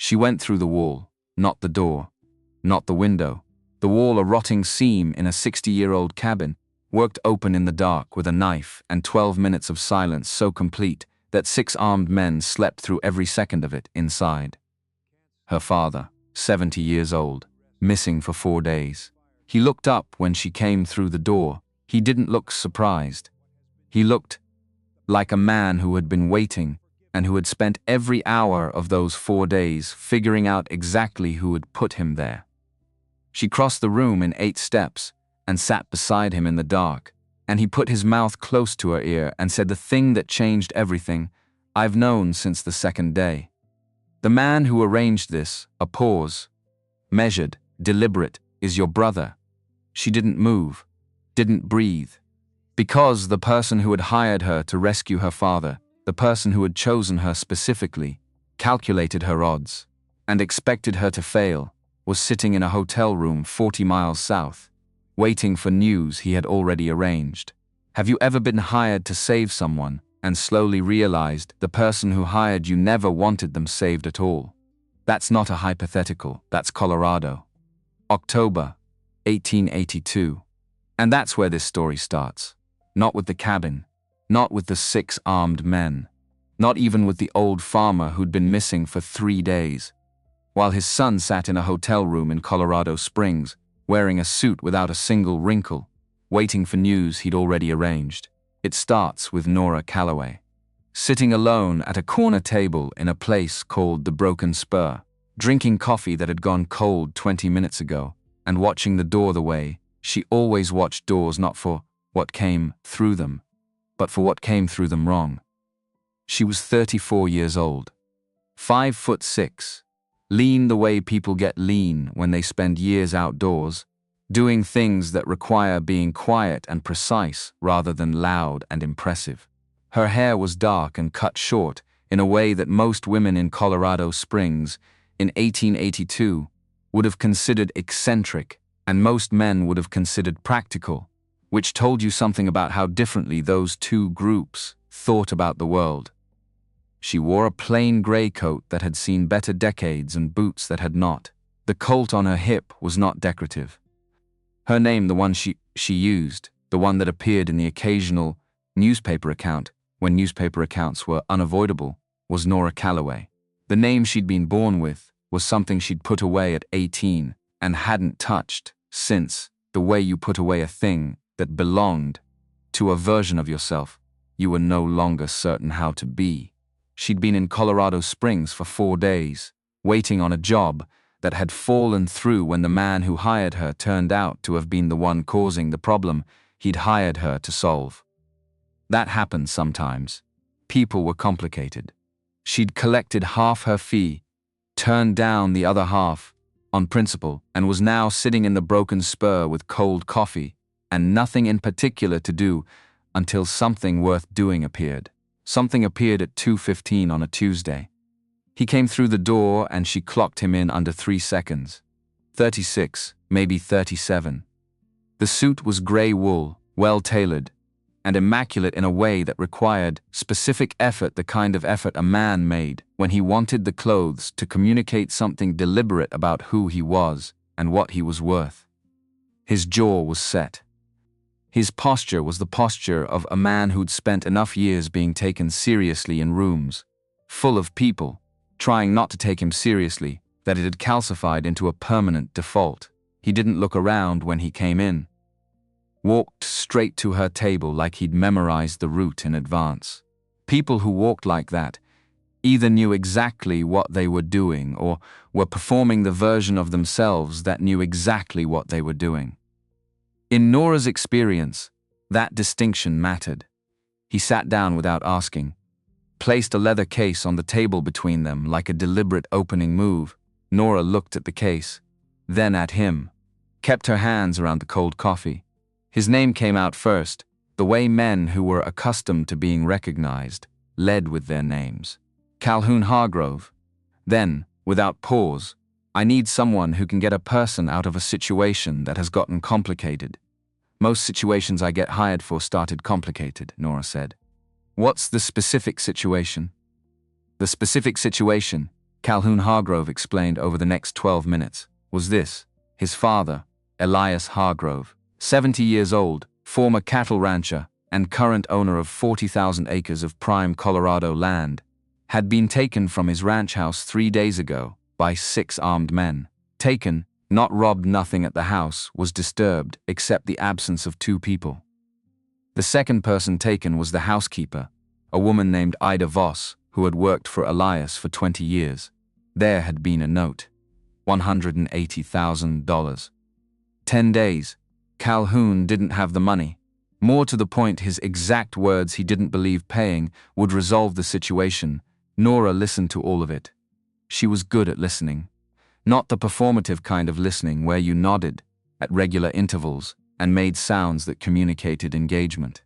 She went through the wall, not the door, not the window. The wall, a rotting seam in a 60-year-old cabin, worked open in the dark with a knife, and 12 minutes of silence so complete that 6 armed men slept through every second of it inside. Her father, 70 years old, missing for 4 days. He looked up when she came through the door. He didn't look surprised. He looked like a man who had been waiting and who had spent every hour of those 4 days figuring out exactly who had put him there. She crossed the room in 8 steps and sat beside him in the dark, and he put his mouth close to her ear and said the thing that changed everything I've known since the second day. The man who arranged this, a pause, measured, deliberate, is your brother. She didn't move, didn't breathe. Because the person who had hired her to rescue her father, the person who had chosen her specifically, calculated her odds, and expected her to fail, was sitting in a hotel room 40 miles south, waiting for news he had already arranged. Have you ever been hired to save someone and slowly realized the person who hired you never wanted them saved at all? That's not a hypothetical, that's Colorado. October, 1882. And that's where this story starts. Not with the cabin, not with the 6 armed men, not even with the old farmer who'd been missing for 3 days, while his son sat in a hotel room in Colorado Springs, wearing a suit without a single wrinkle, waiting for news he'd already arranged. It starts with Nora Calloway, sitting alone at a corner table in a place called the Broken Spur, drinking coffee that had gone cold 20 minutes ago, and watching the door the way she always watched doors, not for what came through them, but for what came through them wrong. She was 34 years old, 5'6", lean the way people get lean when they spend years outdoors, doing things that require being quiet and precise rather than loud and impressive. Her hair was dark and cut short in a way that most women in Colorado Springs in 1882 would have considered eccentric, and most men would have considered practical, which told you something about how differently those two groups thought about the world. She wore a plain gray coat that had seen better decades and boots that had not. The colt on her hip was not decorative. Her name, the one she used, the one that appeared in the occasional newspaper account when newspaper accounts were unavoidable, was Nora Calloway. The name she'd been born with was something she'd put away at 18 and hadn't touched since, the way you put away a thing that belonged to a version of yourself you were no longer certain how to be. She'd been in Colorado Springs for 4 days, waiting on a job that had fallen through when the man who hired her turned out to have been the one causing the problem he'd hired her to solve. That happened sometimes. People were complicated. She'd collected half her fee, turned down the other half on principle, and was now sitting in the Broken Spur with cold coffee and nothing in particular to do until something worth doing appeared. Something appeared at 2:15 on a Tuesday. He came through the door and she clocked him in under 3 seconds. 36, maybe 37. The suit was gray wool, well-tailored, and immaculate in a way that required specific effort, the kind of effort a man made when he wanted the clothes to communicate something deliberate about who he was and what he was worth. His jaw was set. His posture was the posture of a man who'd spent enough years being taken seriously in rooms full of people trying not to take him seriously that it had calcified into a permanent default. He didn't look around when he came in. Walked straight to her table like he'd memorized the route in advance. People who walked like that either knew exactly what they were doing or were performing the version of themselves that knew exactly what they were doing. In Nora's experience, that distinction mattered. He sat down without asking, placed a leather case on the table between them like a deliberate opening move. Nora looked at the case, then at him, kept her hands around the cold coffee. His name came out first, the way men who were accustomed to being recognized led with their names. Calhoun Hargrove. Then, without pause, I need someone who can get a person out of a situation that has gotten complicated. Most situations I get hired for started complicated, Nora said. What's the specific situation? The specific situation, Calhoun Hargrove explained over the next 12 minutes, was this: his father, Elias Hargrove, 70 years old, former cattle rancher, and current owner of 40,000 acres of prime Colorado land, had been taken from his ranch house 3 days ago by 6 armed men. Taken, not robbed. Nothing at the house was disturbed except the absence of 2 people. The second person taken was the housekeeper, a woman named Ida Voss, who had worked for Elias for 20 years. There had been a note. $180,000. 10 days. Calhoun didn't have the money. More to the point, his exact words, he didn't believe paying would resolve the situation. Nora listened to all of it. She was good at listening. Not the performative kind of listening where you nodded at regular intervals and made sounds that communicated engagement.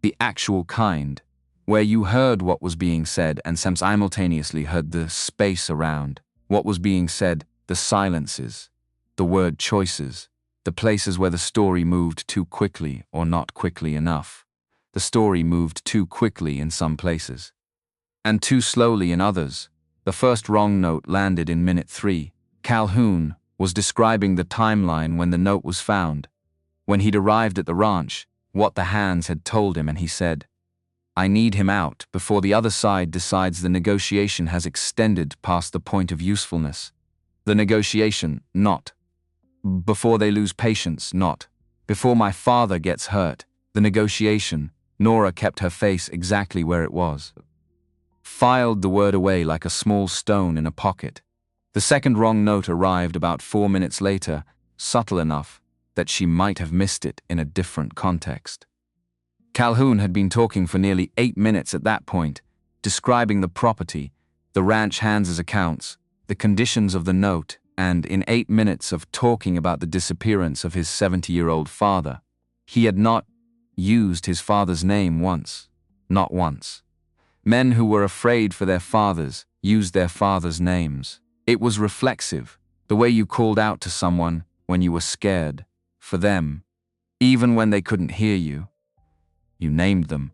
The actual kind, where you heard what was being said and simultaneously heard the space around what was being said, the silences, the word choices, the places where the story moved too quickly or not quickly enough. The story moved too quickly in some places, and too slowly in others. The first wrong note landed in minute 3. Calhoun was describing the timeline when the note was found. When he'd arrived at the ranch, what the hands had told him, and he said, "I need him out before the other side decides the negotiation has extended past the point of usefulness. The negotiation, not. Before they lose patience, not. Before my father gets hurt. The negotiation." Nora kept her face exactly where it was. Filed the word away like a small stone in a pocket. The second wrong note arrived about 4 minutes later, subtle enough that she might have missed it in a different context. Calhoun had been talking for nearly 8 minutes at that point, describing the property, the ranch hands' accounts, the conditions of the note, and in 8 minutes of talking about the disappearance of his 70-year-old father, he had not used his father's name once. Not once. Men who were afraid for their fathers used their fathers' names. It was reflexive, the way you called out to someone when you were scared. For them, even when they couldn't hear you, you named them.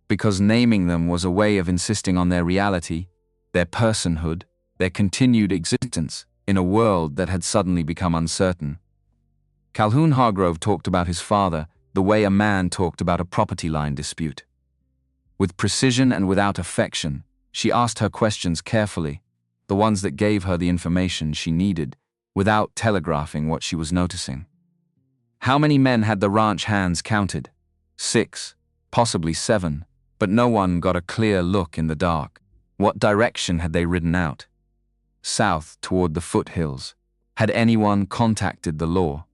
Because naming them was a way of insisting on their reality, their personhood, their continued existence in a world that had suddenly become uncertain. Calhoun Hargrove talked about his father the way a man talked about a property line dispute. With precision and without affection, she asked her questions carefully, the ones that gave her the information she needed, without telegraphing what she was noticing. How many men had the ranch hands counted? 6, possibly 7, but no one got a clear look in the dark. What direction had they ridden out? South, toward the foothills. Had anyone contacted the law?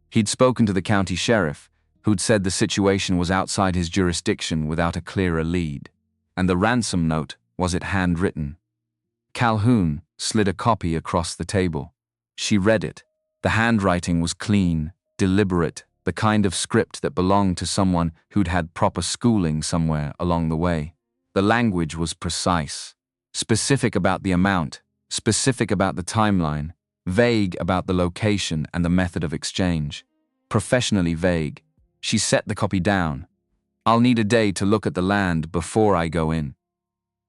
He'd spoken to the county sheriff, who'd said the situation was outside his jurisdiction without a clearer lead. And the ransom note, was it handwritten? Calhoun slid a copy across the table. She read it. The handwriting was clean, deliberate, the kind of script that belonged to someone who'd had proper schooling somewhere along the way. The language was precise, specific about the amount, specific about the timeline, vague about the location and the method of exchange. Professionally vague. She set the copy down. "I'll need a day to look at the land before I go in,"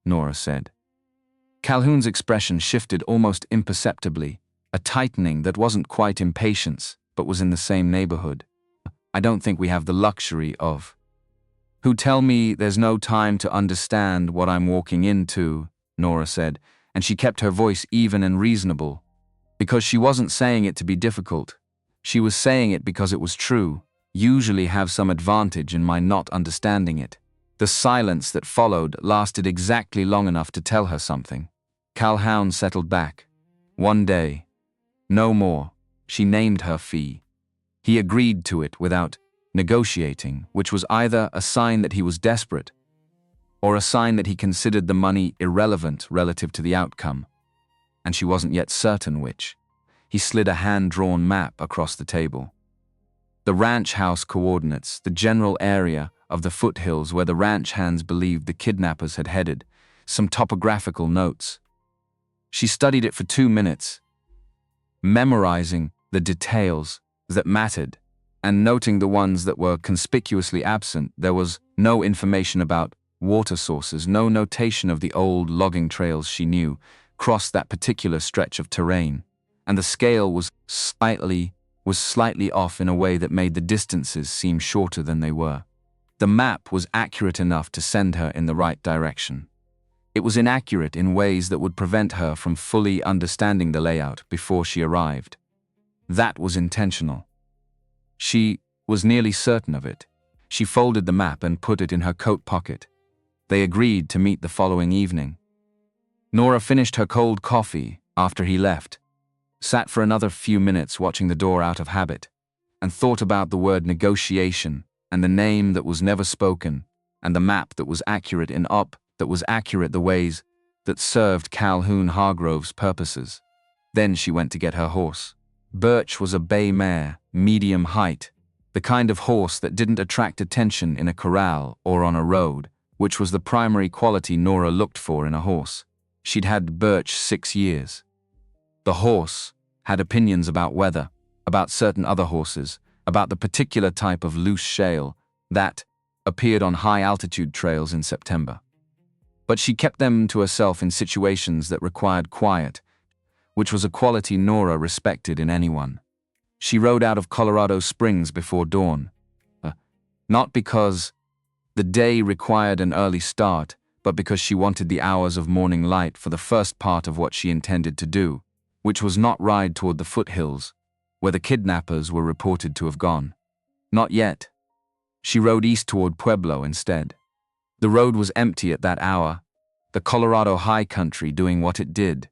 Nora said. Calhoun's expression shifted almost imperceptibly, a tightening that wasn't quite impatience, but was in the same neighborhood. "I don't think we have the luxury of. Who tell me there's no time to understand what I'm walking into," Nora said, and she kept her voice even and reasonable, because she wasn't saying it to be difficult. She was saying it because it was true. Usually have some advantage in my not understanding it. The silence that followed lasted exactly long enough to tell her something. Calhoun settled back. 1 day. No more. She named her fee. He agreed to it without negotiating, which was either a sign that he was desperate or a sign that he considered the money irrelevant relative to the outcome, and she wasn't yet certain which. He slid a hand-drawn map across the table. The ranch house coordinates, the general area of the foothills where the ranch hands believed the kidnappers had headed, some topographical notes. She studied it for 2 minutes, memorizing the details that mattered and noting the ones that were conspicuously absent. There was no information about water sources, no notation of the old logging trails she knew crossed that particular stretch of terrain, and the scale was slightly off in a way that made the distances seem shorter than they were. The map was accurate enough to send her in the right direction. It was inaccurate in ways that would prevent her from fully understanding the layout before she arrived. That was intentional. She was nearly certain of it. She folded the map and put it in her coat pocket. They agreed to meet the following evening. Nora finished her cold coffee after he left, sat for another few minutes watching the door out of habit, and thought about the word negotiation and the name that was never spoken and the map that was accurate the ways that served Calhoun Hargrove's purposes. Then she went to get her horse. Birch was a bay mare, medium height, the kind of horse that didn't attract attention in a corral or on a road, which was the primary quality Nora looked for in a horse. She'd had Birch 6 years. The horse had opinions about weather, about certain other horses, about the particular type of loose shale that appeared on high-altitude trails in September. But she kept them to herself in situations that required quiet, which was a quality Nora respected in anyone. She rode out of Colorado Springs before dawn, not because the day required an early start, but because she wanted the hours of morning light for the first part of what she intended to do, which was not ride toward the foothills, where the kidnappers were reported to have gone. Not yet. She rode east toward Pueblo instead. The road was empty at that hour, the Colorado high country doing what it did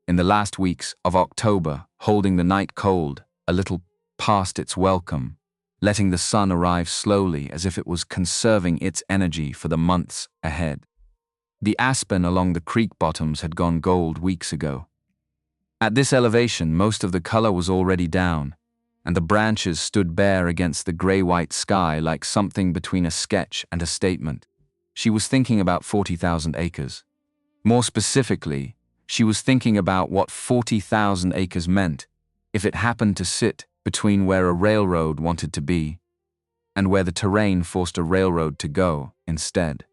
in the last weeks of October, holding the night cold, a little past its welcome, letting the sun arrive slowly as if it was conserving its energy for the months ahead. The aspen along the creek bottoms had gone gold weeks ago. At this elevation, most of the color was already down, and the branches stood bare against the gray-white sky like something between a sketch and a statement. She was thinking about 40,000 acres. More specifically, she was thinking about what 40,000 acres meant if it happened to sit between where a railroad wanted to be and where the terrain forced a railroad to go instead.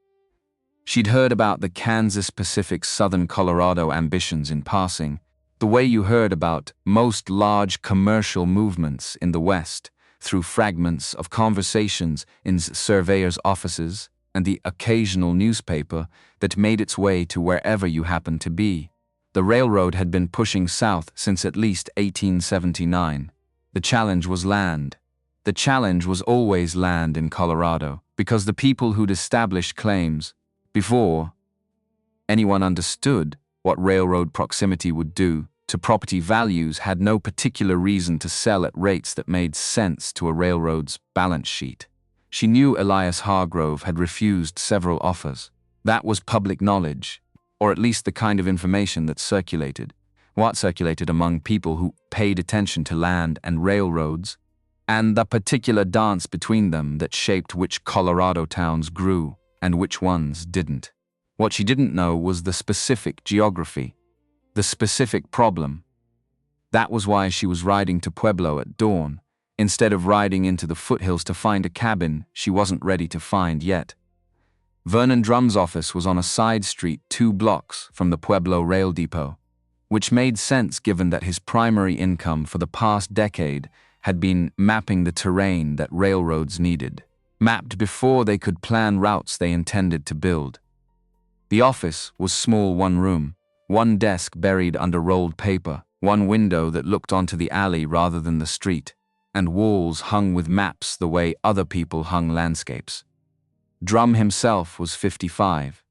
She'd heard about the Kansas Pacific Southern Colorado ambitions in passing, the way you heard about most large commercial movements in the West through fragments of conversations in surveyors' offices and the occasional newspaper that made its way to wherever you happened to be. The railroad had been pushing south since at least 1879. The challenge was land. The challenge was always land in Colorado, because the people who'd established claims before anyone understood what railroad proximity would do to property values had no particular reason to sell at rates that made sense to a railroad's balance sheet. She knew Elias Hargrove had refused several offers. That was public knowledge, or at least the kind of information that circulated. What circulated among people who paid attention to land and railroads, and the particular dance between them that shaped which Colorado towns grew and which ones didn't. What she didn't know was the specific geography, the specific problem. That was why she was riding to Pueblo at dawn, instead of riding into the foothills to find a cabin she wasn't ready to find yet. Vernon Drum's office was on a side street 2 blocks from the Pueblo rail depot, which made sense given that his primary income for the past decade had been mapping the terrain that railroads needed, mapped before they could plan routes they intended to build. The office was small, 1 room, 1 desk buried under rolled paper, 1 window that looked onto the alley rather than the street, and walls hung with maps the way other people hung landscapes. Drum himself was 55.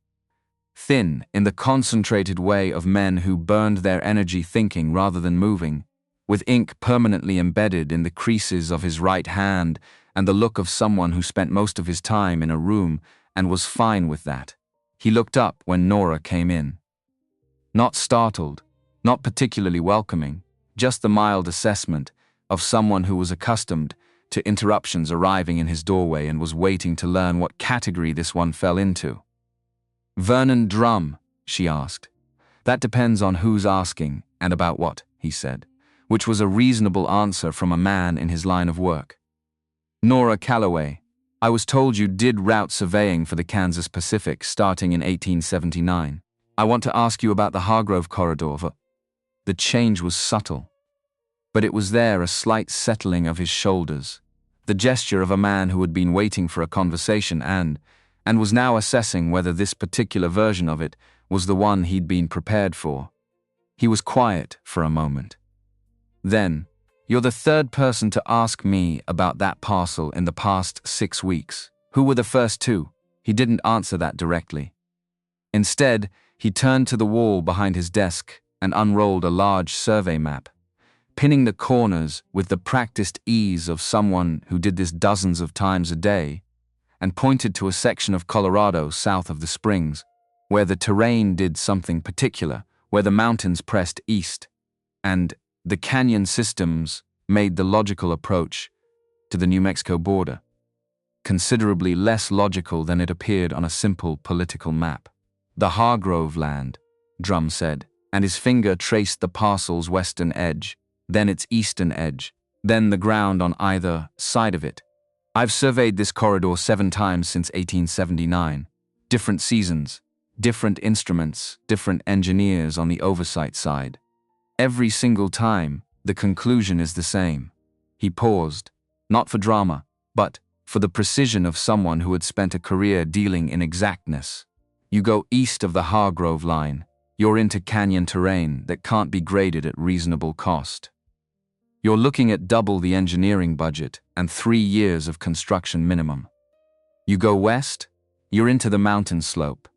Thin in the concentrated way of men who burned their energy thinking rather than moving, with ink permanently embedded in the creases of his right hand and the look of someone who spent most of his time in a room and was fine with that. He looked up when Nora came in. Not startled, not particularly welcoming, just the mild assessment of someone who was accustomed to interruptions arriving in his doorway and was waiting to learn what category this one fell into. "Vernon Drum," she asked. "That depends on who's asking and about what," he said, which was a reasonable answer from a man in his line of work. "Nora Calloway," I was told you did route surveying for the Kansas Pacific starting in 1879. I want to ask you about the Hargrove Corridor. The change was subtle, but it was there, a slight settling of his shoulders, the gesture of a man who had been waiting for a conversation and was now assessing whether this particular version of it was the one he'd been prepared for. He was quiet for a moment. Then, "You're the third person to ask me about that parcel in the past 6 weeks. Who were the first two?" He didn't answer that directly. Instead, he turned to the wall behind his desk and unrolled a large survey map, pinning the corners with the practiced ease of someone who did this dozens of times a day, and pointed to a section of Colorado south of the Springs, where the terrain did something particular, where the mountains pressed east, and the canyon systems made the logical approach to the New Mexico border considerably less logical than it appeared on a simple political map. "The Hargrove land," Drum said, and his finger traced the parcel's western edge, then its eastern edge, then the ground on either side of it. "I've surveyed this corridor 7 times since 1879. Different seasons, different instruments, different engineers on the oversight side. Every single time, the conclusion is the same." He paused, not for drama, but for the precision of someone who had spent a career dealing in exactness. "You go east of the Hargrove line, you're into canyon terrain that can't be graded at reasonable cost. You're looking at double the engineering budget and 3 years of construction minimum. You go west, you're into the mountain slope.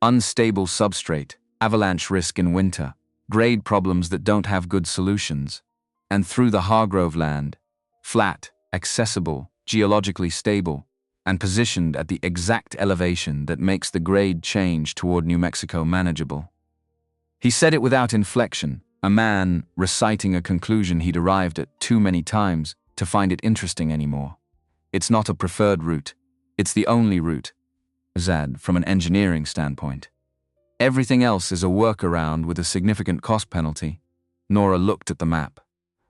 Unstable substrate, avalanche risk in winter, grade problems that don't have good solutions. And through the Hargrove land, flat, accessible, geologically stable, and positioned at the exact elevation that makes the grade change toward New Mexico manageable." He said it without inflection, a man reciting a conclusion he'd arrived at too many times to find it interesting anymore. "It's not a preferred route. It's the only route, Zad, from an engineering standpoint. Everything else is a workaround with a significant cost penalty." Nora looked at the map.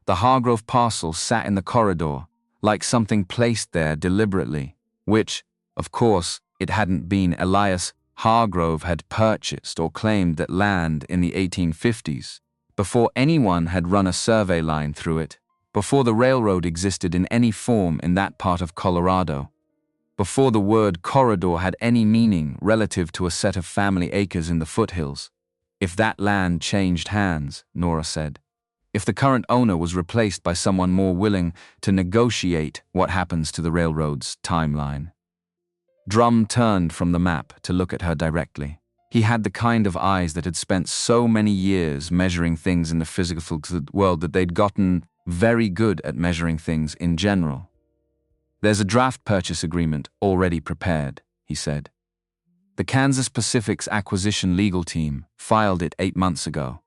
The Hargrove parcel sat in the corridor, like something placed there deliberately, which, of course, it hadn't been. Elias Hargrove had purchased or claimed that land in the 1850s, before anyone had run a survey line through it, before the railroad existed in any form in that part of Colorado, before the word corridor had any meaning relative to a set of family acres in the foothills. If that land changed hands, Nora said, if the current owner was replaced by someone more willing to negotiate, what happens to the railroad's timeline? Drum turned from the map to look at her directly. He had the kind of eyes that had spent so many years measuring things in the physical world that they'd gotten very good at measuring things in general. "There's a draft purchase agreement already prepared," he said. "The Kansas Pacific's acquisition legal team filed it 8 months ago.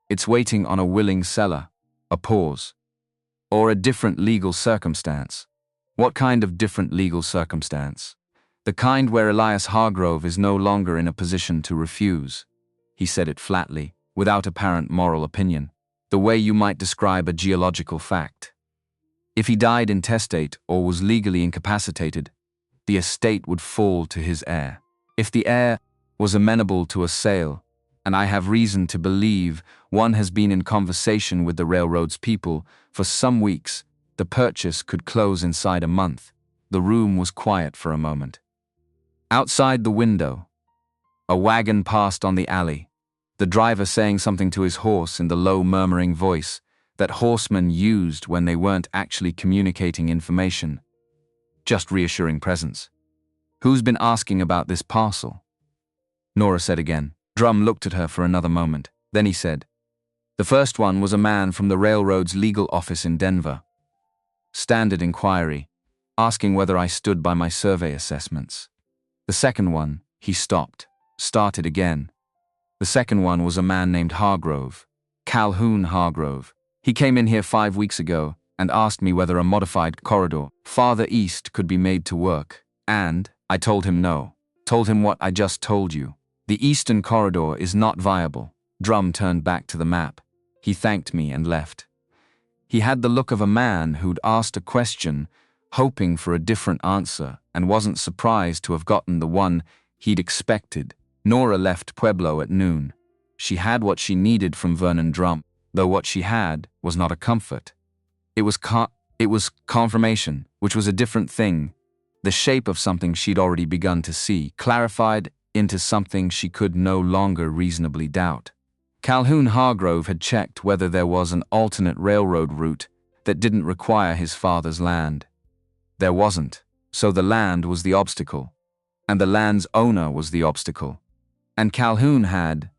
It's waiting on a willing seller." A pause. "Or a different legal circumstance." "What kind of different legal circumstance?" "The kind where Elias Hargrove is no longer in a position to refuse." He said it flatly, without apparent moral opinion, the way you might describe a geological fact. If he died intestate or was legally incapacitated, the estate would fall to his heir. If the heir was amenable to a sale, and I have reason to believe one has been in conversation with the railroad's people for some weeks, the purchase could close inside a month. The room was quiet for a moment. Outside the window, a wagon passed on the alley, the driver saying something to his horse in the low murmuring voice that horsemen used when they weren't actually communicating information, just reassuring presence. "Who's been asking about this parcel?" Nora said again. Drum looked at her for another moment. Then he said, "The first one was a man from the railroad's legal office in Denver. Standard inquiry, asking whether I stood by my survey assessments. The second one," he stopped, started again. "The second one was a man named Hargrove, Calhoun Hargrove. He came in here 5 weeks ago and asked me whether a modified corridor farther east could be made to work. And I told him no. Told him what I just told you. The eastern corridor is not viable." Drum turned back to the map. He thanked me and left. He had the look of a man who'd asked a question, hoping for a different answer, and wasn't surprised to have gotten the one he'd expected. Nora left Pueblo at noon. She had what she needed from Vernon Drum, though what she had was not a comfort. It was confirmation, which was a different thing. The shape of something she'd already begun to see, clarified into something she could no longer reasonably doubt. Calhoun Hargrove had checked whether there was an alternate railroad route that didn't require his father's land. There wasn't, so the land was the obstacle, and the land's owner was the obstacle. And Calhoun had,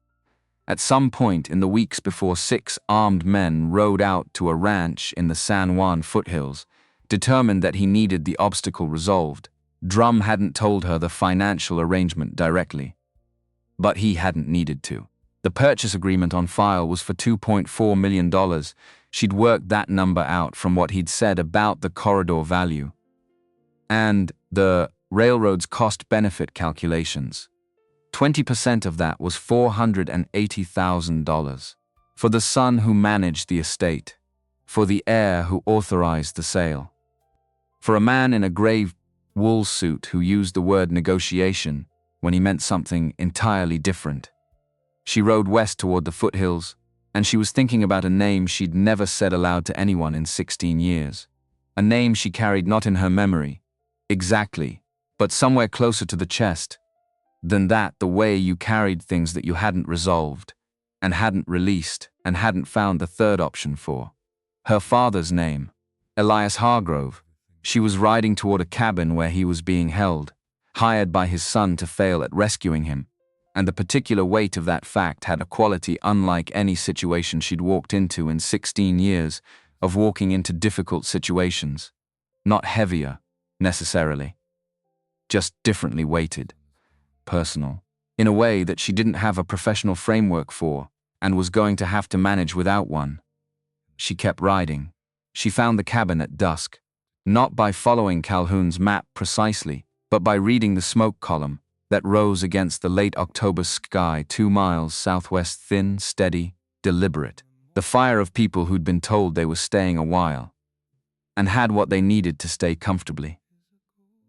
at some point in the weeks before 6 armed men rode out to a ranch in the San Juan foothills, determined that he needed the obstacle resolved. Drum hadn't told her the financial arrangement directly, but he hadn't needed to. The purchase agreement on file was for $2.4 million. She'd worked that number out from what he'd said about the corridor value and the railroad's cost-benefit calculations. 20% of that was $480,000 for the son who managed the estate, for the heir who authorized the sale, for a man in a gray wool suit who used the word negotiation when he meant something entirely different. She rode west toward the foothills, and she was thinking about a name she'd never said aloud to anyone in 16 years. A name she carried not in her memory, exactly, but somewhere closer to the chest than that, the way you carried things that you hadn't resolved, and hadn't released, and hadn't found the third option for. Her father's name, Elias Hargrove. She was riding toward a cabin where he was being held, hired by his son to fail at rescuing him, and the particular weight of that fact had a quality unlike any situation she'd walked into in 16 years of walking into difficult situations. Not heavier, necessarily. Just differently weighted. Personal. In a way that she didn't have a professional framework for, and was going to have to manage without one. She kept riding. She found the cabin at dusk, not by following Calhoun's map precisely, but by reading the smoke column that rose against the late October sky 2 miles southwest, thin, steady, deliberate. The fire of people who'd been told they were staying a while, and had what they needed to stay comfortably.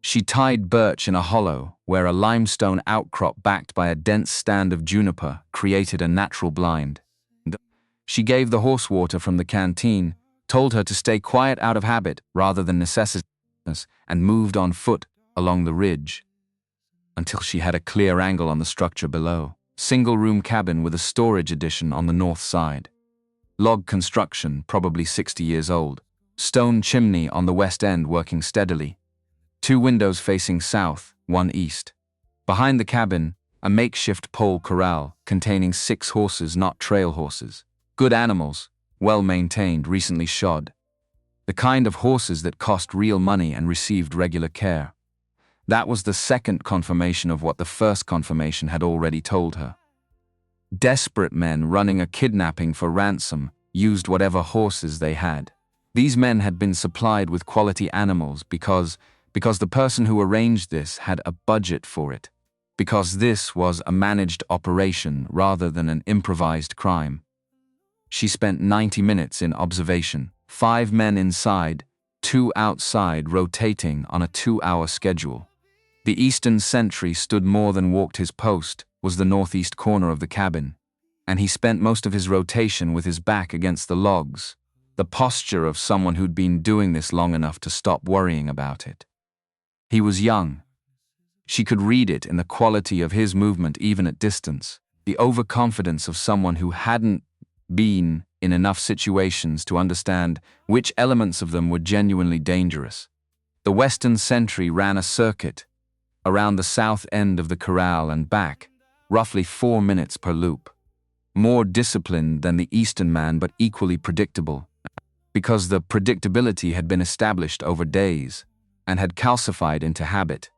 She tied birch in a hollow where a limestone outcrop backed by a dense stand of juniper created a natural blind. She gave the horse water from the canteen, told her to stay quiet out of habit rather than necessity, and moved on foot along the ridge until she had a clear angle on the structure below. Single-room cabin with a storage addition on the north side. Log construction, probably 60 years old. Stone chimney on the west end working steadily. 2 windows facing south, 1 east. Behind the cabin, a makeshift pole corral containing 6 horses, not trail horses. Good animals, well-maintained, recently shod. The kind of horses that cost real money and received regular care. That was the second confirmation of what the first confirmation had already told her. Desperate men running a kidnapping for ransom used whatever horses they had. These men had been supplied with quality animals because the person who arranged this had a budget for it. Because this was a managed operation rather than an improvised crime. She spent 90 minutes in observation, 5 men inside, 2 outside, rotating on a 2-hour schedule. The eastern sentry stood more than walked his post, was the northeast corner of the cabin, and he spent most of his rotation with his back against the logs, the posture of someone who'd been doing this long enough to stop worrying about it. He was young. She could read it in the quality of his movement even at distance, the overconfidence of someone who hadn't been in enough situations to understand which elements of them were genuinely dangerous. The western sentry ran a circuit around the south end of the corral and back, roughly 4 minutes per loop. More disciplined than the eastern man, but equally predictable, because the predictability had been established over days and had calcified into habit.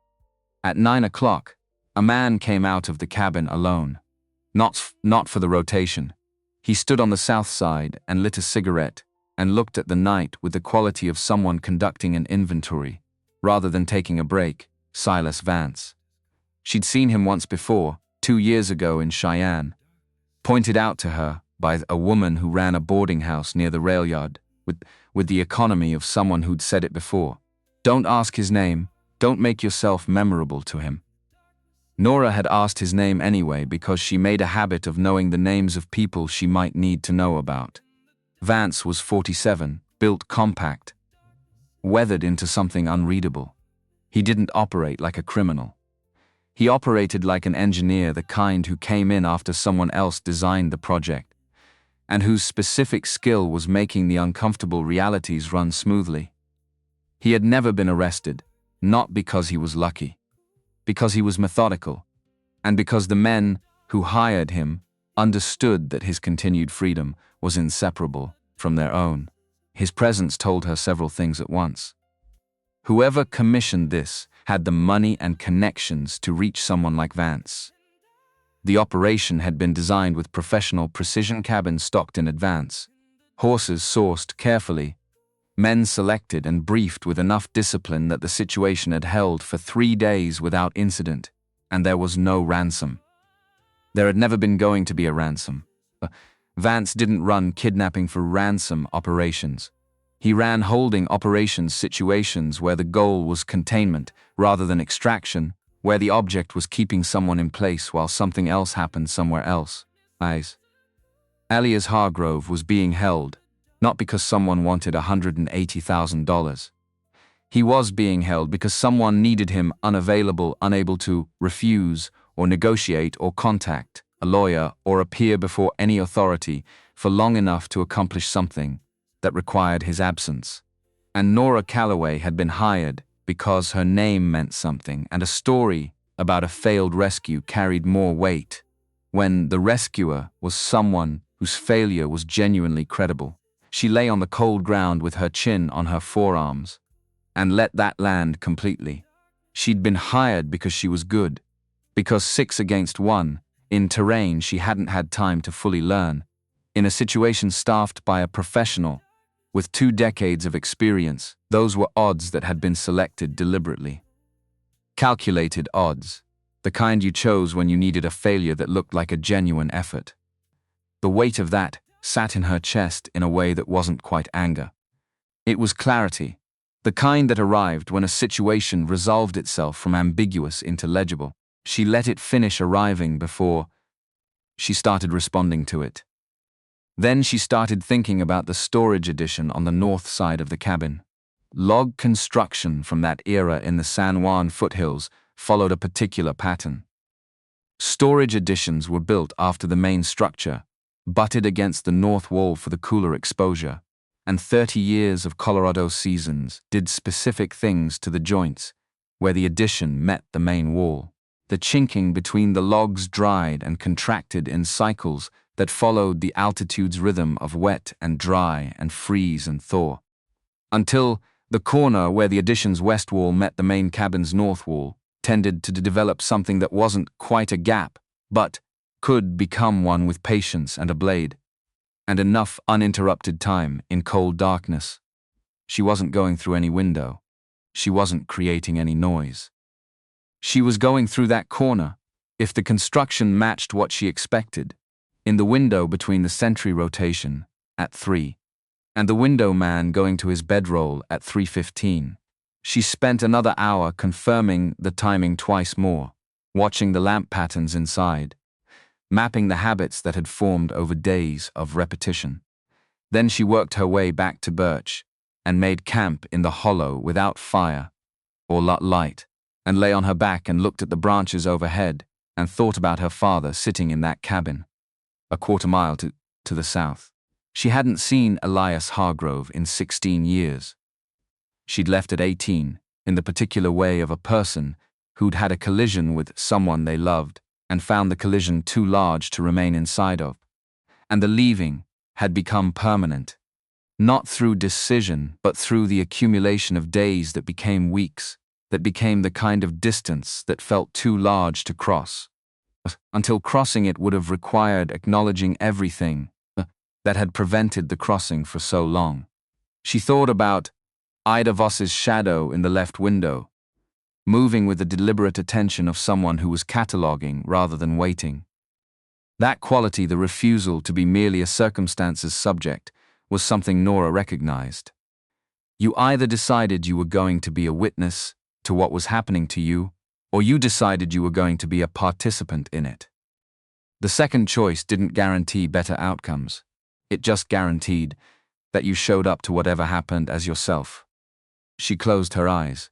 At 9 o'clock, a man came out of the cabin alone. Not for the rotation. He stood on the south side and lit a cigarette and looked at the night with the quality of someone conducting an inventory, rather than taking a break. Silas Vance. She'd seen him once before, 2 years ago in Cheyenne, pointed out to her by a woman who ran a boarding house near the rail yard, with the economy of someone who'd said it before. Don't ask his name, don't make yourself memorable to him. Nora had asked his name anyway because she made a habit of knowing the names of people she might need to know about. Vance was 47, built compact, weathered into something unreadable. He didn't operate like a criminal. He operated like an engineer, the kind who came in after someone else designed the project, and whose specific skill was making the uncomfortable realities run smoothly. He had never been arrested, not because he was lucky, because he was methodical, and because the men who hired him understood that his continued freedom was inseparable from their own. His presence told her several things at once. Whoever commissioned this had the money and connections to reach someone like Vance. The operation had been designed with professional precision cabins stocked in advance, horses sourced carefully, men selected and briefed with enough discipline that the situation had held for 3 days without incident, and there was no ransom. There had never been going to be a ransom. Vance didn't run kidnapping for ransom operations. He ran holding operations situations where the goal was containment rather than extraction, where the object was keeping someone in place while something else happened somewhere else. Elias Hargrove was being held, not because someone wanted $180,000. He was being held because someone needed him unavailable, unable to refuse or negotiate or contact a lawyer or appear before any authority for long enough to accomplish something that required his absence. And Nora Calloway had been hired because her name meant something, and a story about a failed rescue carried more weight when the rescuer was someone whose failure was genuinely credible. She lay on the cold ground with her chin on her forearms and let that land completely. She'd been hired because she was good, because 6 against 1, in terrain she hadn't had time to fully learn, in a situation staffed by a professional with 2 decades of experience. Those were odds that had been selected deliberately. Calculated odds, the kind you chose when you needed a failure that looked like a genuine effort. The weight of that sat in her chest in a way that wasn't quite anger. It was clarity, the kind that arrived when a situation resolved itself from ambiguous into legible. She let it finish arriving before she started responding to it. Then she started thinking about the storage addition on the north side of the cabin. Log construction from that era in the San Juan foothills followed a particular pattern. Storage additions were built after the main structure, butted against the north wall for the cooler exposure, and 30 years of Colorado seasons did specific things to the joints where the addition met the main wall. The chinking between the logs dried and contracted in cycles that followed the altitude's rhythm of wet and dry and freeze and thaw, until the corner where the addition's west wall met the main cabin's north wall tended to develop something that wasn't quite a gap, but could become one with patience and a blade, and enough uninterrupted time in cold darkness. She wasn't going through any window. She wasn't creating any noise. She was going through that corner, if the construction matched what she expected, in the window between the sentry rotation at 3 and the window man going to his bedroll at 3:15. She spent another hour confirming the timing twice more, watching the lamp patterns inside, mapping the habits that had formed over days of repetition. Then she worked her way back to Birch and made camp in the hollow without fire or light, and lay on her back and looked at the branches overhead and thought about her father sitting in that cabin, a quarter mile to the south. She hadn't seen Elias Hargrove in 16 years. She'd left at 18, in the particular way of a person who'd had a collision with someone they loved and found the collision too large to remain inside of. And the leaving had become permanent, not through decision, but through the accumulation of days that became weeks, that became the kind of distance that felt too large to cross. Until crossing it would have required acknowledging everything that had prevented the crossing for so long. She thought about Ida Voss's shadow in the left window, moving with the deliberate attention of someone who was cataloging rather than waiting. That quality, the refusal to be merely a circumstance's subject, was something Nora recognized. You either decided you were going to be a witness to what was happening to you, or you decided you were going to be a participant in it. The second choice didn't guarantee better outcomes. It just guaranteed that you showed up to whatever happened as yourself. She closed her eyes,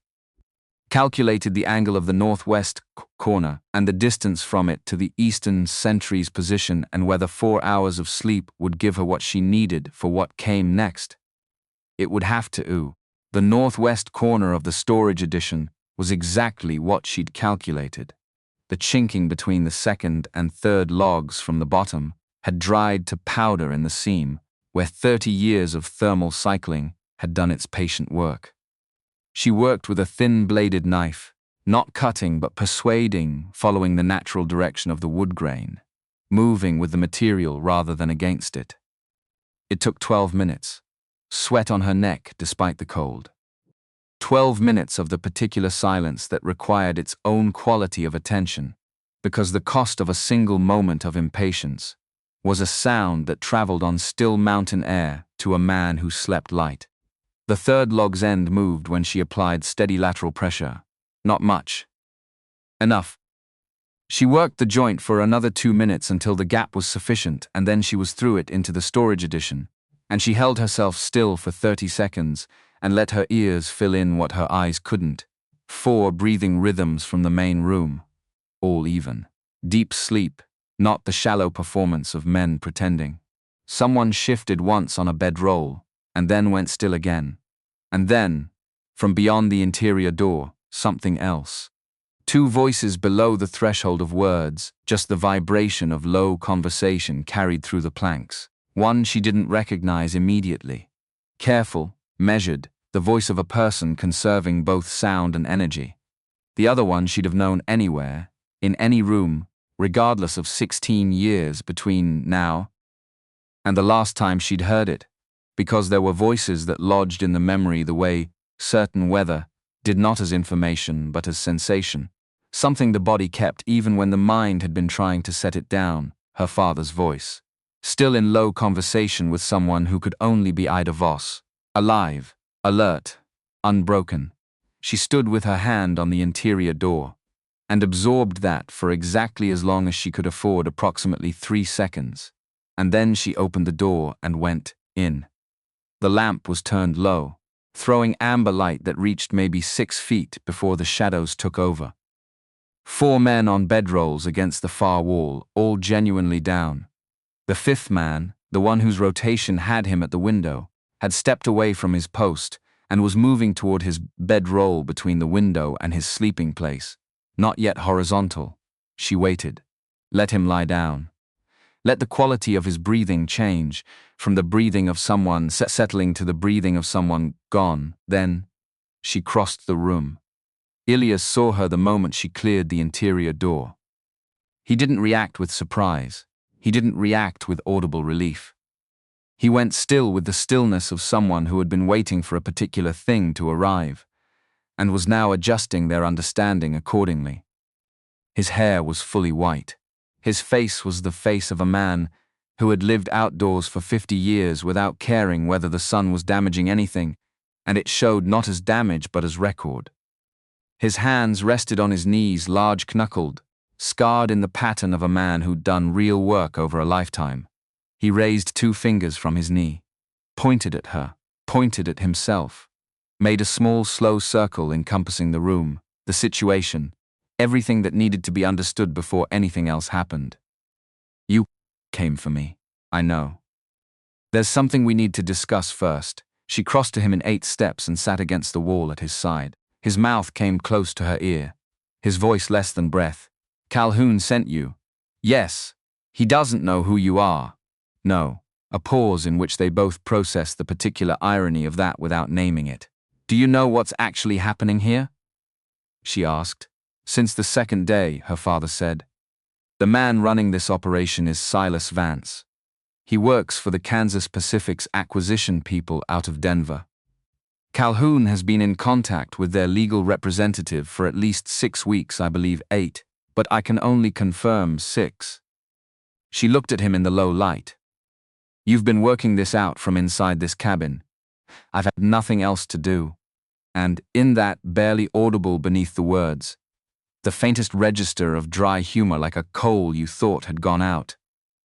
calculated the angle of the northwest corner and the distance from it to the eastern sentry's position and whether 4 hours of sleep would give her what she needed for what came next. It would have to. The northwest corner of the storage addition was exactly what she'd calculated. The chinking between the second and third logs from the bottom had dried to powder in the seam, where 30 years of thermal cycling had done its patient work. She worked with a thin-bladed knife, not cutting but persuading, following the natural direction of the wood grain, moving with the material rather than against it. It took 12 minutes, sweat on her neck despite the cold. 12 minutes of the particular silence that required its own quality of attention, because the cost of a single moment of impatience was a sound that traveled on still mountain air to a man who slept light. The third log's end moved when she applied steady lateral pressure. Not much. Enough. She worked the joint for another 2 minutes until the gap was sufficient, and then she was through it into the storage addition, and she held herself still for 30 seconds and let her ears fill in what her eyes couldn't. 4 breathing rhythms from the main room. All even. Deep sleep, not the shallow performance of men pretending. Someone shifted once on a bedroll, and then went still again. And then, from beyond the interior door, something else. 2 voices below the threshold of words, just the vibration of low conversation carried through the planks. One she didn't recognize immediately. Careful, measured, the voice of a person conserving both sound and energy. The other one she'd have known anywhere, in any room, regardless of 16 years between now and the last time she'd heard it, because there were voices that lodged in the memory the way certain weather did, not as information but as sensation, something the body kept even when the mind had been trying to set it down. Her father's voice, still in low conversation with someone who could only be Ida Voss, alive, alert, unbroken. She stood with her hand on the interior door, and absorbed that for exactly as long as she could afford, approximately 3 seconds, and then she opened the door and went in. The lamp was turned low, throwing amber light that reached maybe 6 feet before the shadows took over. 4 men on bedrolls against the far wall, all genuinely down. The 5th man, the one whose rotation had him at the window, had stepped away from his post and was moving toward his bedroll between the window and his sleeping place, not yet horizontal. She waited. Let him lie down. Let the quality of his breathing change, from the breathing of someone settling to the breathing of someone gone. Then, she crossed the room. Ilias saw her the moment she cleared the interior door. He didn't react with surprise. He didn't react with audible relief. He went still with the stillness of someone who had been waiting for a particular thing to arrive, and was now adjusting their understanding accordingly. His hair was fully white. His face was the face of a man who had lived outdoors for 50 years without caring whether the sun was damaging anything, and it showed not as damage but as record. His hands rested on his knees, large-knuckled, scarred in the pattern of a man who'd done real work over a lifetime. He raised 2 fingers from his knee, pointed at her, pointed at himself, made a small, slow circle encompassing the room, the situation, everything that needed to be understood before anything else happened. You came for me, I know. There's something we need to discuss first. She crossed to him in 8 steps and sat against the wall at his side. His mouth came close to her ear, his voice less than breath. Calhoun sent you. Yes. He doesn't know who you are. No. A pause in which they both processed the particular irony of that without naming it. Do you know what's actually happening here? She asked. Since the 2nd day, her father said. The man running this operation is Silas Vance. He works for the Kansas Pacific's acquisition people out of Denver. Calhoun has been in contact with their legal representative for at least 6 weeks, I believe 8, but I can only confirm 6. She looked at him in the low light. You've been working this out from inside this cabin. I've had nothing else to do. And in that, barely audible beneath the words, the faintest register of dry humor like a coal you thought had gone out,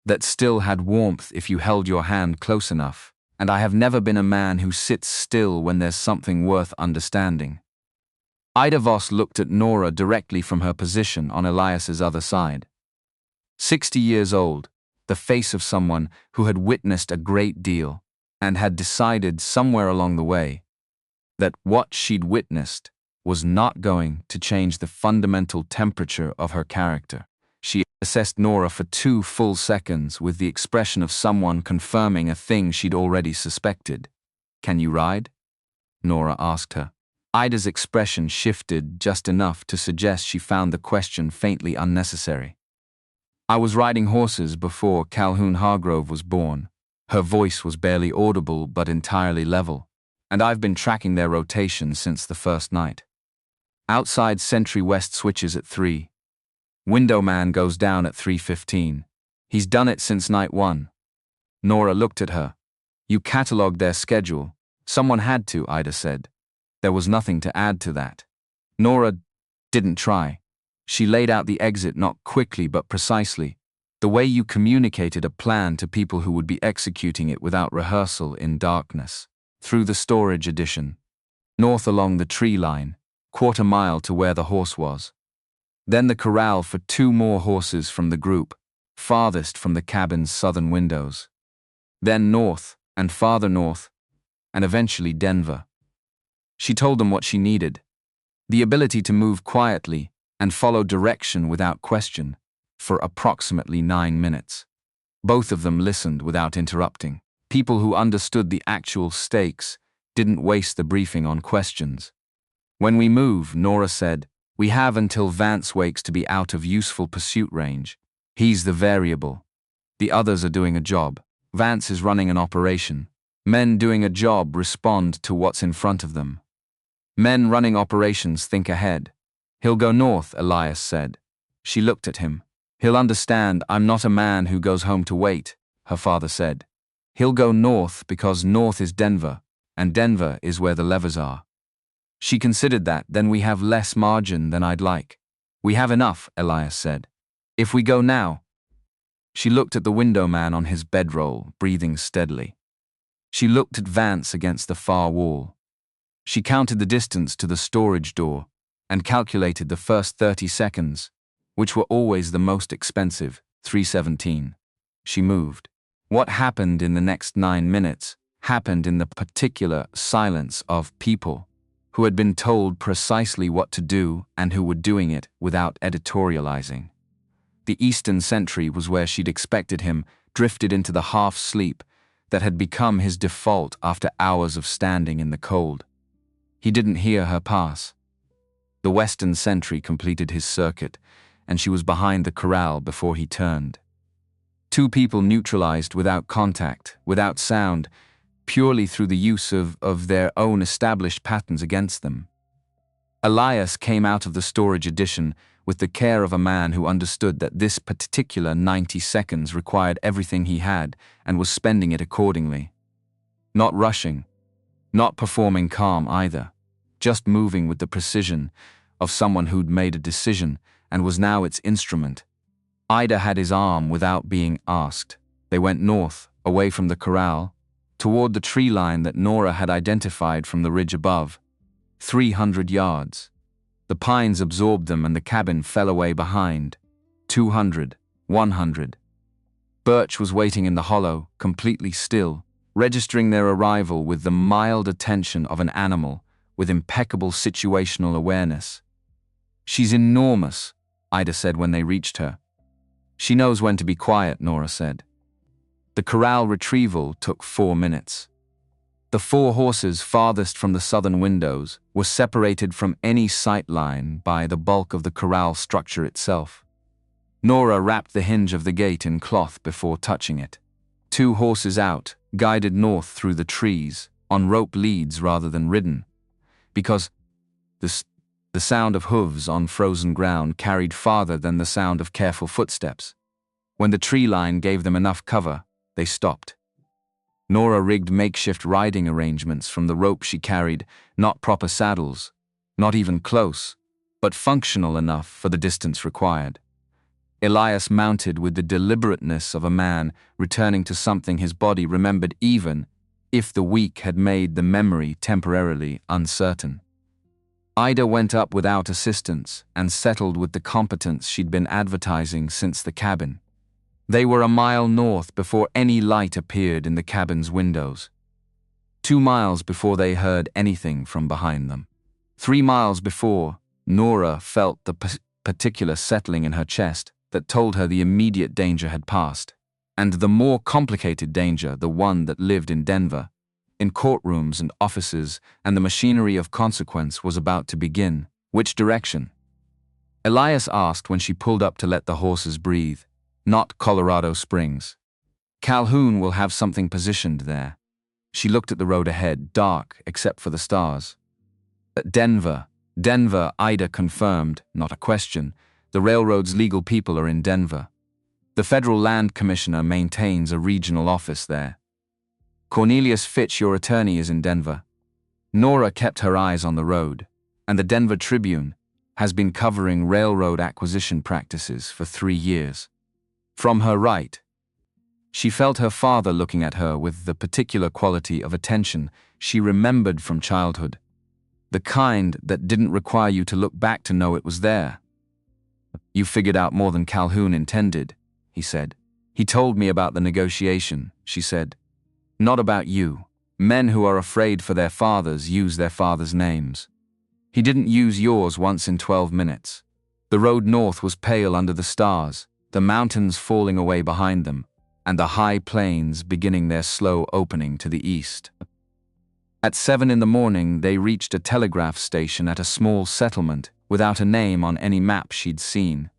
that still had warmth if you held your hand close enough. And I have never been a man who sits still when there's something worth understanding. Ida Voss looked at Nora directly from her position on Elias's other side. 60 years old, the face of someone who had witnessed a great deal and had decided somewhere along the way that what she'd witnessed was not going to change the fundamental temperature of her character. She assessed Nora for 2 full seconds with the expression of someone confirming a thing she'd already suspected. "Can you ride?" Nora asked her. Ida's expression shifted just enough to suggest she found the question faintly unnecessary. "I was riding horses before Calhoun Hargrove was born." Her voice was barely audible but entirely level. "And I've been tracking their rotation since the first night. Outside Sentry West switches at 3. Window man goes down at 3:15. He's done it since night 1. Nora looked at her. "You catalogued their schedule." "Someone had to," Ida said. There was nothing to add to that. Nora didn't try. She laid out the exit not quickly but precisely, the way you communicated a plan to people who would be executing it without rehearsal in darkness. Through the storage addition. North along the tree line, 1/4 mile to where the horse was. Then the corral for 2 more horses from the group, farthest from the cabin's southern windows. Then north, and farther north, and eventually Denver. She told them what she needed. The ability to move quietly and follow direction without question, for approximately 9 minutes. Both of them listened without interrupting. People who understood the actual stakes didn't waste the briefing on questions. "When we move," Nora said, "we have until Vance wakes to be out of useful pursuit range. He's the variable. The others are doing a job. Vance is running an operation. Men doing a job respond to what's in front of them. Men running operations think ahead." "He'll go north," Elias said. She looked at him. "He'll understand I'm not a man who goes home to wait," her father said. "He'll go north because north is Denver, and Denver is where the levers are." She considered that. "Then we have less margin than I'd like." "We have enough," Elias said. "If we go now." She looked at the window man on his bedroll, breathing steadily. She looked at Vance against the far wall. She counted the distance to the storage door and calculated the first 30 seconds, which were always the most expensive, 3:17. She moved. What happened in the next 9 minutes happened in the particular silence of people who had been told precisely what to do and who were doing it without editorializing. The Eastern Sentry was where she'd expected him, drifted into the half-sleep that had become his default after hours of standing in the cold. He didn't hear her pass. The Western Sentry completed his circuit, and she was behind the corral before he turned. 2 people neutralized without contact, without sound, purely through the use of their own established patterns against them. Elias came out of the storage addition with the care of a man who understood that this particular 90 seconds required everything he had and was spending it accordingly. Not rushing, not performing calm either, just moving with the precision of someone who'd made a decision and was now its instrument. Ida had his arm without being asked. They went north, away from the corral, toward the tree line that Nora had identified from the ridge above. 300 yards. The pines absorbed them and the cabin fell away behind. 200, 100. Birch was waiting in the hollow, completely still, registering their arrival with the mild attention of an animal with impeccable situational awareness. "She's enormous," Ida said when they reached her. "She knows when to be quiet," Nora said. The corral retrieval took 4 minutes. The 4 horses farthest from the southern windows were separated from any sight line by the bulk of the corral structure itself. Nora wrapped the hinge of the gate in cloth before touching it. 2 horses out, guided north through the trees, on rope leads rather than ridden, because the sound of hooves on frozen ground carried farther than the sound of careful footsteps. When the tree line gave them enough cover, they stopped. Nora rigged makeshift riding arrangements from the rope she carried, not proper saddles, not even close, but functional enough for the distance required. Elias mounted with the deliberateness of a man returning to something his body remembered even if the week had made the memory temporarily uncertain. Ida went up without assistance and settled with the competence she'd been advertising since the cabin. They were a mile north before any light appeared in the cabin's windows. 2 miles before they heard anything from behind them. 3 miles before, Nora felt the particular settling in her chest that told her the immediate danger had passed, and the more complicated danger, the one that lived in Denver, in courtrooms and offices, and the machinery of consequence was about to begin. Which direction? Elias asked when she pulled up to let the horses breathe. Not Colorado Springs. Calhoun will have something positioned there. She looked at the road ahead, dark except for the stars. Denver, Ida confirmed, not a question. The railroad's legal people are in Denver. The federal land commissioner maintains a regional office there. Cornelius Fitch, your attorney, is in Denver. Nora kept her eyes on the road, and the Denver Tribune has been covering railroad acquisition practices for 3 years. From her right, she felt her father looking at her with the particular quality of attention she remembered from childhood, the kind that didn't require you to look back to know it was there. You figured out more than Calhoun intended, he said. He told me about the negotiation, she said. Not about you. Men who are afraid for their fathers use their fathers' names. He didn't use yours once in 12 minutes. The road north was pale under the stars, the mountains falling away behind them, and the high plains beginning their slow opening to the east. At 7 in the morning, they reached a telegraph station at a small settlement without a name on any map she'd seen.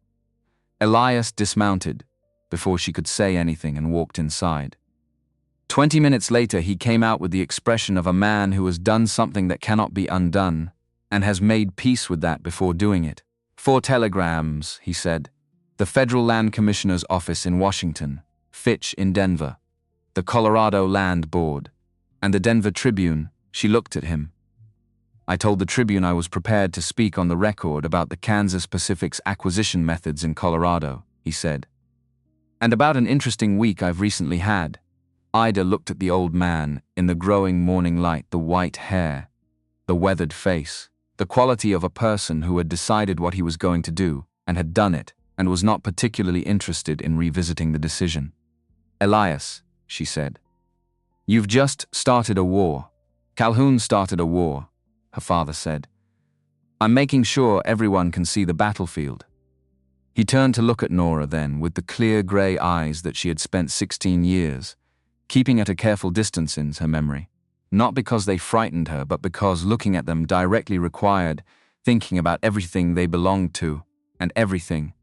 Elias dismounted before she could say anything and walked inside. 20 minutes later, he came out with the expression of a man who has done something that cannot be undone and has made peace with that before doing it. 4 telegrams, he said. The Federal Land Commissioner's office in Washington, Fitch in Denver, the Colorado Land Board, and the Denver Tribune. She looked at him. I told the Tribune I was prepared to speak on the record about the Kansas Pacific's acquisition methods in Colorado, he said. And about an interesting week I've recently had. Ida looked at the old man in the growing morning light, the white hair, the weathered face, the quality of a person who had decided what he was going to do and had done it, and was not particularly interested in revisiting the decision. Elias, she said, you've just started a war. Calhoun started a war, her father said. I'm making sure everyone can see the battlefield. He turned to look at Nora then, with the clear gray eyes that she had spent 16 years, keeping at a careful distance in her memory, not because they frightened her, but because looking at them directly required thinking about everything they belonged to and everything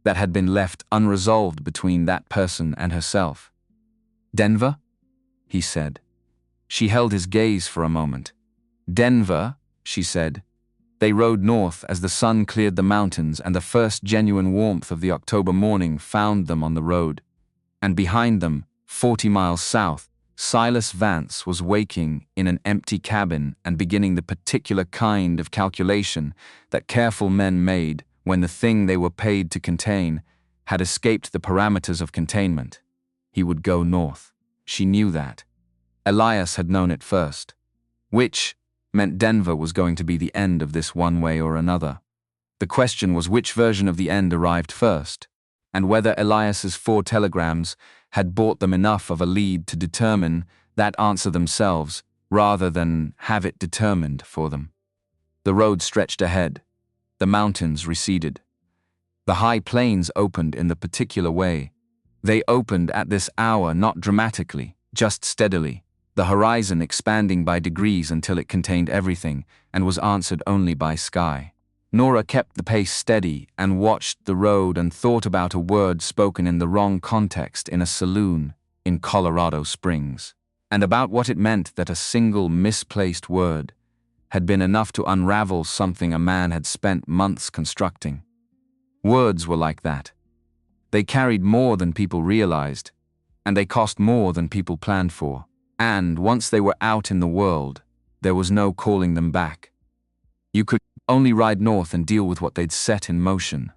that had been left unresolved between that person and herself. Denver? He said. She held his gaze for a moment. Denver, she said. They rode north as the sun cleared the mountains and the first genuine warmth of the October morning found them on the road. And behind them, 40 miles south, Silas Vance was waking in an empty cabin and beginning the particular kind of calculation that careful men made when the thing they were paid to contain had escaped the parameters of containment. He would go north. She knew that. Elias had known it first. Which meant Denver was going to be the end of this one way or another. The question was which version of the end arrived first, and whether Elias's 4 telegrams had bought them enough of a lead to determine that answer themselves rather than have it determined for them. The road stretched ahead. The mountains receded. The high plains opened in the particular way. They opened at this hour not dramatically, just steadily, the horizon expanding by degrees until it contained everything and was answered only by sky. Nora kept the pace steady and watched the road and thought about a word spoken in the wrong context in a saloon in Colorado Springs, and about what it meant that a single misplaced word had been enough to unravel something a man had spent months constructing. Words were like that. They carried more than people realized. and they cost more than people planned for. And once they were out in the world, there was no calling them back. You could only ride north and deal with what they'd set in motion.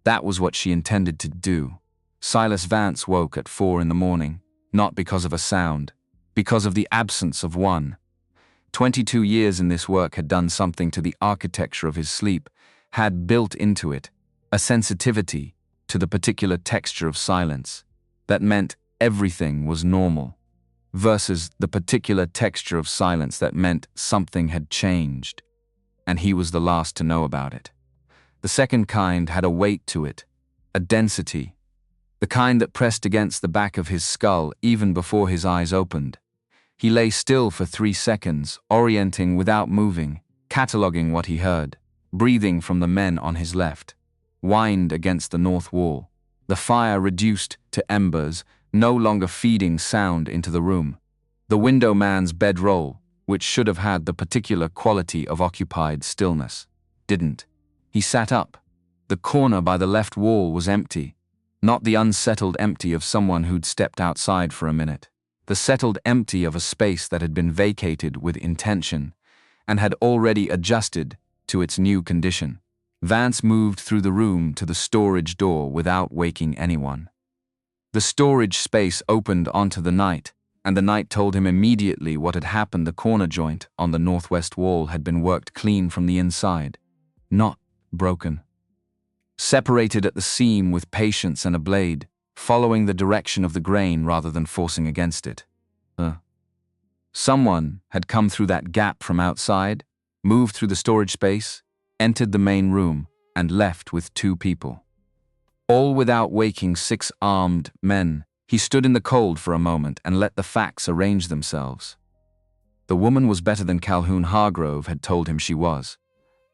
That was what she intended to do. Silas Vance woke at 4 in the morning, not because of a sound, because of the absence of one. 22 years in this work had done something to the architecture of his sleep, had built into it a sensitivity to the particular texture of silence that meant everything was normal, versus the particular texture of silence that meant something had changed, and he was the last to know about it. The second kind had a weight to it, a density, the kind that pressed against the back of his skull even before his eyes opened. He lay still for 3 seconds, orienting without moving, cataloging what he heard, breathing from the men on his left, whined against the north wall, the fire reduced to embers, no longer feeding sound into the room. The window man's bedroll, which should have had the particular quality of occupied stillness, didn't. He sat up. The corner by the left wall was empty, not the unsettled empty of someone who'd stepped outside for a minute. The settled empty of a space that had been vacated with intention and had already adjusted to its new condition. Vance moved through the room to the storage door without waking anyone. The storage space opened onto the night, and the night told him immediately what had happened. The corner joint on the northwest wall had been worked clean from the inside, not broken. Separated at the seam with patience and a blade, following the direction of the grain rather than forcing against it. Someone had come through that gap from outside, moved through the storage space, entered the main room, and left with 2 people. All without waking 6 armed men. He stood in the cold for a moment and let the facts arrange themselves. The woman was better than Calhoun Hargrove had told him she was,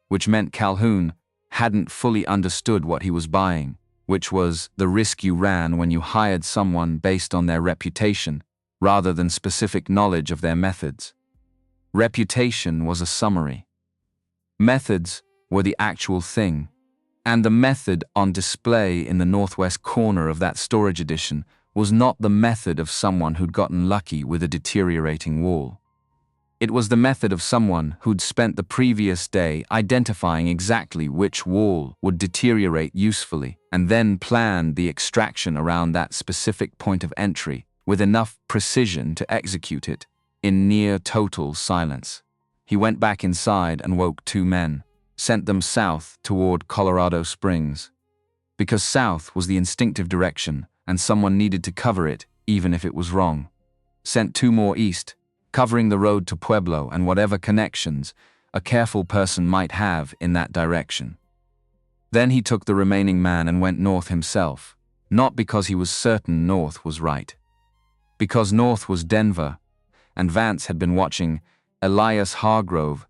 which meant Calhoun hadn't fully understood what he was buying, which was the risk you ran when you hired someone based on their reputation rather than specific knowledge of their methods. Reputation was a summary. Methods were the actual thing, and the method on display in the northwest corner of that storage edition was not the method of someone who'd gotten lucky with a deteriorating wall. It was the method of someone who'd spent the previous day identifying exactly which wall would deteriorate usefully and then planned the extraction around that specific point of entry with enough precision to execute it in near total silence. He went back inside and woke 2 men, sent them south toward Colorado Springs, because south was the instinctive direction and someone needed to cover it even if it was wrong. Sent 2 more east, covering the road to Pueblo and whatever connections a careful person might have in that direction. Then he took the remaining man and went north himself, not because he was certain north was right. Because north was Denver, and Vance had been watching Elias Hargrove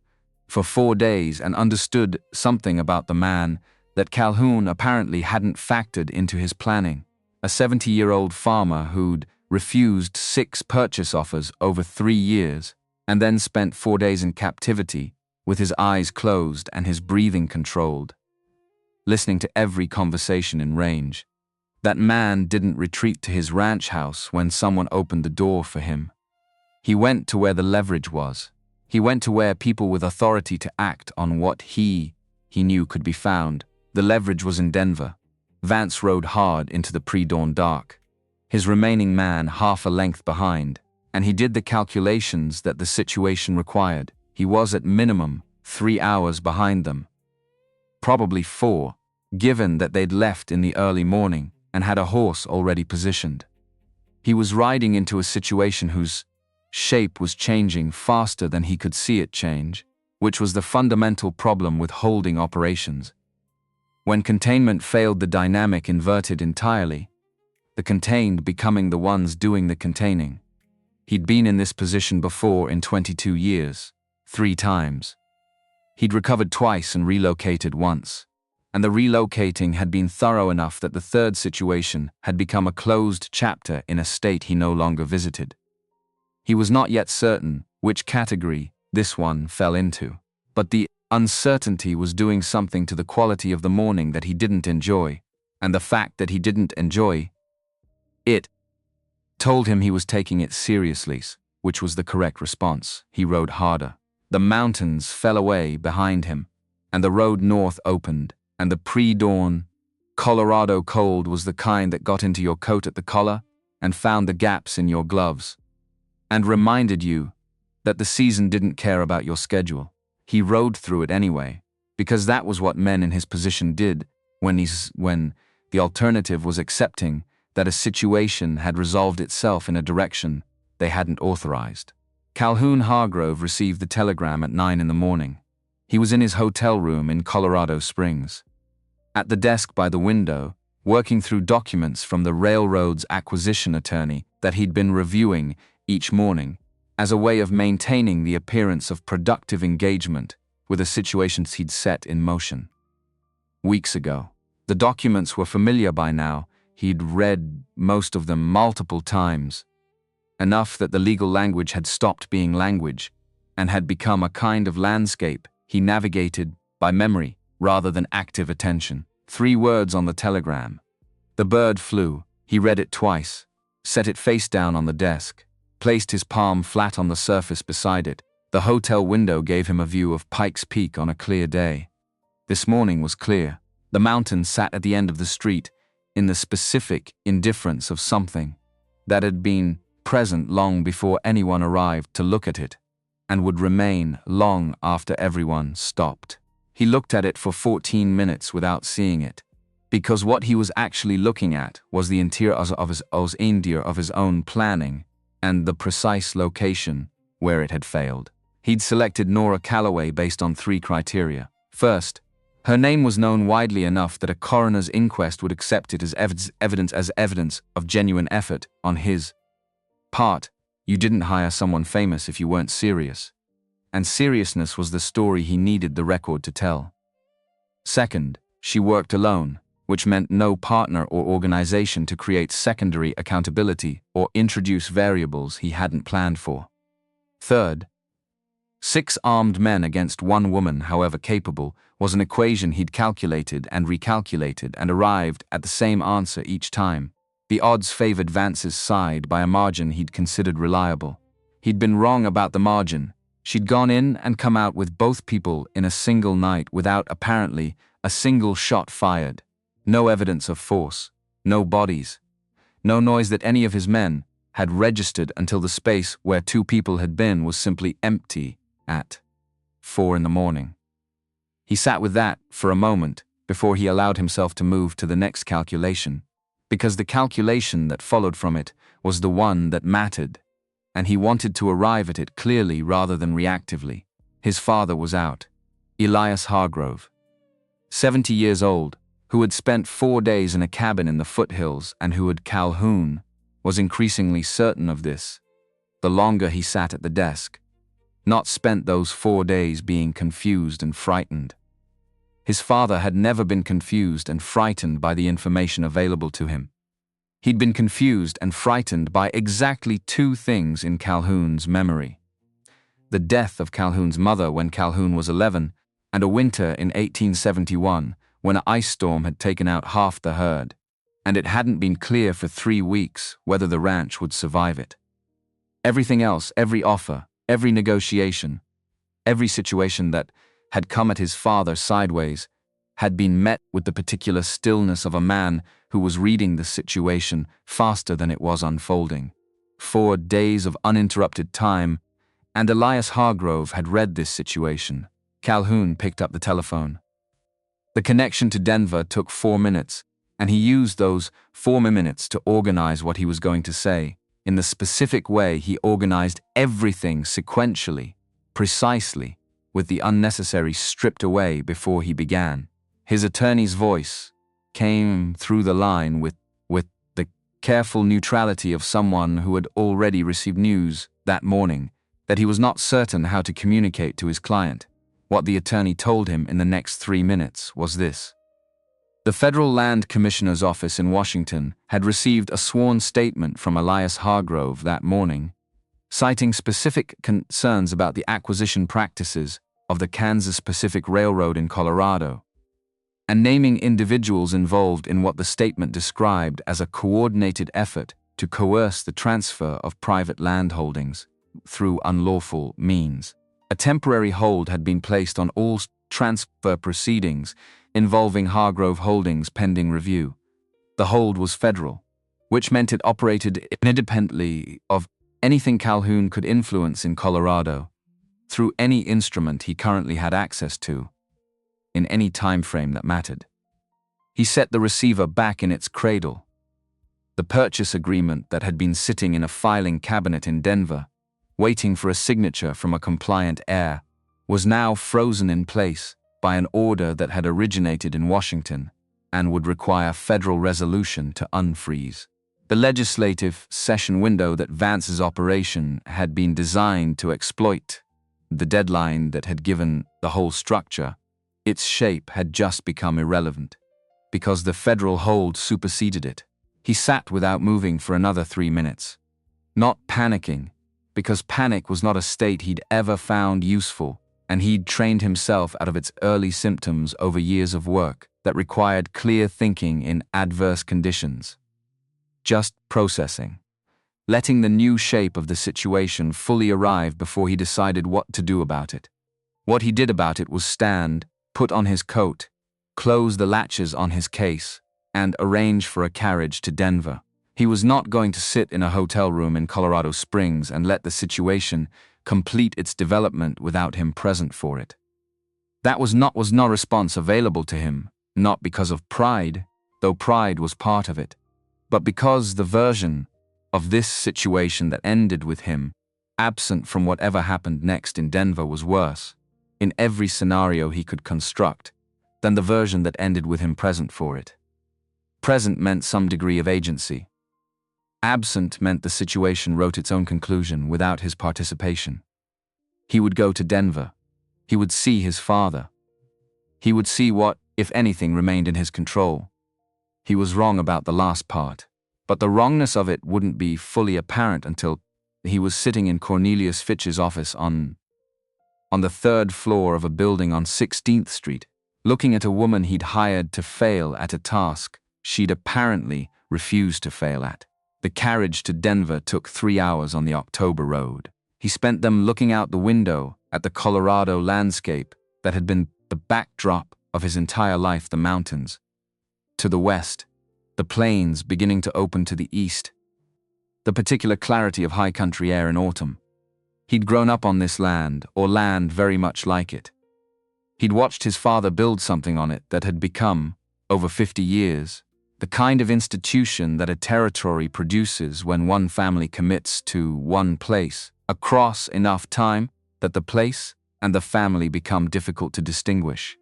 for 4 days and understood something about the man that Calhoun apparently hadn't factored into his planning. A 70-year-old farmer who'd refused 6 purchase offers over 3 years and then spent 4 days in captivity with his eyes closed and his breathing controlled, listening to every conversation in range. That man didn't retreat to his ranch house when someone opened the door for him. He went to where the leverage was. He went to where people with authority to act on what he knew could be found. The leverage was in Denver. Vance rode hard into the pre-dawn dark, his remaining man half a length behind, and he did the calculations that the situation required. He was at minimum 3 hours behind them. Probably 4, given that they'd left in the early morning and had a horse already positioned. He was riding into a situation whose shape was changing faster than he could see it change, which was the fundamental problem with holding operations. When containment failed, the dynamic inverted entirely, the contained becoming the ones doing the containing. He'd been in this position before in 22 years, 3 times. He'd recovered twice and relocated once, and the relocating had been thorough enough that the 3rd situation had become a closed chapter in a state he no longer visited. He was not yet certain which category this one fell into, but the uncertainty was doing something to the quality of the morning that he didn't enjoy, and the fact that he didn't enjoy it told him he was taking it seriously, which was the correct response. He rode harder. The mountains fell away behind him, and the road north opened, and the pre-dawn Colorado cold was the kind that got into your coat at the collar and found the gaps in your gloves, and reminded you that the season didn't care about your schedule. He rode through it anyway, because that was what men in his position did when the alternative was accepting that a situation had resolved itself in a direction they hadn't authorized. Calhoun Hargrove received the telegram at 9 in the morning. He was in his hotel room in Colorado Springs. At the desk by the window, working through documents from the railroad's acquisition attorney that he'd been reviewing each morning as a way of maintaining the appearance of productive engagement with the situations he'd set in motion. Weeks ago, the documents were familiar by now. He'd read most of them multiple times, enough that the legal language had stopped being language and had become a kind of landscape he navigated by memory rather than active attention. 3 words on the telegram. The bird flew. He read it twice, set it face down on the desk, placed his palm flat on the surface beside it. The hotel window gave him a view of Pikes Peak on a clear day. This morning was clear. The mountain sat at the end of the street in the specific indifference of something that had been present long before anyone arrived to look at it, and would remain long after everyone stopped. He looked at it for 14 minutes without seeing it, because what he was actually looking at was the interior of his own planning and the precise location where it had failed. He'd selected Nora Calloway based on 3 criteria. First, her name was known widely enough that a coroner's inquest would accept it as evidence of genuine effort on his part. You didn't hire someone famous if you weren't serious. And seriousness was the story he needed the record to tell. Second, she worked alone, which meant no partner or organization to create secondary accountability or introduce variables he hadn't planned for. Third, 6 armed men against 1 woman, however capable, was an equation he'd calculated and recalculated and arrived at the same answer each time. The odds favored Vance's side by a margin he'd considered reliable. He'd been wrong about the margin. She'd gone in and come out with both people in a single night without, apparently, a single shot fired. No evidence of force, no bodies, no noise that any of his men had registered until the space where 2 people had been was simply empty at 4 in the morning. He sat with that for a moment before he allowed himself to move to the next calculation, because the calculation that followed from it was the one that mattered, and he wanted to arrive at it clearly rather than reactively. His father was out. Elias Hargrove, 70 years old, who had spent 4 days in a cabin in the foothills and who had Calhoun was increasingly certain of this the longer he sat at the desk, not spent those 4 days being confused and frightened. His father had never been confused and frightened by the information available to him. He'd been confused and frightened by exactly 2 things in Calhoun's memory: the death of Calhoun's mother when Calhoun was 11, and a winter in 1871 when an ice storm had taken out half the herd, and it hadn't been clear for 3 weeks whether the ranch would survive it. Everything else, every offer, every negotiation, every situation that had come at his father sideways, had been met with the particular stillness of a man who was reading the situation faster than it was unfolding. 4 days of uninterrupted time, and Elias Hargrove had read this situation. Calhoun picked up the telephone. The connection to Denver took 4 minutes, and he used those 4 minutes to organize what he was going to say. In the specific way he organized everything sequentially, precisely, with the unnecessary stripped away before he began. His attorney's voice came through the line with the careful neutrality of someone who had already received news that morning that he was not certain how to communicate to his client. What the attorney told him in the next 3 minutes was this: the Federal Land Commissioner's office in Washington had received a sworn statement from Elias Hargrove that morning, citing specific concerns about the acquisition practices of the Kansas Pacific Railroad in Colorado, and naming individuals involved in what the statement described as a coordinated effort to coerce the transfer of private land holdings through unlawful means. A temporary hold had been placed on all transfer proceedings involving Hargrove Holdings pending review. The hold was federal, which meant it operated independently of anything Calhoun could influence in Colorado, through any instrument he currently had access to, in any time frame that mattered. He set the receiver back in its cradle. The purchase agreement that had been sitting in a filing cabinet in Denver, waiting for a signature from a compliant heir, was now frozen in place by an order that had originated in Washington and would require federal resolution to unfreeze. The legislative session window that Vance's operation had been designed to exploit, the deadline that had given the whole structure its shape, had just become irrelevant, because the federal hold superseded it. He sat without moving for another 3 minutes, not panicking, because panic was not a state he'd ever found useful, and he'd trained himself out of its early symptoms over years of work that required clear thinking in adverse conditions. Just processing, letting the new shape of the situation fully arrive before he decided what to do about it. What he did about it was stand, put on his coat, close the latches on his case, and arrange for a carriage to Denver. He was not going to sit in a hotel room in Colorado Springs and let the situation complete its development without him present for it. That was no response available to him, not because of pride, though pride was part of it, but because the version of this situation that ended with him, absent from whatever happened next in Denver, was worse, in every scenario he could construct, than the version that ended with him present for it. Present meant some degree of agency. Absent meant the situation wrote its own conclusion without his participation. He would go to Denver. He would see his father. He would see what, if anything, remained in his control. He was wrong about the last part, but the wrongness of it wouldn't be fully apparent until he was sitting in Cornelius Fitch's office on the 3rd floor of a building on 16th Street, looking at a woman he'd hired to fail at a task she'd apparently refused to fail at. The carriage to Denver took 3 hours on the October road. He spent them looking out the window at the Colorado landscape that had been the backdrop of his entire life, the mountains. To the west, the plains beginning to open to the east, the particular clarity of high country air in autumn. He'd grown up on this land, or land very much like it. He'd watched his father build something on it that had become, over 50 years, the kind of institution that a territory produces when one family commits to one place across enough time that the place and the family become difficult to distinguish.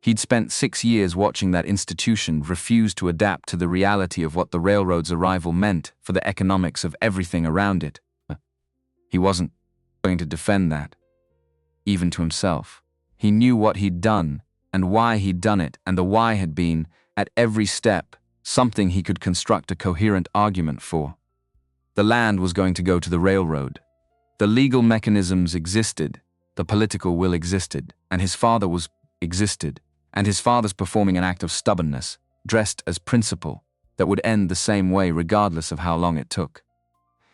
He'd spent 6 years watching that institution refuse to adapt to the reality of what the railroad's arrival meant for the economics of everything around it. He wasn't going to defend that, even to himself. He knew what he'd done and why he'd done it, and the why had been, at every step, something he could construct a coherent argument for. The land was going to go to the railroad. The legal mechanisms existed, the political will existed, and his father existed, and his father's performing an act of stubbornness, dressed as principle, that would end the same way regardless of how long it took.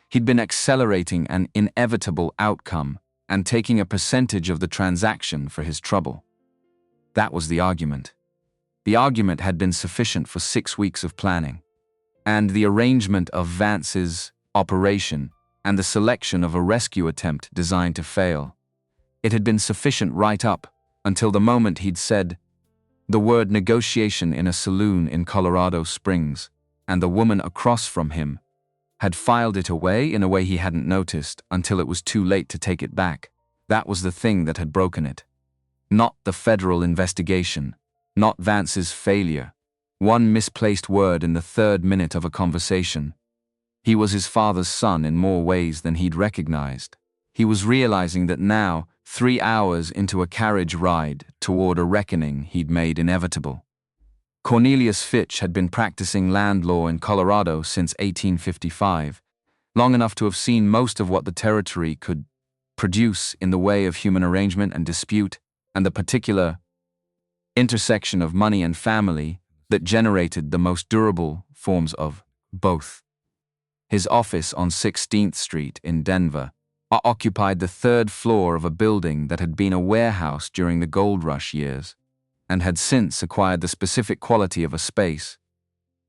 He'd been accelerating an inevitable outcome and taking a percentage of the transaction for his trouble. That was the argument. The argument had been sufficient for 6 weeks of planning, and the arrangement of Vance's operation and the selection of a rescue attempt designed to fail. It had been sufficient right up until the moment he'd said the word negotiation in a saloon in Colorado Springs, and the woman across from him had filed it away in a way he hadn't noticed until it was too late to take it back. That was the thing that had broken it. Not the federal investigation, not Vance's failure. One misplaced word in the 3rd minute of a conversation. He was his father's son in more ways than he'd recognized. He was realizing that now, 3 hours into a carriage ride toward a reckoning he'd made inevitable. Cornelius Fitch had been practicing land law in Colorado since 1855, long enough to have seen most of what the territory could produce in the way of human arrangement and dispute, and the particular intersection of money and family that generated the most durable forms of both. His office on 16th Street in Denver occupied the third floor of a building that had been a warehouse during the gold rush years, and had since acquired the specific quality of a space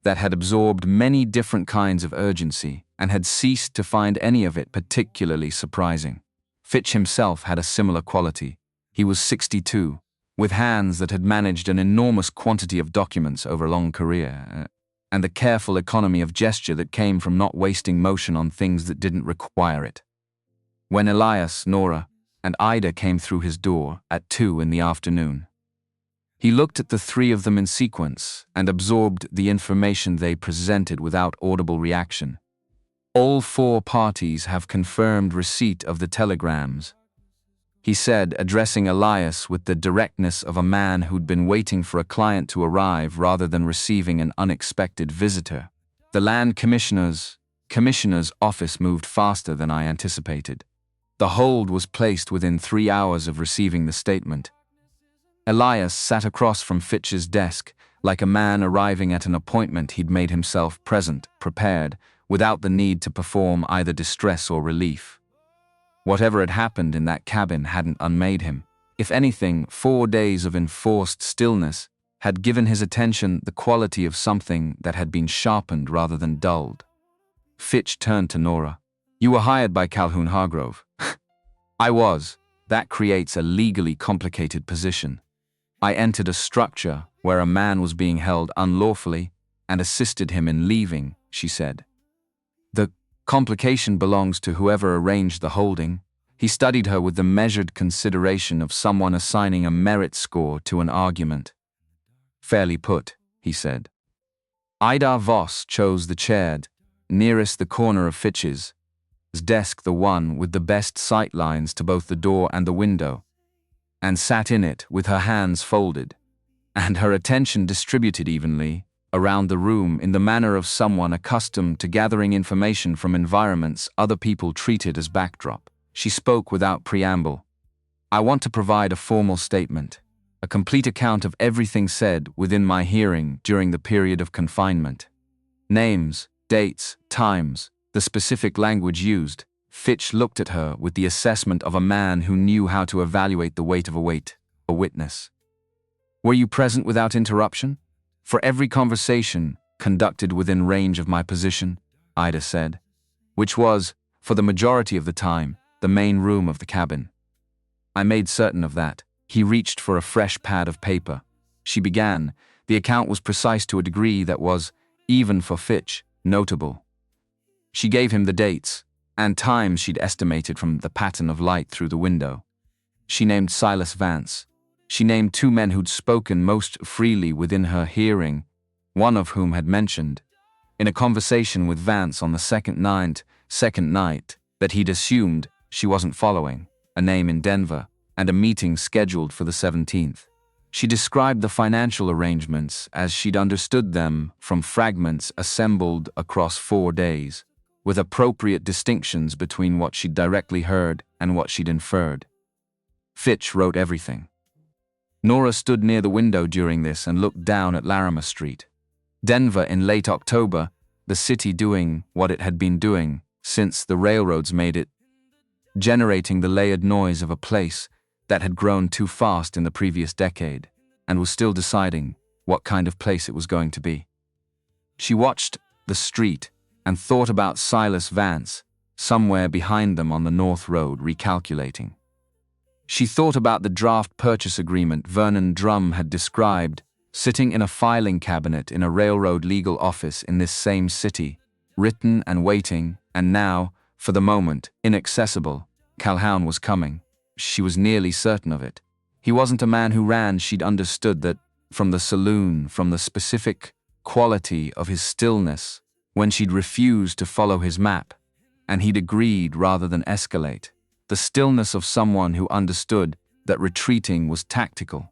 that had absorbed many different kinds of urgency and had ceased to find any of it particularly surprising. Fitch himself had a similar quality. He was 62, with hands that had managed an enormous quantity of documents over a long career, and the careful economy of gesture that came from not wasting motion on things that didn't require it. When Elias, Nora, and Ida came through his door at 2 in the afternoon, he looked at the three of them in sequence and absorbed the information they presented without audible reaction. "All four parties have confirmed receipt of the telegrams," he said, addressing Elias with the directness of a man who'd been waiting for a client to arrive rather than receiving an unexpected visitor. "The land commissioner's office moved faster than I anticipated. The hold was placed within 3 hours of receiving the statement." Elias sat across from Fitch's desk, like a man arriving at an appointment. He'd made himself present, prepared, without the need to perform either distress or relief. Whatever had happened in that cabin hadn't unmade him. If anything, 4 days of enforced stillness had given his attention the quality of something that had been sharpened rather than dulled. Fitch turned to Nora. "You were hired by Calhoun Hargrove." "I was. That creates a legally complicated position. I entered a structure where a man was being held unlawfully and assisted him in leaving," she said. "The complication belongs to whoever arranged the holding." He studied her with the measured consideration of someone assigning a merit score to an argument. "Fairly put," he said. Ida Voss chose the chair nearest the corner of Fitch's desk, the one with the best sight lines to both the door and the window, and sat in it with her hands folded, and her attention distributed evenly around the room in the manner of someone accustomed to gathering information from environments other people treated as backdrop. She spoke without preamble. "I want to provide a formal statement, a complete account of everything said within my hearing during the period of confinement. Names, dates, times, the specific language used." Fitch looked at her with the assessment of a man who knew how to evaluate the weight of a witness. "Were you present without interruption?" "For every conversation conducted within range of my position," Ida said, "which was, for the majority of the time, the main room of the cabin." "I made certain of that." He reached for a fresh pad of paper. She began. The account was precise to a degree that was, even for Fitch, notable. She gave him the dates and times she'd estimated from the pattern of light through the window. She named Silas Vance. She named 2 men who'd spoken most freely within her hearing, one of whom had mentioned, in a conversation with Vance on the second night, that he'd assumed she wasn't following, a name in Denver, and a meeting scheduled for the 17th. She described the financial arrangements as she'd understood them from fragments assembled across 4 days, with appropriate distinctions between what she'd directly heard and what she'd inferred. Fitch wrote everything. Nora stood near the window during this and looked down at Larimer Street. Denver in late October, the city doing what it had been doing since the railroads made it, generating the layered noise of a place that had grown too fast in the previous decade and was still deciding what kind of place it was going to be. She watched the street and thought about Silas Vance, somewhere behind them on the North Road, recalculating. She thought about the draft purchase agreement Vernon Drum had described, sitting in a filing cabinet in a railroad legal office in this same city, written and waiting, and now, for the moment, inaccessible. Calhoun was coming. She was nearly certain of it. He wasn't a man who ran. She'd understood that from the saloon, from the specific quality of his stillness, when she'd refused to follow his map, and he'd agreed rather than escalate. The stillness of someone who understood that retreating was tactical,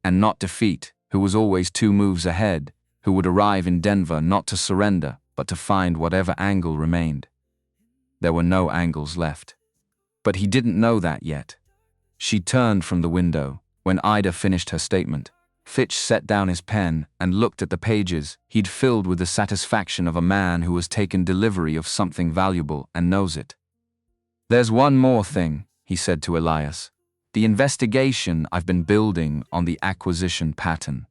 and not defeat, who was always 2 moves ahead, who would arrive in Denver not to surrender, but to find whatever angle remained. There were no angles left. But he didn't know that yet. She turned from the window when Ida finished her statement. Fitch set down his pen and looked at the pages he'd filled with the satisfaction of a man who has taken delivery of something valuable and knows it. "There's one more thing," he said to Elias. "The investigation I've been building on the acquisition pattern.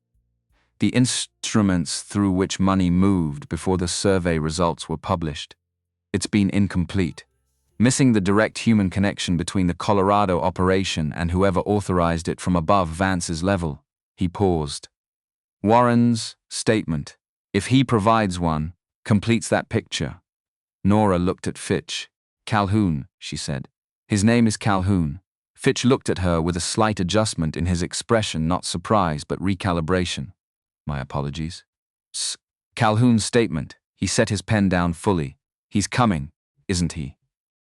The instruments through which money moved before the survey results were published. It's been incomplete, missing the direct human connection between the Colorado operation and whoever authorized it from above Vance's level." He paused. "Warren's statement, if he provides one, completes that picture." Nora looked at Fitch. "Calhoun," she said. "His name is Calhoun." Fitch looked at her with a slight adjustment in his expression, not surprise but recalibration. "My apologies." "Calhoun's statement." He set his pen down fully. "He's coming, isn't he?"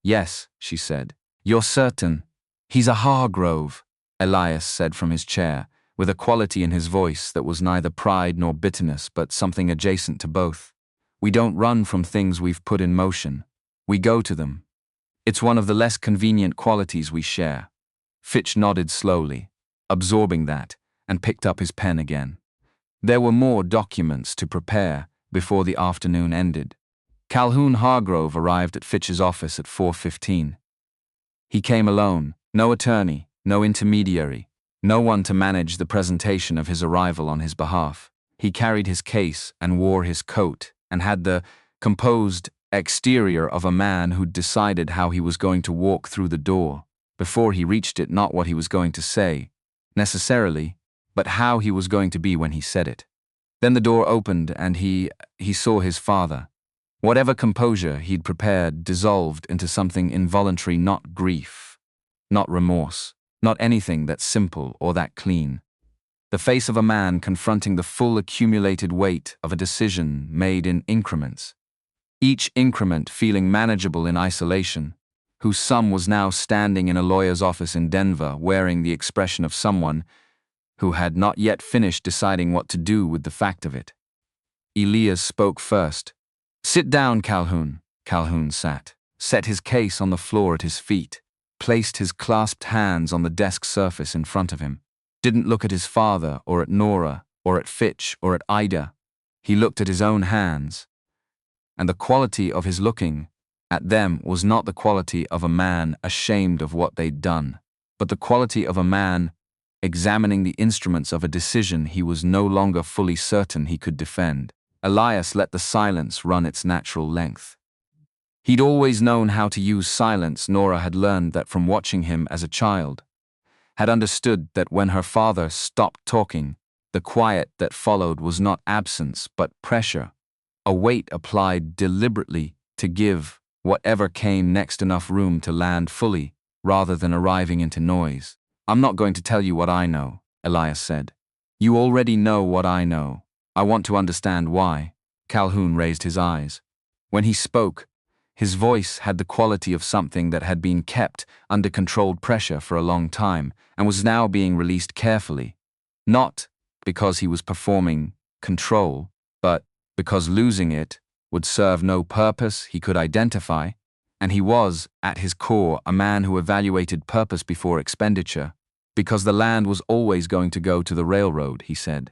"Yes," she said. "You're certain?" "He's a Hargrove," Elias said from his chair, with a quality in his voice that was neither pride nor bitterness but something adjacent to both. "We don't run from things we've put in motion. We go to them. It's one of the less convenient qualities we share." Fitch nodded slowly, absorbing that, and picked up his pen again. There were more documents to prepare before the afternoon ended. Calhoun Hargrove arrived at Fitch's office at 4:15. He came alone, no attorney, no intermediary, no one to manage the presentation of his arrival on his behalf. He carried his case and wore his coat and had the composed exterior of a man who'd decided how he was going to walk through the door, before he reached it, not what he was going to say, necessarily, but how he was going to be when he said it. Then the door opened and he saw his father. Whatever composure he'd prepared dissolved into something involuntary, not grief, not remorse, not anything that simple or that clean. The face of a man confronting the full accumulated weight of a decision made in increments, each increment feeling manageable in isolation, whose sum was now standing in a lawyer's office in Denver wearing the expression of someone who had not yet finished deciding what to do with the fact of it. Elias spoke first. "Sit down, Calhoun." Calhoun sat, set his case on the floor at his feet, placed his clasped hands on the desk surface in front of him. Didn't look at his father or at Nora or at Fitch or at Ida. He looked at his own hands. And the quality of his looking at them was not the quality of a man ashamed of what they'd done, but the quality of a man examining the instruments of a decision he was no longer fully certain he could defend. Elias let the silence run its natural length. He'd always known how to use silence. Nora had learned that from watching him as a child, had understood that when her father stopped talking, the quiet that followed was not absence but pressure, a weight applied deliberately to give whatever came next enough room to land fully, rather than arriving into noise. "I'm not going to tell you what I know," Elias said. "You already know what I know. I want to understand why." Calhoun raised his eyes. When he spoke, his voice had the quality of something that had been kept under controlled pressure for a long time and was now being released carefully, not because he was performing control, but because losing it would serve no purpose he could identify, and he was, at his core, a man who evaluated purpose before expenditure, because the land was always going to go to the railroad, he said.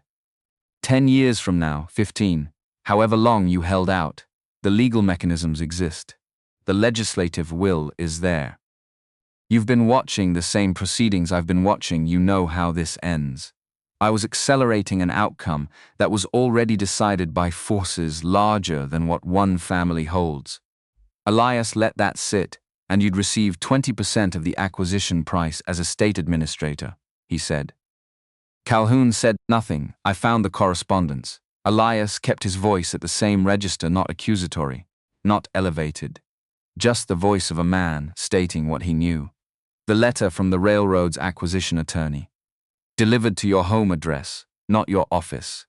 10 years from now, 15, however long you held out, the legal mechanisms exist. The legislative will is there. You've been watching the same proceedings I've been watching. You know how this ends. I was accelerating an outcome that was already decided by forces larger than what one family holds. Elias, let that sit, and you'd receive 20% of the acquisition price as a state administrator, he said. Calhoun said nothing. I found the correspondence. Elias kept his voice at the same register, not accusatory, not elevated. Just the voice of a man stating what he knew. The letter from the railroad's acquisition attorney. Delivered to your home address, not your office.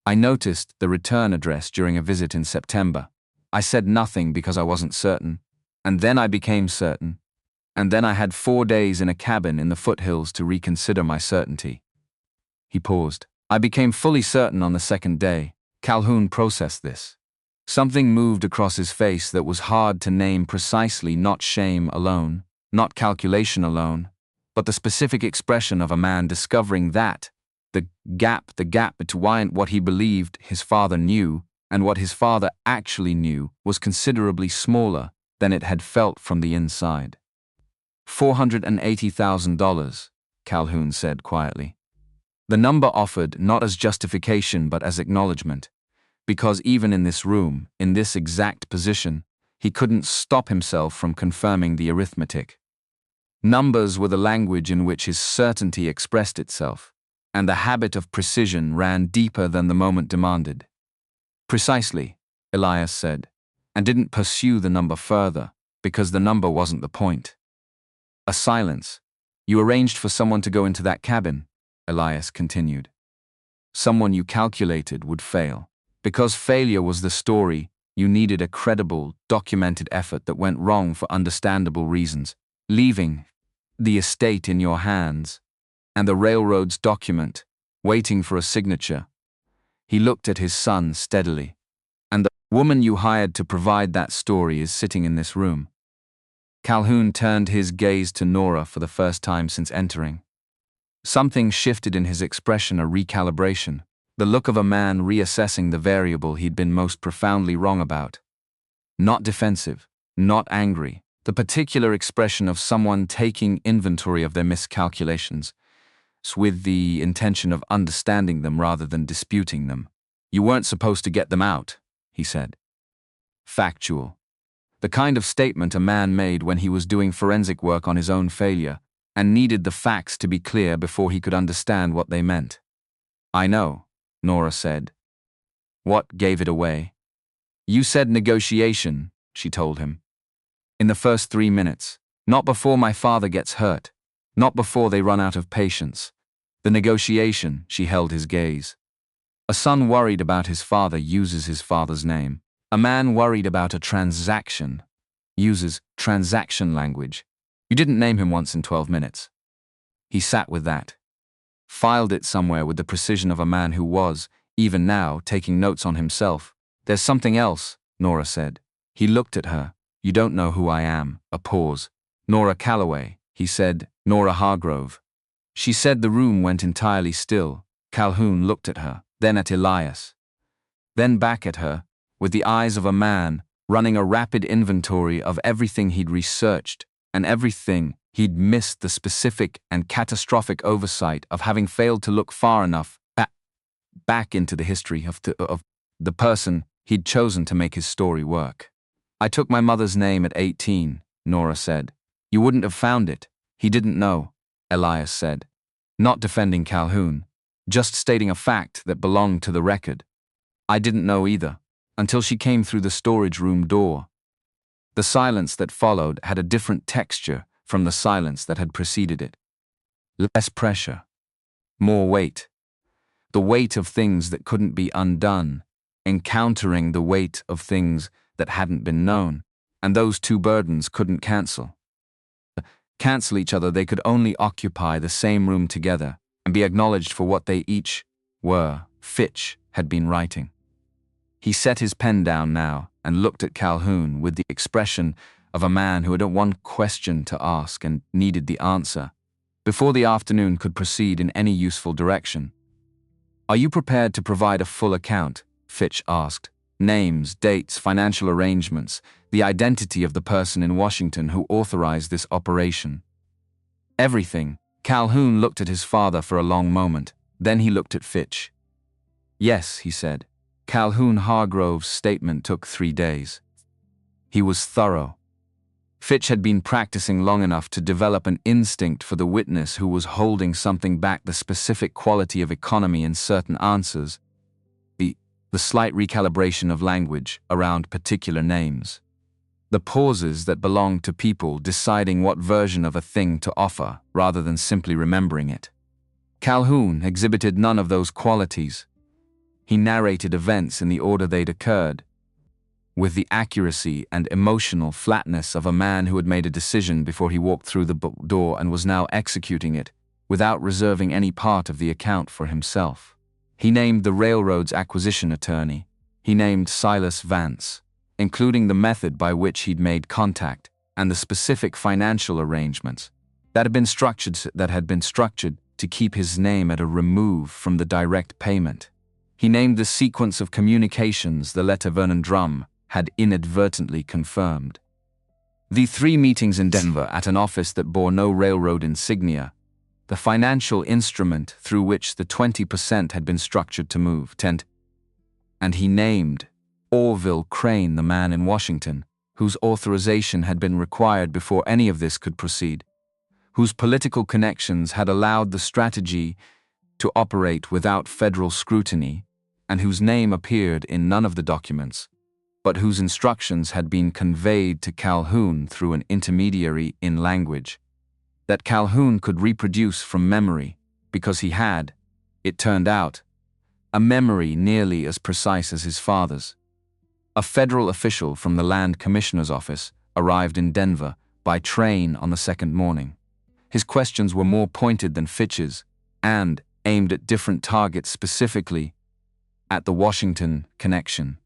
I noticed the return address during a visit in September. I said nothing because I wasn't certain, and then I became certain, and then I had 4 days in a cabin in the foothills to reconsider my certainty. He paused. I became fully certain on the second day. Calhoun processed this. Something moved across his face that was hard to name precisely, not shame alone, not calculation alone, but the specific expression of a man discovering that, The gap between what he believed his father knew and what his father actually knew was considerably smaller than it had felt from the inside. $480,000, Calhoun said quietly. The number offered not as justification but as acknowledgement, because even in this room, in this exact position, he couldn't stop himself from confirming the arithmetic. Numbers were the language in which his certainty expressed itself, and the habit of precision ran deeper than the moment demanded. Precisely, Elias said, and didn't pursue the number further, because the number wasn't the point. A silence. You arranged for someone to go into that cabin, Elias continued. Someone you calculated would fail. Because failure was the story, you needed a credible, documented effort that went wrong for understandable reasons, leaving the estate in your hands, and the railroad's document, waiting for a signature. He looked at his son steadily. And the woman you hired to provide that story is sitting in this room. Calhoun turned his gaze to Nora for the first time since entering. Something shifted in his expression, a recalibration, the look of a man reassessing the variable he'd been most profoundly wrong about. Not defensive, not angry, the particular expression of someone taking inventory of their miscalculations, with the intention of understanding them rather than disputing them. You weren't supposed to get them out, he said. Factual. The kind of statement a man made when he was doing forensic work on his own failure and needed the facts to be clear before he could understand what they meant. I know, Nora said. What gave it away? You said negotiation, she told him. In the first 3 minutes, not before my father gets hurt, not before they run out of patience. The negotiation, she held his gaze. A son worried about his father uses his father's name. A man worried about a transaction uses transaction language. You didn't name him once in 12 minutes. He sat with that, filed it somewhere with the precision of a man who was, even now, taking notes on himself. There's something else, Nora said. He looked at her. You don't know who I am. A pause. Nora Calloway, he said. Nora Hargrove. She said. The room went entirely still. Calhoun looked at her, then at Elias, then back at her, with the eyes of a man running a rapid inventory of everything he'd researched and everything he'd missed, the specific and catastrophic oversight of having failed to look far enough back into the history of the person he'd chosen to make his story work. I took my mother's name at 18, Nora said. You wouldn't have found it. He didn't know, Elias said. Not defending Calhoun, just stating a fact that belonged to the record. I didn't know either, until she came through the storage room door. The silence that followed had a different texture from the silence that had preceded it. Less pressure. More weight. The weight of things that couldn't be undone, encountering the weight of things that hadn't been known, and those two burdens couldn't cancel each other. They could only occupy the same room together and be acknowledged for what they each were. Fitch had been writing. He set his pen down now and looked at Calhoun with the expression of a man who had one question to ask and needed the answer before the afternoon could proceed in any useful direction. Are you prepared to provide a full account? Fitch asked. Names, dates, financial arrangements, the identity of the person in Washington who authorized this operation. Everything. Calhoun looked at his father for a long moment. Then he looked at Fitch. Yes, he said. Calhoun Hargrove's statement took 3 days. He was thorough. Fitch had been practicing long enough to develop an instinct for the witness who was holding something back, the specific quality of economy in certain answers, the slight recalibration of language around particular names, the pauses that belonged to people deciding what version of a thing to offer rather than simply remembering it. Calhoun exhibited none of those qualities. He narrated events in the order they'd occurred, with the accuracy and emotional flatness of a man who had made a decision before he walked through the door and was now executing it, without reserving any part of the account for himself. He named the railroad's acquisition attorney. He named Silas Vance, including the method by which he'd made contact and the specific financial arrangements that had been structured to keep his name at a remove from the direct payment. He named the sequence of communications the letter Vernon Drum had inadvertently confirmed. The 3 meetings in Denver at an office that bore no railroad insignia, the financial instrument through which the 20% had been structured to move, and he named Orville Crane, the man in Washington, whose authorization had been required before any of this could proceed, whose political connections had allowed the strategy to operate without federal scrutiny, and whose name appeared in none of the documents, but whose instructions had been conveyed to Calhoun through an intermediary in language that Calhoun could reproduce from memory because he had, it turned out, a memory nearly as precise as his father's. A federal official from the Land Commissioner's office arrived in Denver by train on the second morning. His questions were more pointed than Fitch's and aimed at different targets, specifically at the Washington connection,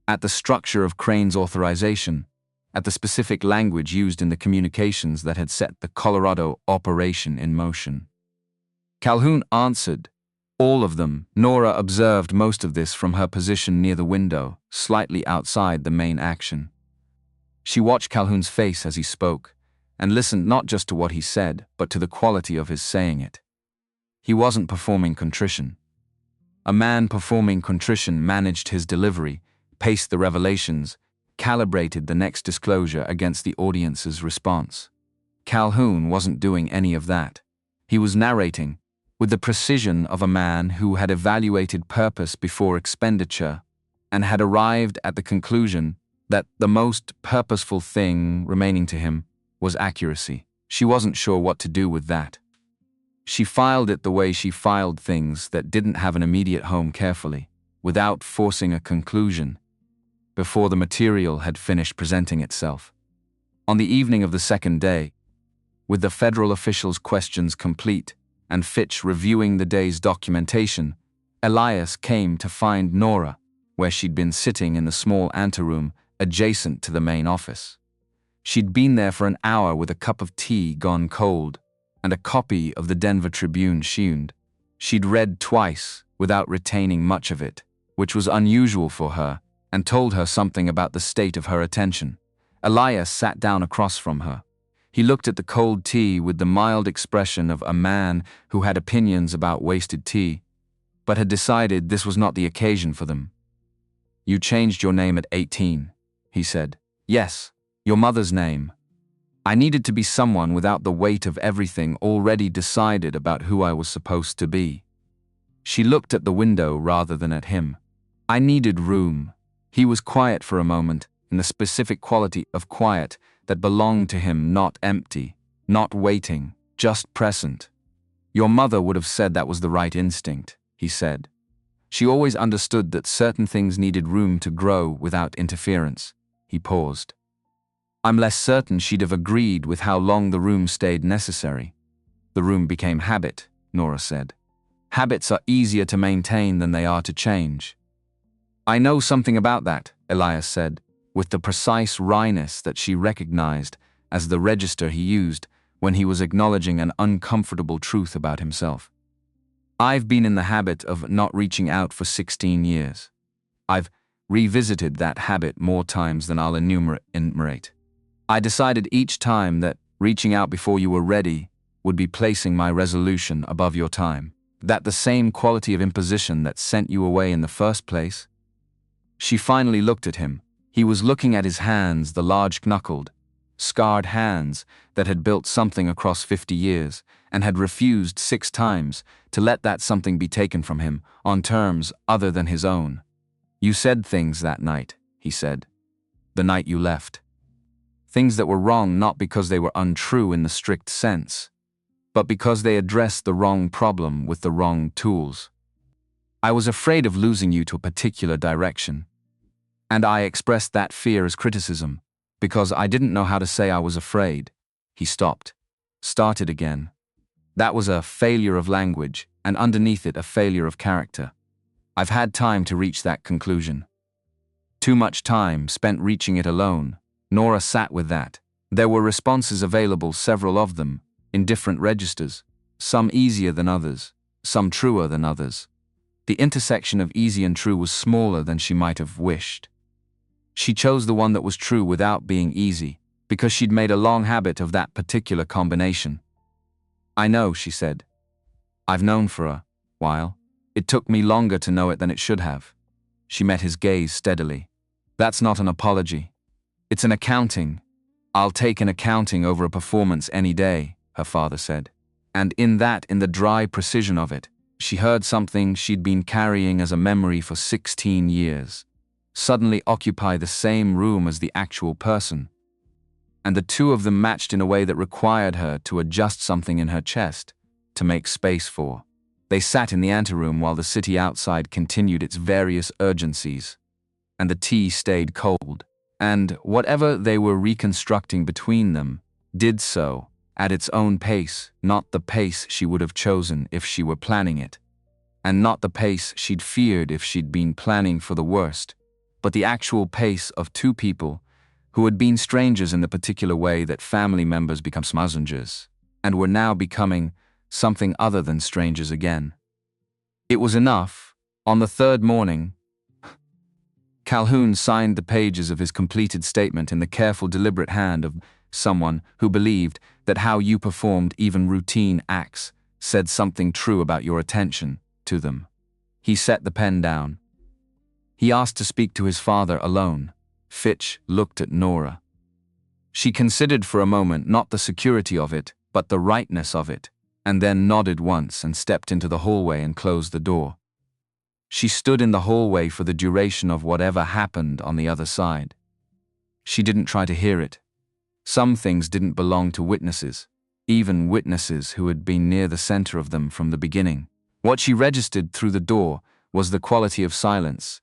at the structure of Crane's authorization, at the specific language used in the communications that had set the Colorado operation in motion. Calhoun answered all of them. Nora observed most of this from her position near the window, slightly outside the main action. She watched Calhoun's face as he spoke, and listened not just to what he said, but to the quality of his saying it. He wasn't performing contrition. A man performing contrition managed his delivery, paced the revelations, calibrated the next disclosure against the audience's response. Calhoun wasn't doing any of that. He was narrating, with the precision of a man who had evaluated purpose before expenditure and had arrived at the conclusion that the most purposeful thing remaining to him was accuracy. She wasn't sure what to do with that. She filed it the way she filed things that didn't have an immediate home, carefully, without forcing a conclusion, before the material had finished presenting itself. On the evening of the second day, with the federal officials' questions complete and Fitch reviewing the day's documentation, Elias came to find Nora where she'd been sitting in the small anteroom adjacent to the main office. She'd been there for an hour with a cup of tea gone cold and a copy of the Denver Tribune she'd read twice without retaining much of it, which was unusual for her, and told her something about the state of her attention. Elias sat down across from her. He looked at the cold tea with the mild expression of a man who had opinions about wasted tea, but had decided this was not the occasion for them. "You changed your name at 18, he said. "Yes, your mother's name. I needed to be someone without the weight of everything already decided about who I was supposed to be." She looked at the window rather than at him. "I needed room." He was quiet for a moment, in the specific quality of quiet that belonged to him, not empty, not waiting, just present. "Your mother would have said that was the right instinct," he said. "She always understood that certain things needed room to grow without interference." He paused. "I'm less certain she'd have agreed with how long the room stayed necessary." "The room became habit," Nora said. "Habits are easier to maintain than they are to change." "I know something about that," Elias said, with the precise wryness that she recognized as the register he used when he was acknowledging an uncomfortable truth about himself. "I've been in the habit of not reaching out for 16 years. I've revisited that habit more times than I'll enumerate. I decided each time that reaching out before you were ready would be placing my resolution above your time. That the same quality of imposition that sent you away in the first place." She finally looked at him. He was looking at his hands, the large-knuckled, scarred hands that had built something across 50 years and had refused 6 times to let that something be taken from him on terms other than his own. "You said things that night," he said. "The night you left. Things that were wrong not because they were untrue in the strict sense, but because they addressed the wrong problem with the wrong tools. I was afraid of losing you to a particular direction. And I expressed that fear as criticism, because I didn't know how to say I was afraid." He stopped, started again. "That was a failure of language, and underneath it a failure of character. I've had time to reach that conclusion. Too much time spent reaching it alone." Nora sat with that. There were responses available, several of them, in different registers, some easier than others, some truer than others. The intersection of easy and true was smaller than she might have wished. She chose the one that was true without being easy, because she'd made a long habit of that particular combination. "I know," she said. "I've known for a while. It took me longer to know it than it should have." She met his gaze steadily. "That's not an apology. It's an accounting. I'll take an accounting over a performance any day," her father said. And in the dry precision of it, she heard something she'd been carrying as a memory for 16 years, suddenly occupy the same room as the actual person. And the two of them matched in a way that required her to adjust something in her chest, to make space for. They sat in the anteroom while the city outside continued its various urgencies, and the tea stayed cold, and whatever they were reconstructing between them did so at its own pace, not the pace she would have chosen if she were planning it, and not the pace she'd feared if she'd been planning for the worst, but the actual pace of two people who had been strangers in the particular way that family members become strangers, and were now becoming something other than strangers again. It was enough. On the third morning, Calhoun signed the pages of his completed statement in the careful, deliberate hand of someone who believed that how you performed even routine acts said something true about your attention to them. He set the pen down. He asked to speak to his father alone. Fitch looked at Nora. She considered for a moment not the security of it, but the rightness of it, and then nodded once and stepped into the hallway and closed the door. She stood in the hallway for the duration of whatever happened on the other side. She didn't try to hear it. Some things didn't belong to witnesses, even witnesses who had been near the center of them from the beginning. What she registered through the door was the quality of silence.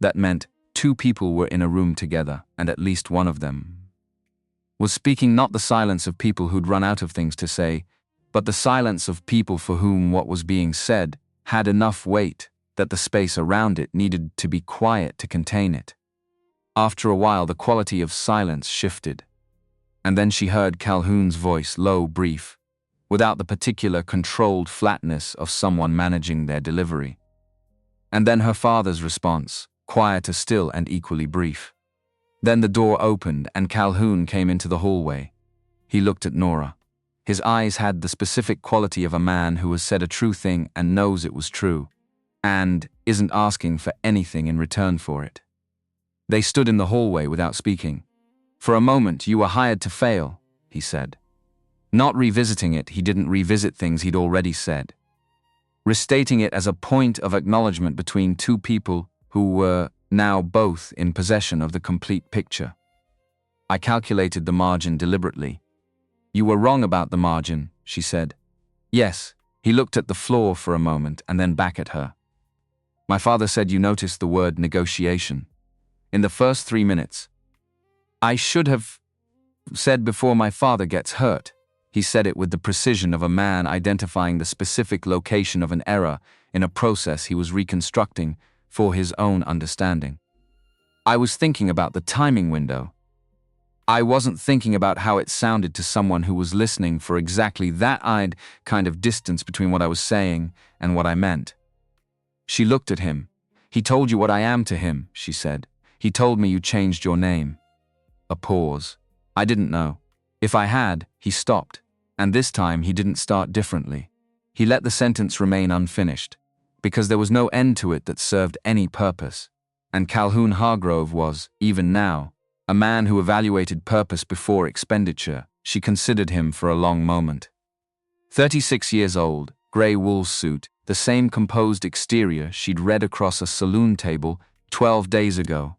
That meant two people were in a room together, and at least one of them was speaking, not the silence of people who'd run out of things to say, but the silence of people for whom what was being said had enough weight that the space around it needed to be quiet to contain it. After a while, the quality of silence shifted, and then she heard Calhoun's voice, low, brief, without the particular controlled flatness of someone managing their delivery. And then her father's response, quieter still and equally brief. Then the door opened and Calhoun came into the hallway. He looked at Nora. His eyes had the specific quality of a man who has said a true thing and knows it was true, and isn't asking for anything in return for it. They stood in the hallway without speaking. "For a moment you were hired to fail," he said. Not revisiting it, he didn't revisit things he'd already said. Restating it as a point of acknowledgement between two people who were now both in possession of the complete picture. "I calculated the margin deliberately." "You were wrong about the margin," she said. "Yes." He looked at the floor for a moment and then back at her. "My father said you noticed the word negotiation. In the first 3 minutes. I should have said before my father gets hurt." He said it with the precision of a man identifying the specific location of an error in a process he was reconstructing for his own understanding. "I was thinking about the timing window. I wasn't thinking about how it sounded to someone who was listening for exactly that kind of distance between what I was saying and what I meant." She looked at him. "He told you what I am to him," she said. "He told me you changed your name." A pause. "I didn't know. If I had," he stopped, and this time he didn't start differently. He let the sentence remain unfinished, because there was no end to it that served any purpose. And Calhoun Hargrove was, even now, a man who evaluated purpose before expenditure. She considered him for a long moment. 36 years old, grey wool suit, the same composed exterior she'd read across a saloon table 12 days ago,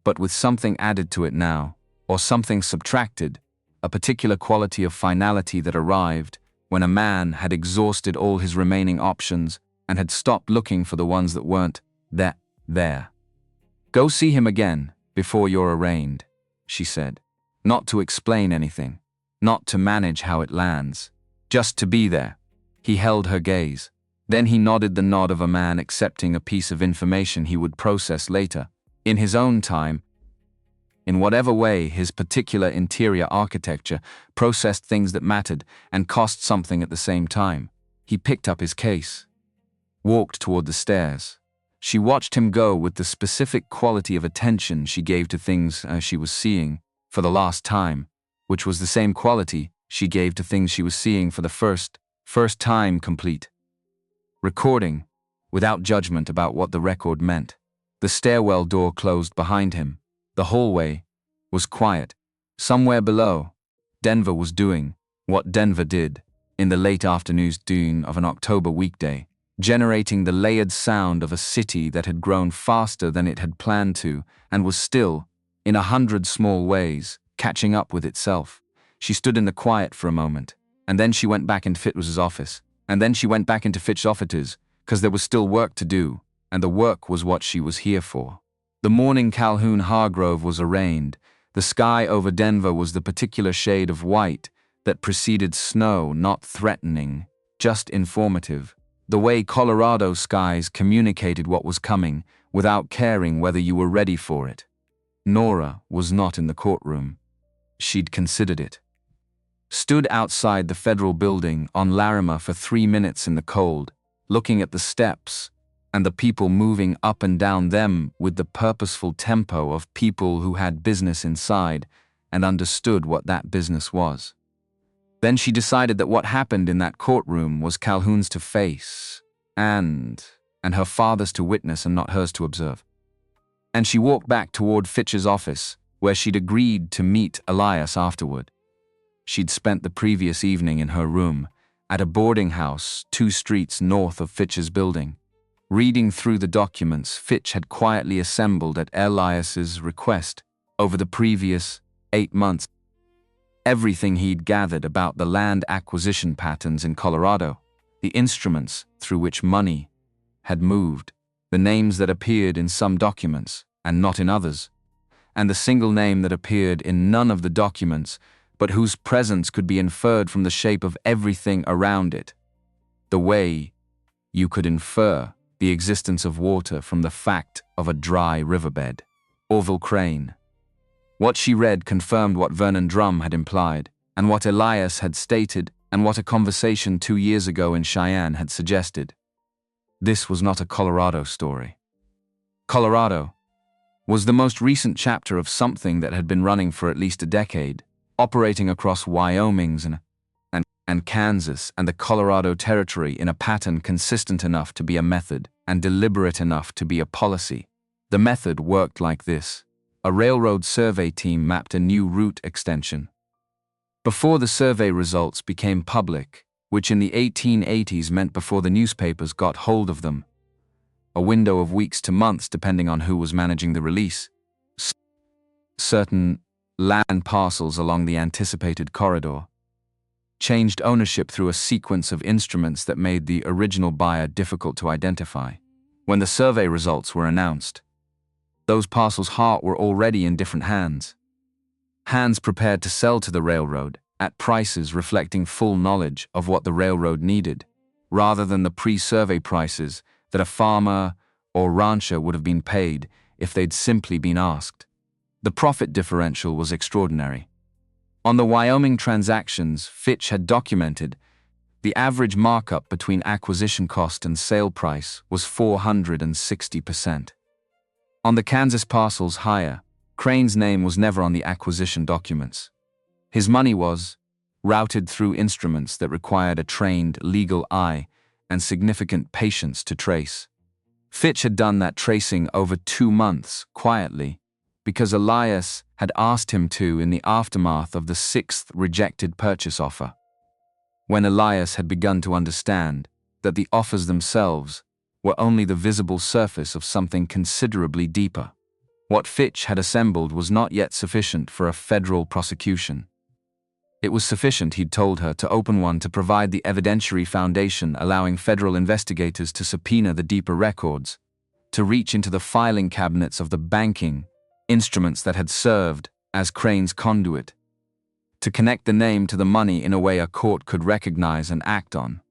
but with something added to it now, or something subtracted, a particular quality of finality that arrived when a man had exhausted all his remaining options and had stopped looking for the ones that weren't there. "Go see him again before you're arraigned," she said. "Not to explain anything, not to manage how it lands, just to be there." He held her gaze. Then he nodded the nod of a man accepting a piece of information he would process later, in his own time, in whatever way his particular interior architecture processed things that mattered and cost something at the same time. He picked up his case, walked toward the stairs. She watched him go with the specific quality of attention she gave to things she was seeing for the last time, which was the same quality she gave to things she was seeing for the first time complete. Recording, without judgment about what the record meant. The stairwell door closed behind him. The hallway was quiet. Somewhere below, Denver was doing what Denver did in the late afternoon of an October weekday, generating the layered sound of a city that had grown faster than it had planned to and was still, in 100 small ways, catching up with itself. She stood in the quiet for a moment, and then she went back into Fitch's office, and then she went back into Fitch's offices, because there was still work to do, and the work was what she was here for. The morning Calhoun Hargrove was arraigned. The sky over Denver was the particular shade of white that preceded snow, not threatening, just informative. The way Colorado skies communicated what was coming without caring whether you were ready for it. Nora was not in the courtroom. She'd considered it. Stood outside the federal building on Larimer for 3 minutes in the cold, looking at the steps and the people moving up and down them with the purposeful tempo of people who had business inside and understood what that business was. Then she decided that what happened in that courtroom was Calhoun's to face and her father's to witness and not hers to observe. And she walked back toward Fitch's office, where she'd agreed to meet Elias afterward. She'd spent the previous evening in her room at a boarding house 2 streets north of Fitch's building, reading through the documents Fitch had quietly assembled at Elias's request over the previous 8 months. Everything he'd gathered about the land acquisition patterns in Colorado, the instruments through which money had moved, the names that appeared in some documents and not in others, and the single name that appeared in none of the documents but whose presence could be inferred from the shape of everything around it, the way you could infer the existence of water from the fact of a dry riverbed. Orville Crane. What she read confirmed what Vernon Drum had implied, and what Elias had stated, and what a conversation 2 years ago in Cheyenne had suggested. This was not a Colorado story. Colorado was the most recent chapter of something that had been running for at least a decade, operating across Wyoming's and Kansas and the Colorado Territory in a pattern consistent enough to be a method and deliberate enough to be a policy. The method worked like this. A railroad survey team mapped a new route extension. Before the survey results became public, which in the 1880s meant before the newspapers got hold of them, a window of weeks to months depending on who was managing the release, certain land parcels along the anticipated corridor changed ownership through a sequence of instruments that made the original buyer difficult to identify. When the survey results were announced, those parcels' heart were already in different hands. Hands prepared to sell to the railroad at prices reflecting full knowledge of what the railroad needed, rather than the pre-survey prices that a farmer or rancher would have been paid if they'd simply been asked. The profit differential was extraordinary. On the Wyoming transactions, Fitch had documented the average markup between acquisition cost and sale price was 460%. On the Kansas parcels higher, Crane's name was never on the acquisition documents. His money was routed through instruments that required a trained legal eye and significant patience to trace. Fitch had done that tracing over 2 months, quietly, because Elias had asked him to in the aftermath of the 6th rejected purchase offer. When Elias had begun to understand that the offers themselves were only the visible surface of something considerably deeper. What Fitch had assembled was not yet sufficient for a federal prosecution. It was sufficient, he'd told her, to open one to provide the evidentiary foundation allowing federal investigators to subpoena the deeper records, to reach into the filing cabinets of the banking instruments that had served as Crane's conduit, to connect the name to the money in a way a court could recognize and act on.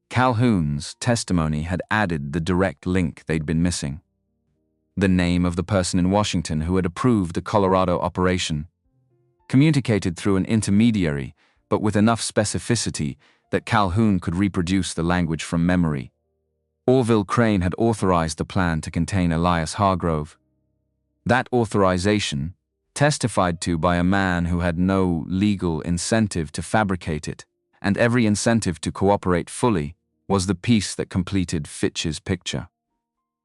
Calhoun's testimony had added the direct link they'd been missing. The name of the person in Washington who had approved the Colorado operation, communicated through an intermediary, but with enough specificity that Calhoun could reproduce the language from memory. Orville Crane had authorized the plan to contain Elias Hargrove. That authorization, testified to by a man who had no legal incentive to fabricate it, and every incentive to cooperate fully, was the piece that completed Fitch's picture.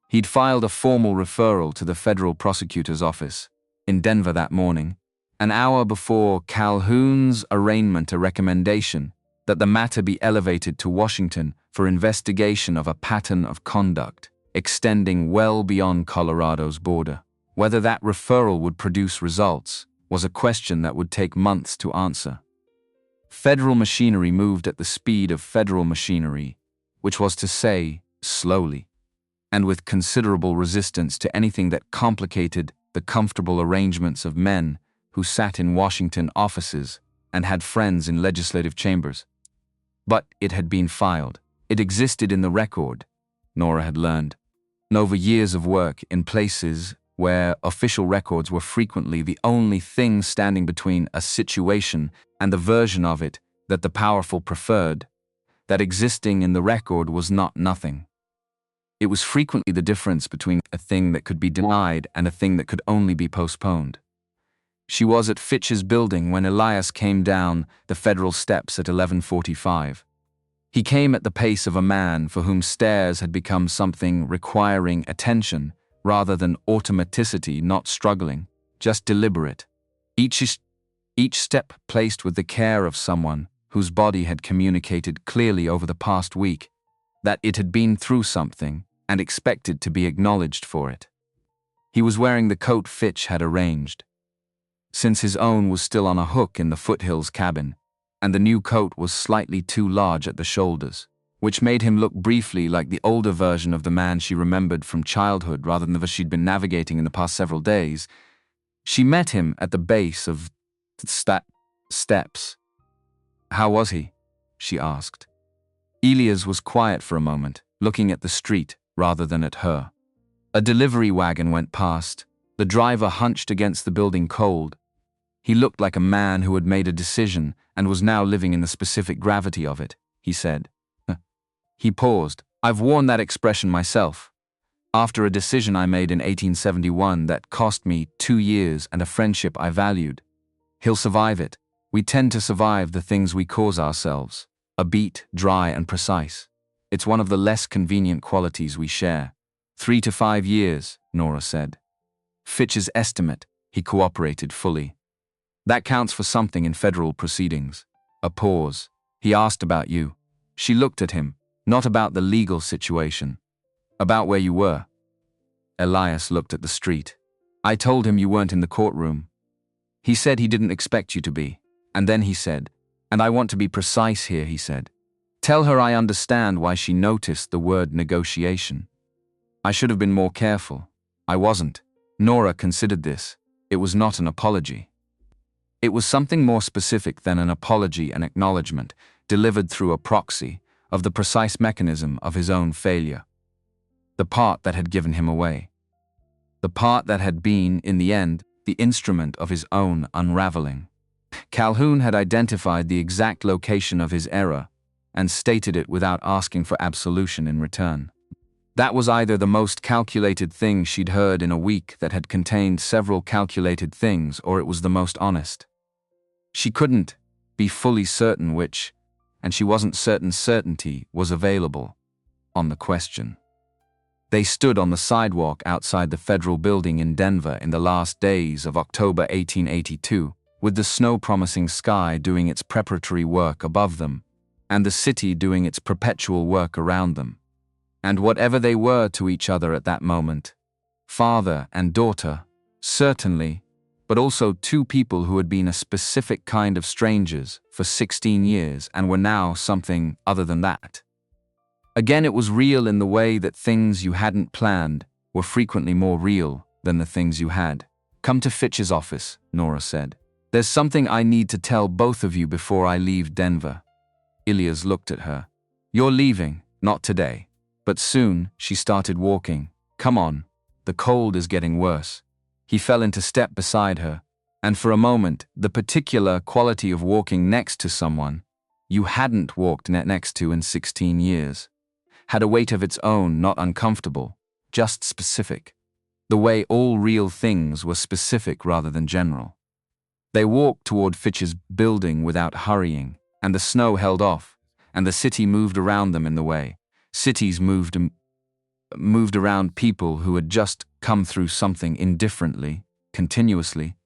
He'd filed a formal referral to the federal prosecutor's office in Denver that morning, an hour before Calhoun's arraignment, a recommendation that the matter be elevated to Washington for investigation of a pattern of conduct extending well beyond Colorado's border. Whether that referral would produce results was a question that would take months to answer. Federal machinery moved at the speed of federal machinery, which was to say, slowly, and with considerable resistance to anything that complicated the comfortable arrangements of men who sat in Washington offices and had friends in legislative chambers. But it had been filed. It existed in the record, Nora had learned, and over years of work in places where official records were frequently the only thing standing between a situation and the version of it that the powerful preferred, that existing in the record was not nothing. It was frequently the difference between a thing that could be denied and a thing that could only be postponed. She was at Fitch's building when Elias came down the federal steps at 11:45. He came at the pace of a man for whom stairs had become something requiring attention rather than automaticity, not struggling, just deliberate. Each step placed with the care of someone whose body had communicated clearly over the past week that it had been through something and expected to be acknowledged for it. He was wearing the coat Fitch had arranged. Since his own was still on a hook in the Foothills cabin, and the new coat was slightly too large at the shoulders, which made him look briefly like the older version of the man she remembered from childhood rather than the she'd been navigating in the past several days, she met him at the base of the steps. "How was he?" she asked. Elias was quiet for a moment, looking at the street rather than at her. A delivery wagon went past. The driver hunched against the building cold. He looked like a man who had made a decision and was now living in the specific gravity of it, he said. He paused. "I've worn that expression myself. After a decision I made in 1871 that cost me 2 years and a friendship I valued. He'll survive it. We tend to survive the things we cause ourselves. A beat, dry and precise. It's one of the less convenient qualities we share. 3 to 5 years, Nora said. Fitch's estimate, he cooperated fully. That counts for something in federal proceedings. A pause. He asked about you. She looked at him, not about the legal situation. About where you were. Elias looked at the street. I told him you weren't in the courtroom. He said he didn't expect you to be. And then he said, and I want to be precise here, he said. Tell her I understand why she noticed the word negotiation. I should have been more careful. I wasn't. Nora considered this. It was not an apology. It was something more specific than an apology and acknowledgement, delivered through a proxy, of the precise mechanism of his own failure. The part that had given him away. The part that had been, in the end, the instrument of his own unraveling. Calhoun had identified the exact location of his error, and stated it without asking for absolution in return. That was either the most calculated thing she'd heard in a week that had contained several calculated things, or it was the most honest. She couldn't be fully certain which, and she wasn't certain certainty was available on the question. They stood on the sidewalk outside the federal building in Denver in the last days of October 1882, with the snow-promising sky doing its preparatory work above them, and the city doing its perpetual work around them. And whatever they were to each other at that moment, father and daughter, certainly, but also two people who had been a specific kind of strangers for 16 years and were now something other than that. Again, it was real in the way that things you hadn't planned were frequently more real than the things you had. Come to Fitch's office, Nora said. There's something I need to tell both of you before I leave Denver. Elias looked at her. You're leaving, not today. But soon, she started walking. Come on, the cold is getting worse. He fell into step beside her. And for a moment, the particular quality of walking next to someone you hadn't walked next to in 16 years had a weight of its own, not uncomfortable, just specific. The way all real things were specific rather than general. They walked toward Fitch's building without hurrying, and the snow held off, and the city moved around them in the way. Cities moved around people who had just come through something indifferently, continuously,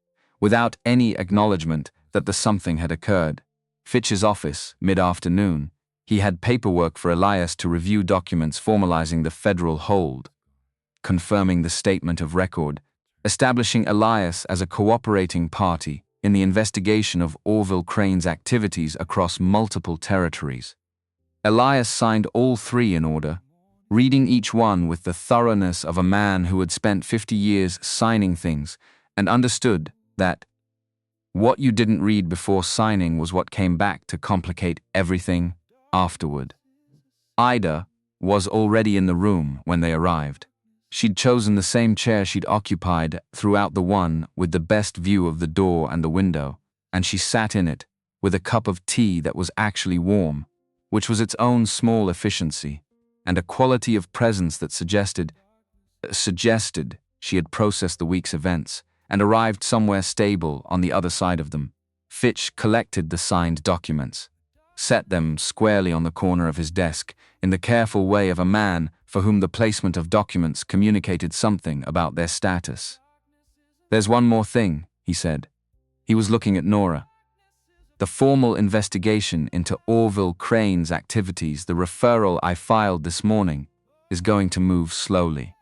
without any acknowledgement that the something had occurred. Fitch's office, mid-afternoon. He had paperwork for Elias to review, documents formalizing the federal hold, confirming the statement of record, establishing Elias as a cooperating party in the investigation of Orville Crane's activities across multiple territories. Elias signed all three in order, reading each one with the thoroughness of a man who had spent 50 years signing things and understood that what you didn't read before signing was what came back to complicate everything afterward. Ida was already in the room when they arrived. She'd chosen the same chair she'd occupied throughout, the one with the best view of the door and the window, and she sat in it with a cup of tea that was actually warm, which was its own small efficiency, and a quality of presence that suggested she had processed the week's events and arrived somewhere stable on the other side of them. Fitch collected the signed documents, set them squarely on the corner of his desk in the careful way of a man for whom the placement of documents communicated something about their status. "There's one more thing," he said. He was looking at Nora. "The formal investigation into Orville Crane's activities, the referral I filed this morning, is going to move slowly.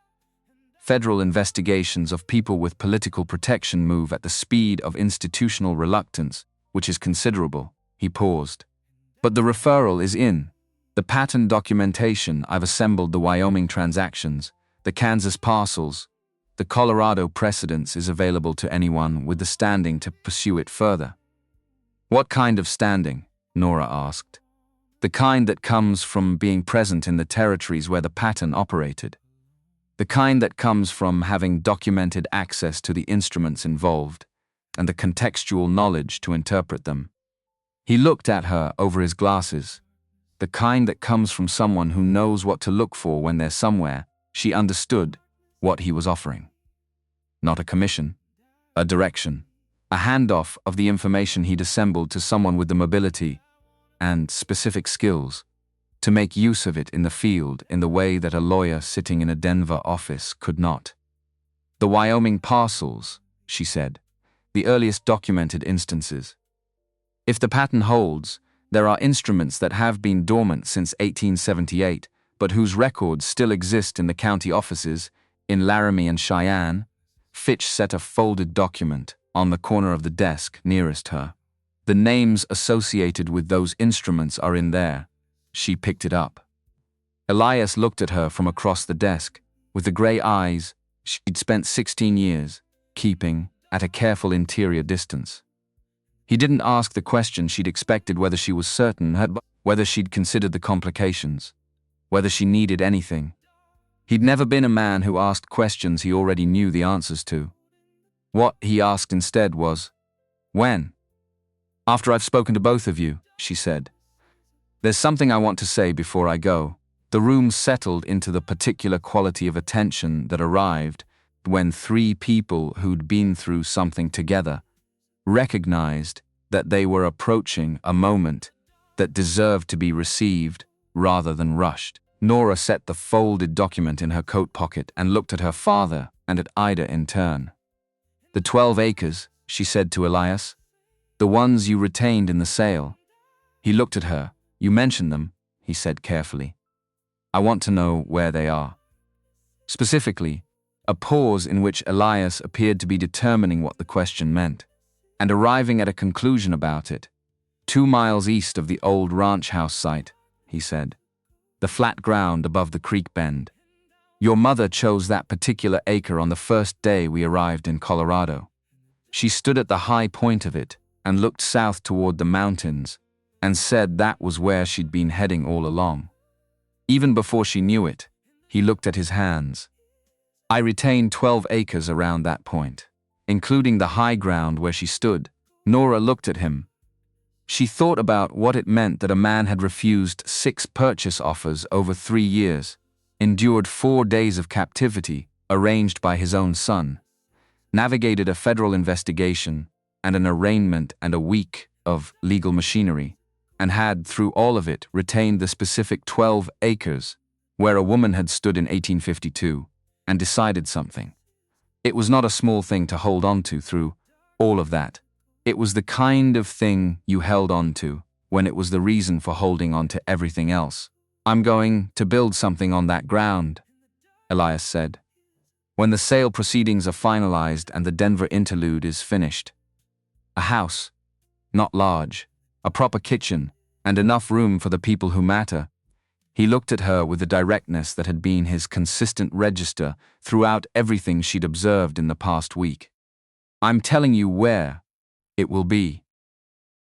Federal investigations of people with political protection move at the speed of institutional reluctance, which is considerable." He paused. "But the referral is in. The pattern documentation I've assembled, the Wyoming transactions, the Kansas parcels, the Colorado precedents is available to anyone with the standing to pursue it further." "What kind of standing?" Nora asked. "The kind that comes from being present in the territories where the pattern operated. The kind that comes from having documented access to the instruments involved and the contextual knowledge to interpret them." He looked at her over his glasses. "The kind that comes from someone who knows what to look for when they're somewhere." She understood what he was offering. Not a commission, a direction, a handoff of the information he'd assembled to someone with the mobility and specific skills to make use of it in the field in the way that a lawyer sitting in a Denver office could not. "The Wyoming parcels," she said, "the earliest documented instances. If the pattern holds, there are instruments that have been dormant since 1878, but whose records still exist in the county offices in Laramie and Cheyenne." Fitch set a folded document on the corner of the desk nearest her. "The names associated with those instruments are in there." She picked it up. Elias looked at her from across the desk, with the gray eyes she'd spent 16 years keeping at a careful interior distance. He didn't ask the question she'd expected, whether she was certain, whether she'd considered the complications, whether she needed anything. He'd never been a man who asked questions he already knew the answers to. What he asked instead was, "When?" "After I've spoken to both of you," she said. "There's something I want to say before I go." The room settled into the particular quality of attention that arrived when three people who'd been through something together recognized that they were approaching a moment that deserved to be received rather than rushed. Nora set the folded document in her coat pocket and looked at her father and at Ida in turn. "The 12 acres," she said to Elias. "The ones you retained in the sale." He looked at her. "You mentioned them," he said carefully. "I want to know where they are." Specifically, a pause in which Elias appeared to be determining what the question meant, and arriving at a conclusion about it. 2 miles east of the old ranch house site," he said. "The flat ground above the creek bend. Your mother chose that particular acre on the first day we arrived in Colorado. She stood at the high point of it and looked south toward the mountains and said that was where she'd been heading all along. Even before she knew it," he looked at his hands, "I retained 12 acres around that point." including the high ground where she stood. Nora looked at him. She thought about what it meant that a man had refused 6 purchase offers over 3 years, endured 4 days of captivity arranged by his own son, navigated a federal investigation and an arraignment and a week of legal machinery, and had, through all of it, retained the specific 12 acres where a woman had stood in 1852 and decided something. It was not a small thing to hold on to through all of that. It was the kind of thing you held on to when it was the reason for holding on to everything else. "I'm going to build something on that ground," Elias said. "When the sale proceedings are finalized and the Denver interlude is finished. A house, not large, a proper kitchen, and enough room for the people who matter." He looked at her with the directness that had been his consistent register throughout everything she'd observed in the past week. "I'm telling you where it will be,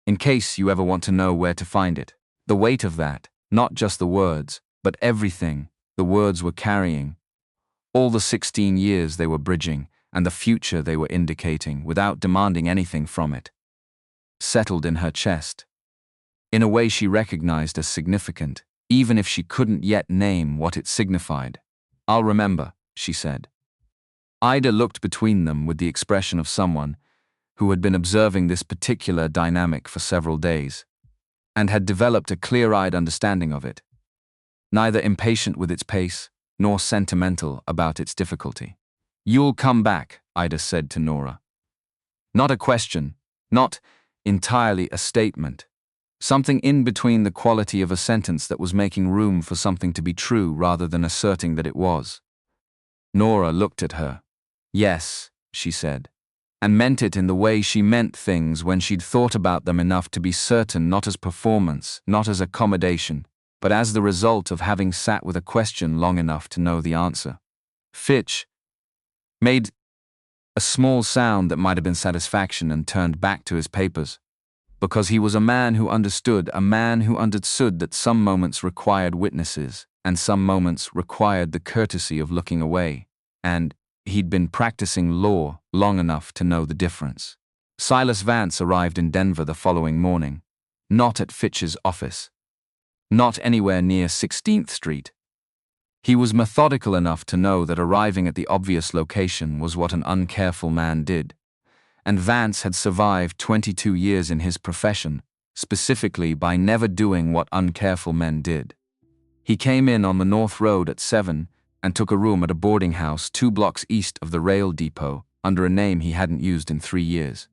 in case you ever want to know where to find it." The weight of that, not just the words, but everything the words were carrying, all the 16 years they were bridging and the future they were indicating without demanding anything from it, settled in her chest, in a way she recognized as significant, even if she couldn't yet name what it signified. "I'll remember," she said. Ida looked between them with the expression of someone who had been observing this particular dynamic for several days, and had developed a clear-eyed understanding of it, neither impatient with its pace, nor sentimental about its difficulty. "You'll come back," Ida said to Nora. Not a question, not entirely a statement. Something in between the quality of a sentence that was making room for something to be true rather than asserting that it was. Nora looked at her. "Yes," she said, and meant it in the way she meant things when she'd thought about them enough to be certain, not as performance, not as accommodation, but as the result of having sat with a question long enough to know the answer. Fitch made a small sound that might have been satisfaction and turned back to his papers, because he was a man who understood that some moments required witnesses and some moments required the courtesy of looking away, and he'd been practicing law long enough to know the difference. Silas Vance arrived in Denver the following morning, not at Fitch's office, not anywhere near 16th Street. He was methodical enough to know that arriving at the obvious location was what an uncareful man did, and Vance had survived 22 years in his profession, specifically by never doing what uncareful men did. He came in on the North Road at 7 and took a room at a boarding house 2 blocks east of the rail depot under a name he hadn't used in 3 years.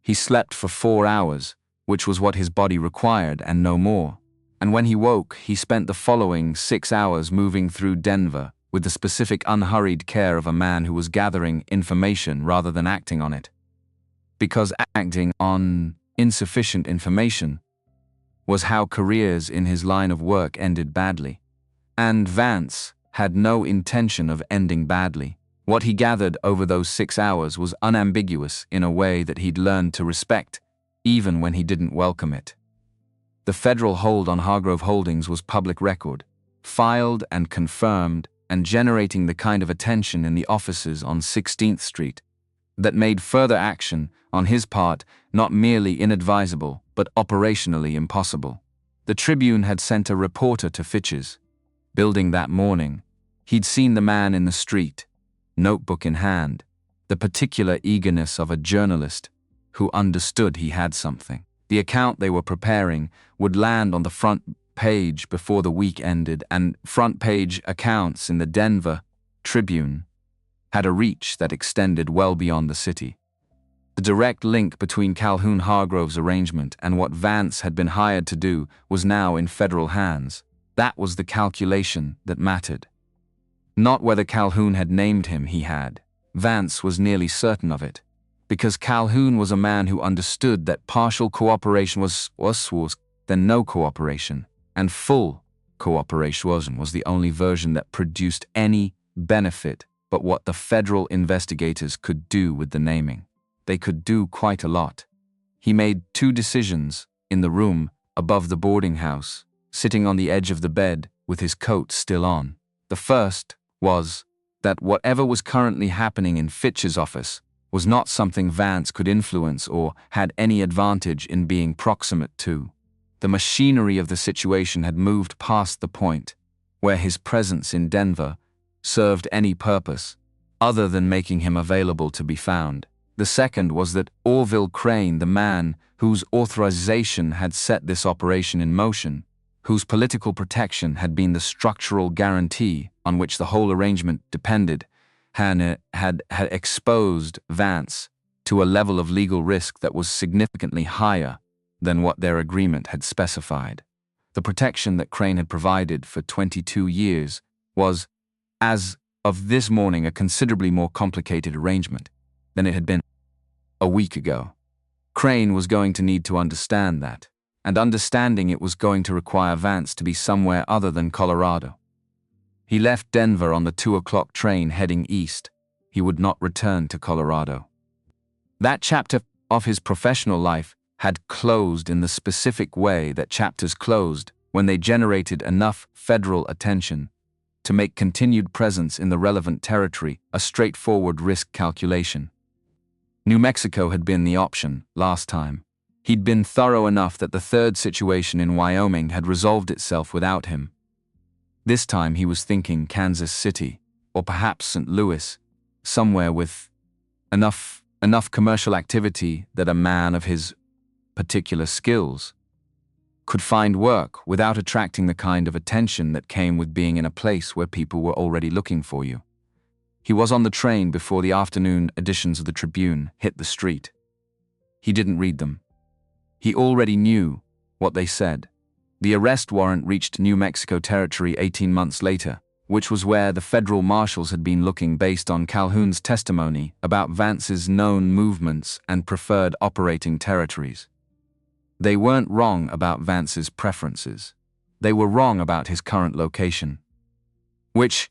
He slept for 4 hours, which was what his body required and no more, and when he woke, he spent the following 6 hours moving through Denver with the specific unhurried care of a man who was gathering information rather than acting on it. Because acting on insufficient information was how careers in his line of work ended badly. And Vance had no intention of ending badly. What he gathered over those 6 hours was unambiguous in a way that he'd learned to respect, even when he didn't welcome it. The federal hold on Hargrove Holdings was public record, filed and confirmed, and generating the kind of attention in the offices on 16th Street that made further action on his part not merely inadvisable, but operationally impossible. The Tribune had sent a reporter to Fitch's building that morning. He'd seen the man in the street, notebook in hand, the particular eagerness of a journalist who understood he had something. The account they were preparing would land on the front page before the week ended, and front-page accounts in the Denver Tribune had a reach that extended well beyond the city. The direct link between Calhoun Hargrove's arrangement and what Vance had been hired to do was now in federal hands. That was the calculation that mattered. Not whether Calhoun had named him, he had. Vance was nearly certain of it, because Calhoun was a man who understood that partial cooperation was worse than no cooperation, and full cooperation was the only version that produced any benefit but what the federal investigators could do with the naming. They could do quite a lot. He made 2 decisions in the room above the boarding house, sitting on the edge of the bed with his coat still on. The first was that whatever was currently happening in Fitch's office was not something Vance could influence or had any advantage in being proximate to. The machinery of the situation had moved past the point where his presence in Denver served any purpose other than making him available to be found. The second was that Orville Crane, the man whose authorization had set this operation in motion, whose political protection had been the structural guarantee on which the whole arrangement depended, had exposed Vance to a level of legal risk that was significantly higher than what their agreement had specified. The protection that Crane had provided for 22 years was, as of this morning, a considerably more complicated arrangement than it had been a week ago. Crane was going to need to understand that, and understanding it was going to require Vance to be somewhere other than Colorado. He left Denver on the 2 o'clock train heading east. He would not return to Colorado. That chapter of his professional life had closed in the specific way that chapters closed when they generated enough federal attention to make continued presence in the relevant territory a straightforward risk calculation. New Mexico had been the option last time. He'd been thorough enough that the third situation in Wyoming had resolved itself without him. This time he was thinking Kansas City, or perhaps St. Louis, somewhere with enough commercial activity that a man of his particular skills could find work without attracting the kind of attention that came with being in a place where people were already looking for you. He was on the train before the afternoon editions of the Tribune hit the street. He didn't read them. He already knew what they said. The arrest warrant reached New Mexico territory 18 months later, which was where the federal marshals had been looking based on Calhoun's testimony about Vance's known movements and preferred operating territories. They weren't wrong about Vance's preferences. They were wrong about his current location, which,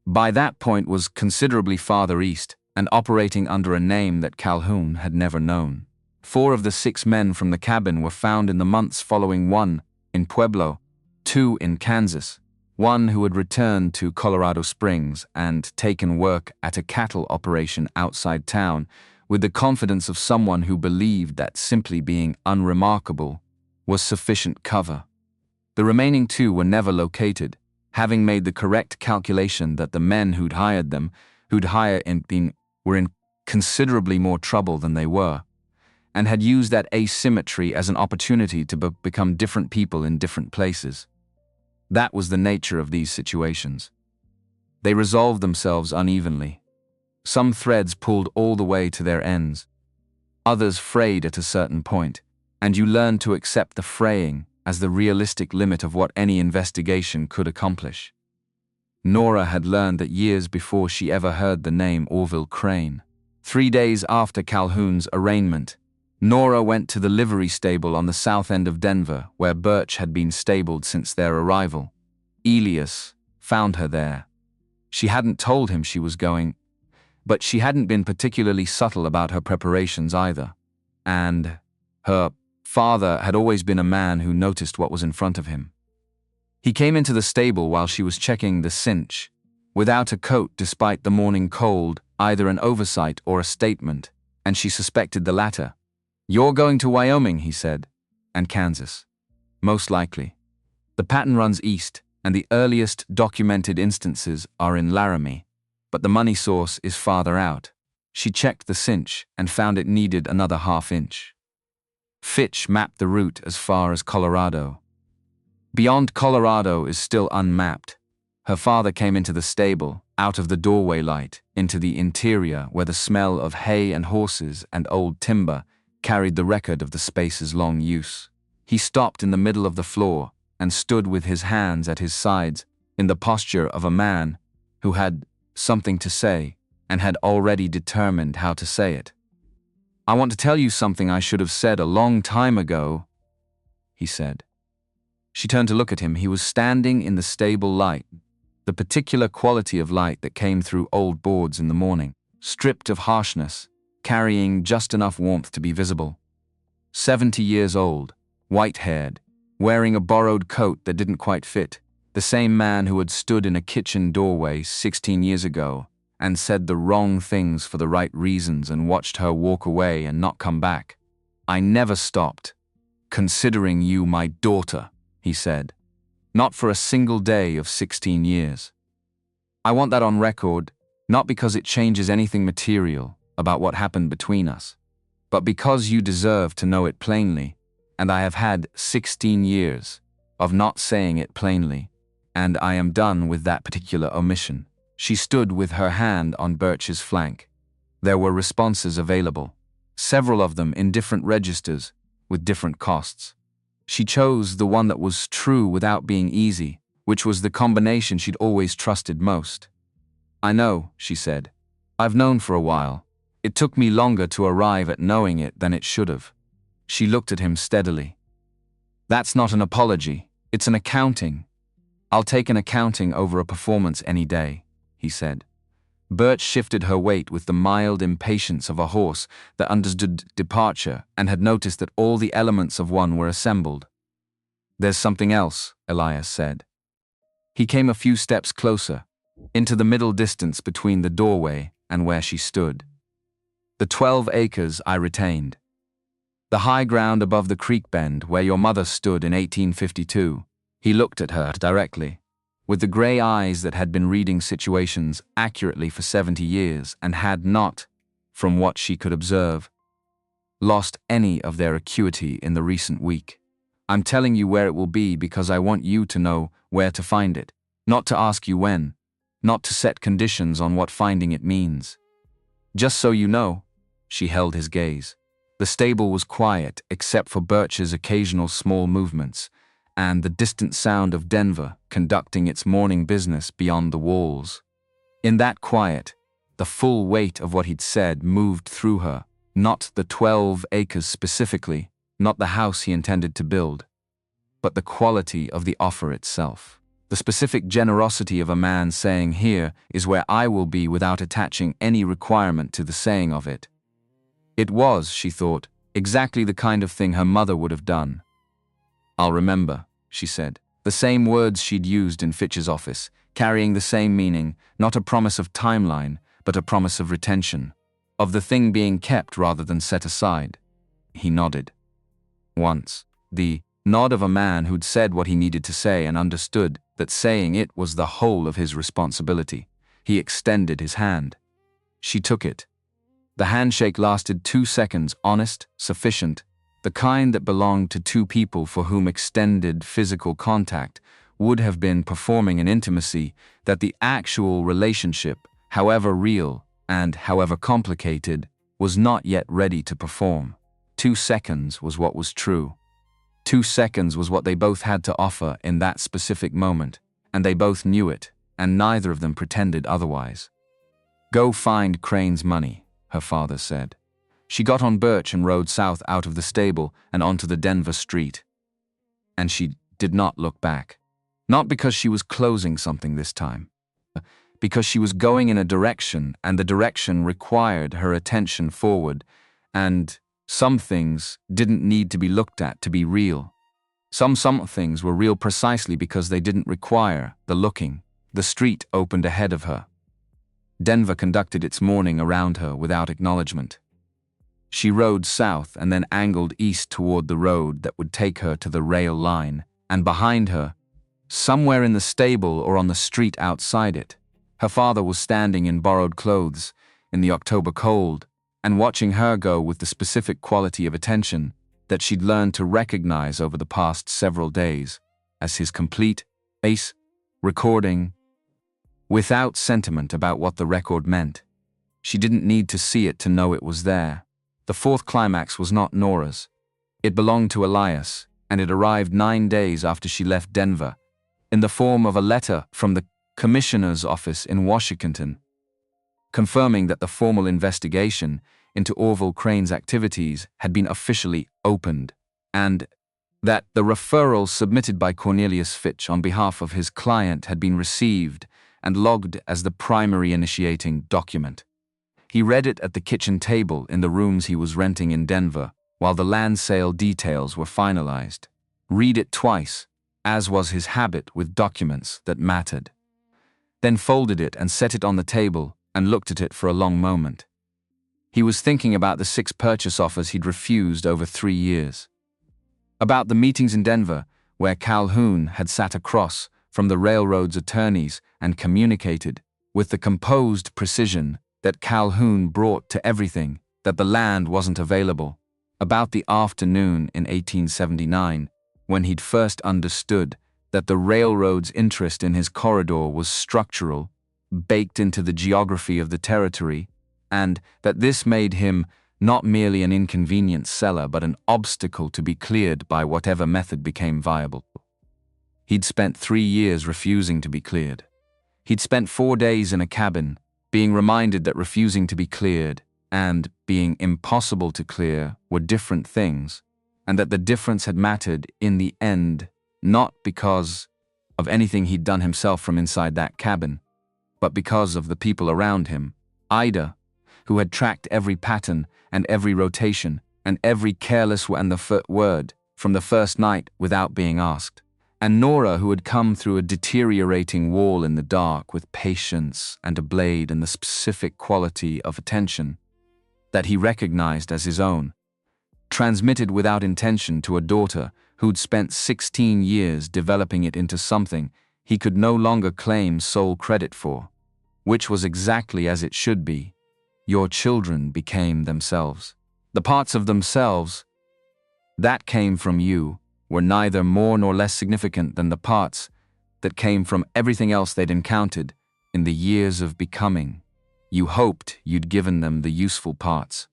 by that point, was considerably farther east and operating under a name that Calhoun had never known. 4 of the 6 men from the cabin were found in the months following, 1 in Pueblo, 2 in Kansas, 1 who had returned to Colorado Springs and taken work at a cattle operation outside town with the confidence of someone who believed that simply being unremarkable was sufficient cover. The remaining 2 were never located, having made the correct calculation that the men who'd hired them, were in considerably more trouble than they were, and had used that asymmetry as an opportunity to become different people in different places. That was the nature of these situations. They resolved themselves unevenly. Some threads pulled all the way to their ends. Others frayed at a certain point, and you learned to accept the fraying as the realistic limit of what any investigation could accomplish. Nora had learned that years before she ever heard the name Orville Crane. 3 days after Calhoun's arraignment, Nora went to the livery stable on the south end of Denver, where Birch had been stabled since their arrival. Elias found her there. She hadn't told him she was going, but she hadn't been particularly subtle about her preparations either. And her father had always been a man who noticed what was in front of him. He came into the stable while she was checking the cinch, without a coat despite the morning cold, either an oversight or a statement, and she suspected the latter. "You're going to Wyoming," he said, "and Kansas. Most likely. The pattern runs east, and the earliest documented instances are in Laramie, but the money source is farther out." She checked the cinch and found it needed another half-inch. Fitch mapped the route as far as Colorado. Beyond Colorado is still unmapped. Her father came into the stable, out of the doorway light, into the interior where the smell of hay and horses and old timber carried the record of the space's long use. He stopped in the middle of the floor and stood with his hands at his sides in the posture of a man who had something to say and had already determined how to say it. "I want to tell you something I should have said a long time ago," he said. She turned to look at him. He was standing in the stable light, the particular quality of light that came through old boards in the morning, stripped of harshness, carrying just enough warmth to be visible. 70 years old, white-haired, wearing a borrowed coat that didn't quite fit, the same man who had stood in a kitchen doorway 16 years ago and said the wrong things for the right reasons and watched her walk away and not come back. I never stopped considering you my daughter, he said. Not for a single day of 16 years. I want that on record, not because it changes anything material about what happened between us, but because you deserve to know it plainly, and I have had 16 years of not saying it plainly, and I am done with that particular omission. She stood with her hand on Birch's flank. There were responses available, several of them in different registers, with different costs. She chose the one that was true without being easy, which was the combination she'd always trusted most. I know, she said. I've known for a while. It took me longer to arrive at knowing it than it should have. She looked at him steadily. That's not an apology. It's an accounting. I'll take an accounting over a performance any day, he said. Birch shifted her weight with the mild impatience of a horse that understood departure and had noticed that all the elements of one were assembled. There's something else, Elias said. He came a few steps closer, into the middle distance between the doorway and where she stood. The 12 acres I retained. The high ground above the creek bend where your mother stood in 1852. He looked at her directly, with the grey eyes that had been reading situations accurately for 70 years and had not, from what she could observe, lost any of their acuity in the recent week. I'm telling you where it will be because I want you to know where to find it, not to ask you when, not to set conditions on what finding it means. Just so you know, she held his gaze. The stable was quiet except for Birch's occasional small movements, and the distant sound of Denver conducting its morning business beyond the walls. In that quiet, the full weight of what he'd said moved through her, not the 12 acres specifically, not the house he intended to build, but the quality of the offer itself. The specific generosity of a man saying, here is where I will be without attaching any requirement to the saying of it. It was, she thought, exactly the kind of thing her mother would have done. I'll remember, she said, the same words she'd used in Fitch's office, carrying the same meaning, not a promise of timeline, but a promise of retention, of the thing being kept rather than set aside. He nodded. Once, the nod of a man who'd said what he needed to say and understood that saying it was the whole of his responsibility. He extended his hand. She took it. The handshake lasted 2 seconds, honest, sufficient, the kind that belonged to two people for whom extended physical contact would have been performing an intimacy that the actual relationship, however real and however complicated, was not yet ready to perform. 2 seconds was what was true. 2 seconds was what they both had to offer in that specific moment, and they both knew it, and neither of them pretended otherwise. Go find Crane's money, her father said. She got on Birch and rode south out of the stable and onto the Denver street. And she did not look back. Not because she was closing something this time, because she was going in a direction and the direction required her attention forward, and some things didn't need to be looked at to be real. Some things were real precisely because they didn't require the looking. The street opened ahead of her. Denver conducted its morning around her without acknowledgement. She rode south and then angled east toward the road that would take her to the rail line, and behind her, somewhere in the stable or on the street outside it, her father was standing in borrowed clothes in the October cold and watching her go with the specific quality of attention that she'd learned to recognize over the past several days as his complete, bass recording, without sentiment about what the record meant. She didn't need to see it to know it was there. The fourth climax was not Nora's. It belonged to Elias, and it arrived 9 days after she left Denver, in the form of a letter from the commissioner's office in Washington, confirming that the formal investigation into Orville Crane's activities had been officially opened, and that the referral submitted by Cornelius Fitch on behalf of his client had been received and logged as the primary initiating document. He read it at the kitchen table in the rooms he was renting in Denver, while the land sale details were finalized. Read it twice, as was his habit with documents that mattered. Then folded it and set it on the table and looked at it for a long moment. He was thinking about the 6 purchase offers he'd refused over 3 years. About the meetings in Denver, where Calhoun had sat across from the railroad's attorneys and communicated, with the composed precision that Calhoun brought to everything, that the land wasn't available. About the afternoon in 1879, when he'd first understood that the railroad's interest in his corridor was structural, baked into the geography of the territory, and that this made him not merely an inconvenient seller but an obstacle to be cleared by whatever method became viable. He'd spent 3 years refusing to be cleared. He'd spent 4 days in a cabin, being reminded that refusing to be cleared and being impossible to clear were different things, and that the difference had mattered in the end not because of anything he'd done himself from inside that cabin, but because of the people around him. Ida, who had tracked every pattern and every rotation and every careless word from the first night without being asked, and Nora, who had come through a deteriorating wall in the dark with patience and a blade and the specific quality of attention that he recognized as his own, transmitted without intention to a daughter who'd spent 16 years developing it into something he could no longer claim sole credit for, which was exactly as it should be. Your children became themselves. The parts of themselves that came from you were neither more nor less significant than the parts that came from everything else they'd encountered in the years of becoming. You hoped you'd given them the useful parts.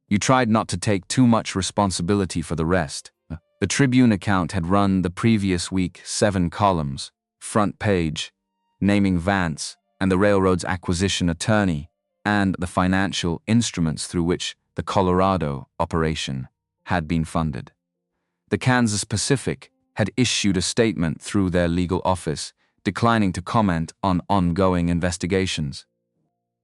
You tried not to take too much responsibility for the rest. The Tribune account had run the previous week 7 columns, front page, naming Vance and the railroad's acquisition attorney and the financial instruments through which the Colorado operation had been funded. The Kansas Pacific had issued a statement through their legal office declining to comment on ongoing investigations.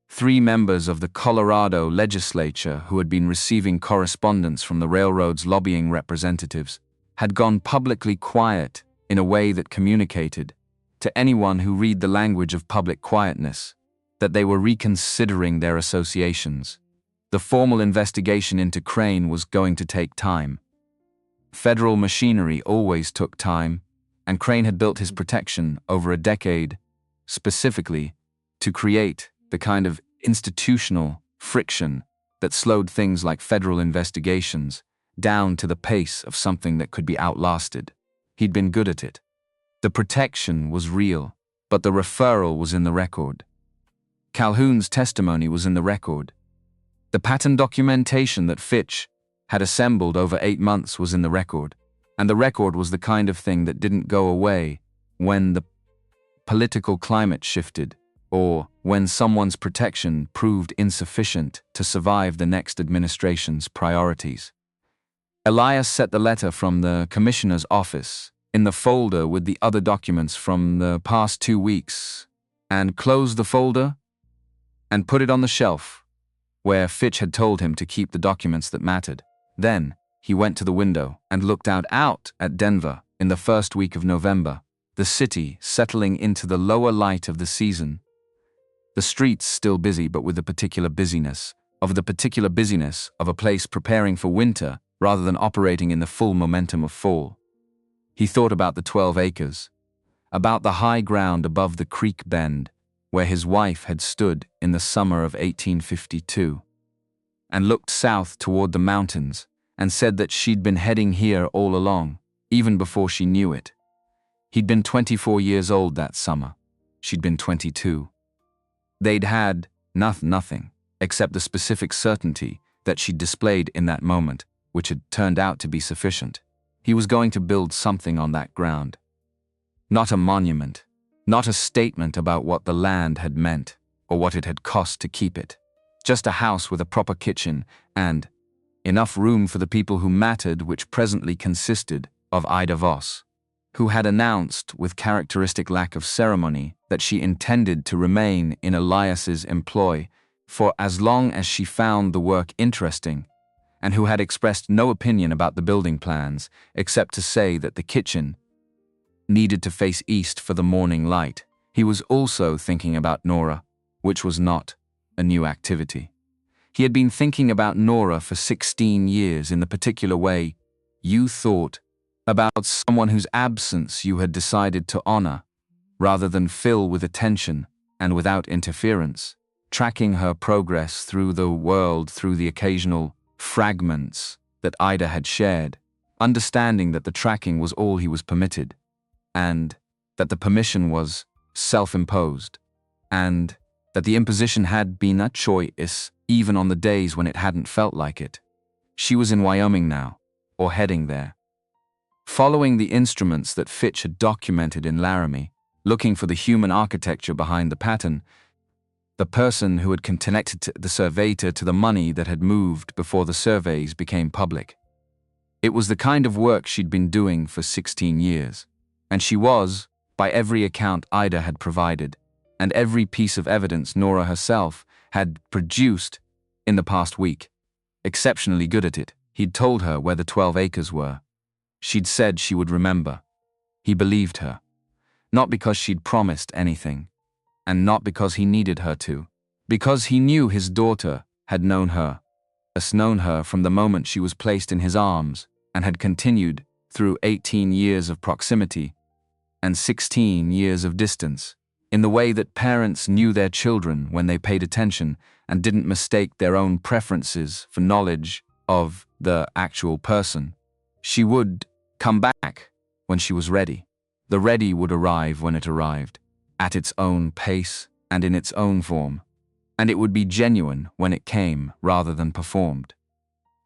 3 members of the Colorado legislature who had been receiving correspondence from the railroad's lobbying representatives had gone publicly quiet in a way that communicated, to anyone who read the language of public quietness, that they were reconsidering their associations. The formal investigation into Crane was going to take time. Federal machinery always took time, and Crane had built his protection over a decade, specifically to create the kind of institutional friction that slowed things like federal investigations down to the pace of something that could be outlasted. He'd been good at it. The protection was real, but the referral was in the record. Calhoun's testimony was in the record. The pattern documentation that Fitch had assembled over 8 months was in the record, and the record was the kind of thing that didn't go away when the political climate shifted, or when someone's protection proved insufficient to survive the next administration's priorities. Elias set the letter from the commissioner's office in the folder with the other documents from the past 2 weeks, and closed the folder and put it on the shelf where Fitch had told him to keep the documents that mattered. Then he went to the window and looked out at Denver in the first week of November, the city settling into the lower light of the season. The streets still busy, but with the particular busyness of a place preparing for winter rather than operating in the full momentum of fall. He thought about the 12 acres, about the high ground above the creek bend where his wife had stood in the summer of 1852, and looked south toward the mountains and said that she'd been heading here all along, even before she knew it. He'd been 24 years old that summer. She'd been 22. They'd had nothing except the specific certainty that she'd displayed in that moment, which had turned out to be sufficient. He was going to build something on that ground. Not a monument, not a statement about what the land had meant or what it had cost to keep it. Just a house with a proper kitchen and enough room for the people who mattered, which presently consisted of Ida Voss, who had announced with characteristic lack of ceremony that she intended to remain in Elias's employ for as long as she found the work interesting, and who had expressed no opinion about the building plans except to say that the kitchen needed to face east for the morning light. He was also thinking about Nora, which was not a new activity. He had been thinking about Nora for 16 years in the particular way you thought about someone whose absence you had decided to honor, rather than fill with attention and without interference, tracking her progress through the world through the occasional fragments that Ida had shared, understanding that the tracking was all he was permitted, and that the permission was self-imposed, and that the imposition had been a choice even on the days when it hadn't felt like it. She was in Wyoming now, or heading there. Following the instruments that Fitch had documented in Laramie, looking for the human architecture behind the pattern, the person who had connected the surveyor to the money that had moved before the surveys became public. It was the kind of work she'd been doing for 16 years, and she was, by every account Ida had provided, and every piece of evidence Nora herself had produced in the past week, exceptionally good at it. He'd told her where the 12 acres were. She'd said she would remember. He believed her. Not because she'd promised anything, and not because he needed her to, because he knew his daughter had known her from the moment she was placed in his arms, and had continued through 18 years of proximity and 16 years of distance, in the way that parents knew their children when they paid attention and didn't mistake their own preferences for knowledge of the actual person. She would come back when she was ready. The ready would arrive when it arrived, at its own pace and in its own form, and it would be genuine when it came rather than performed.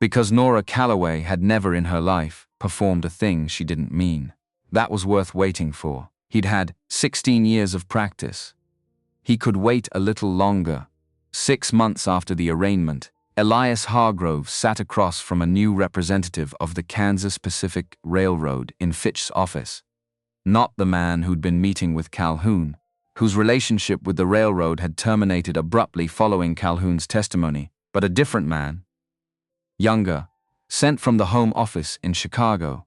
Because Nora Calloway had never in her life performed a thing she didn't mean. That was worth waiting for. He'd had 16 years of practice. He could wait a little longer. 6 months after the arraignment, Elias Hargrove sat across from a new representative of the Kansas Pacific Railroad in Fitch's office. Not the man who'd been meeting with Calhoun, whose relationship with the railroad had terminated abruptly following Calhoun's testimony, but a different man, younger, sent from the home office in Chicago,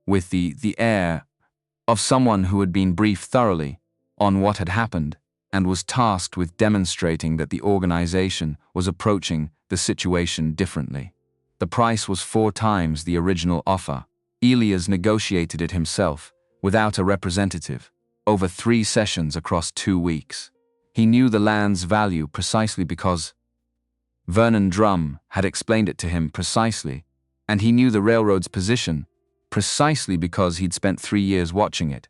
with the air of someone who had been briefed thoroughly on what had happened and was tasked with demonstrating that the organization was approaching the situation differently. The price was 4 times the original offer. Elias negotiated it himself, without a representative, over 3 sessions across 2 weeks. He knew the land's value precisely because Vernon Drum had explained it to him precisely, and he knew the railroad's position precisely because he'd spent 3 years watching it,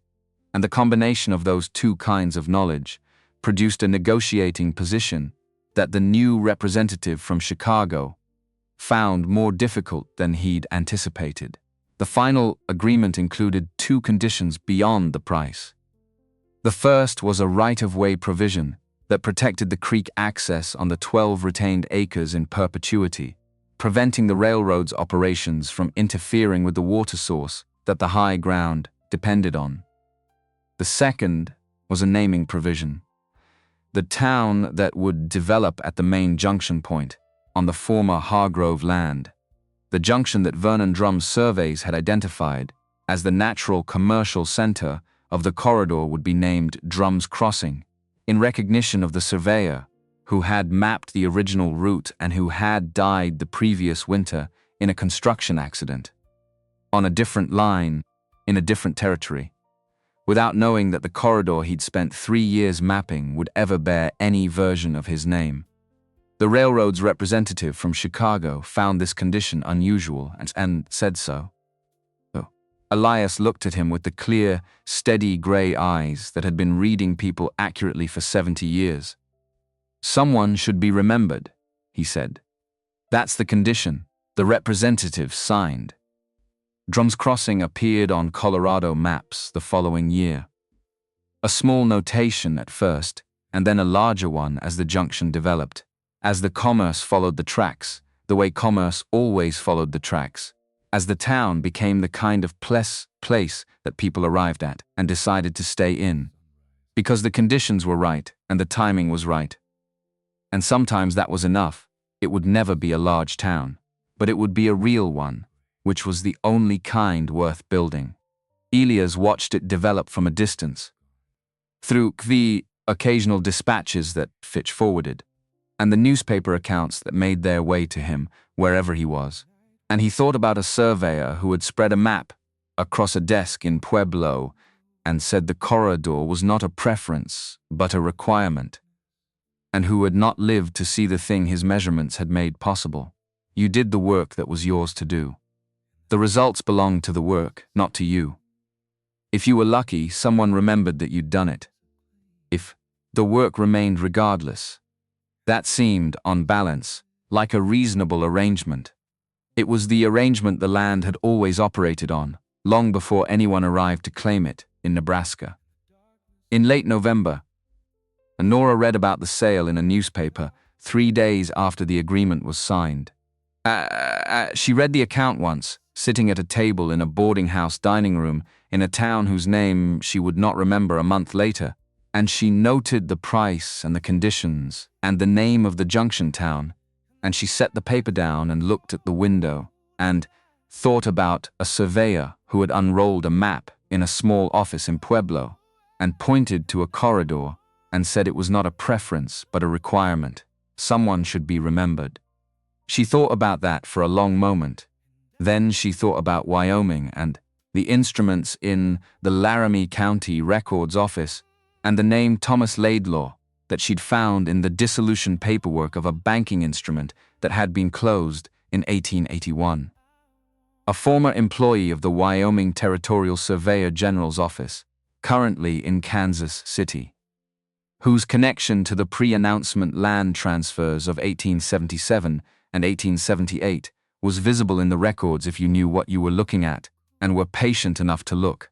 and the combination of those 2 kinds of knowledge produced a negotiating position that the new representative from Chicago found more difficult than he'd anticipated. The final agreement included 2 conditions beyond the price. The first was a right-of-way provision that protected the creek access on the 12 retained acres in perpetuity, preventing the railroad's operations from interfering with the water source that the high ground depended on. The second was a naming provision. The town that would develop at the main junction point on the former Hargrove land, the junction that Vernon Drum's surveys had identified as the natural commercial center of the corridor, would be named Drum's Crossing, in recognition of the surveyor who had mapped the original route and who had died the previous winter in a construction accident, on a different line, in a different territory, without knowing that the corridor he'd spent 3 years mapping would ever bear any version of his name. The railroad's representative from Chicago found this condition unusual and said so. Elias looked at him with the clear, steady gray eyes that had been reading people accurately for 70 years. "Someone should be remembered," he said. "That's the condition." The representative signed. Drum's Crossing appeared on Colorado maps the following year. A small notation at first, and then a larger one as the junction developed, as the commerce followed the tracks, the way commerce always followed the tracks, as the town became the kind of place that people arrived at and decided to stay in, because the conditions were right and the timing was right. And sometimes that was enough. It would never be a large town, but it would be a real one, which was the only kind worth building. Elias watched it develop from a distance, through the occasional dispatches that Fitch forwarded, and the newspaper accounts that made their way to him wherever he was. And he thought about a surveyor who had spread a map across a desk in Pueblo and said the corridor was not a preference, but a requirement, and who had not lived to see the thing his measurements had made possible. You did the work that was yours to do. The results belonged to the work, not to you. If you were lucky, someone remembered that you'd done it. If the work remained regardless, that seemed, on balance, like a reasonable arrangement. It was the arrangement the land had always operated on, long before anyone arrived to claim it in Nebraska. In late November, Nora read about the sale in a newspaper 3 days after the agreement was signed. She read the account once, sitting at a table in a boarding house dining room in a town whose name she would not remember a month later, and she noted the price and the conditions and the name of the junction town, and she set the paper down and looked at the window and thought about a surveyor who had unrolled a map in a small office in Pueblo and pointed to a corridor and said it was not a preference but a requirement. Someone should be remembered. She thought about that for a long moment. Then she thought about Wyoming and the instruments in the Laramie County Records Office and the name Thomas Laidlaw that she'd found in the dissolution paperwork of a banking instrument that had been closed in 1881. A former employee of the Wyoming Territorial Surveyor General's Office, currently in Kansas City, whose connection to the pre-announcement land transfers of 1877 and 1878 was visible in the records if you knew what you were looking at and were patient enough to look.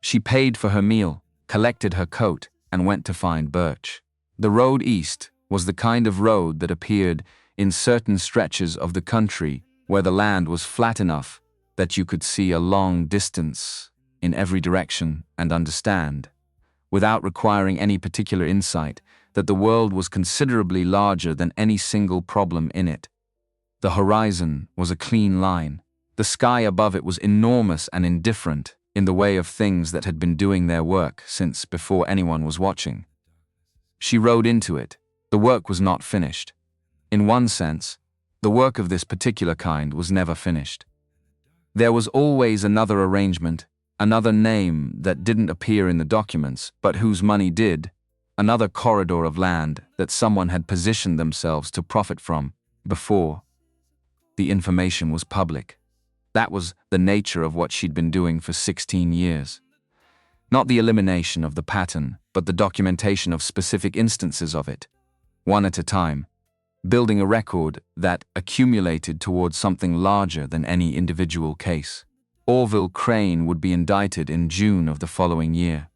She paid for her meal, collected her coat, and went to find Birch. The road east was the kind of road that appeared in certain stretches of the country where the land was flat enough that you could see a long distance in every direction and understand, without requiring any particular insight, that the world was considerably larger than any single problem in it. The horizon was a clean line. The sky above it was enormous and indifferent in the way of things that had been doing their work since before anyone was watching. She rode into it. The work was not finished. In one sense, the work of this particular kind was never finished. There was always another arrangement, another name that didn't appear in the documents, but whose money did, another corridor of land that someone had positioned themselves to profit from before the information was public. That was the nature of what she'd been doing for 16 years. Not the elimination of the pattern, but the documentation of specific instances of it, one at a time, building a record that accumulated towards something larger than any individual case. Orville Crane would be indicted in June of the following year.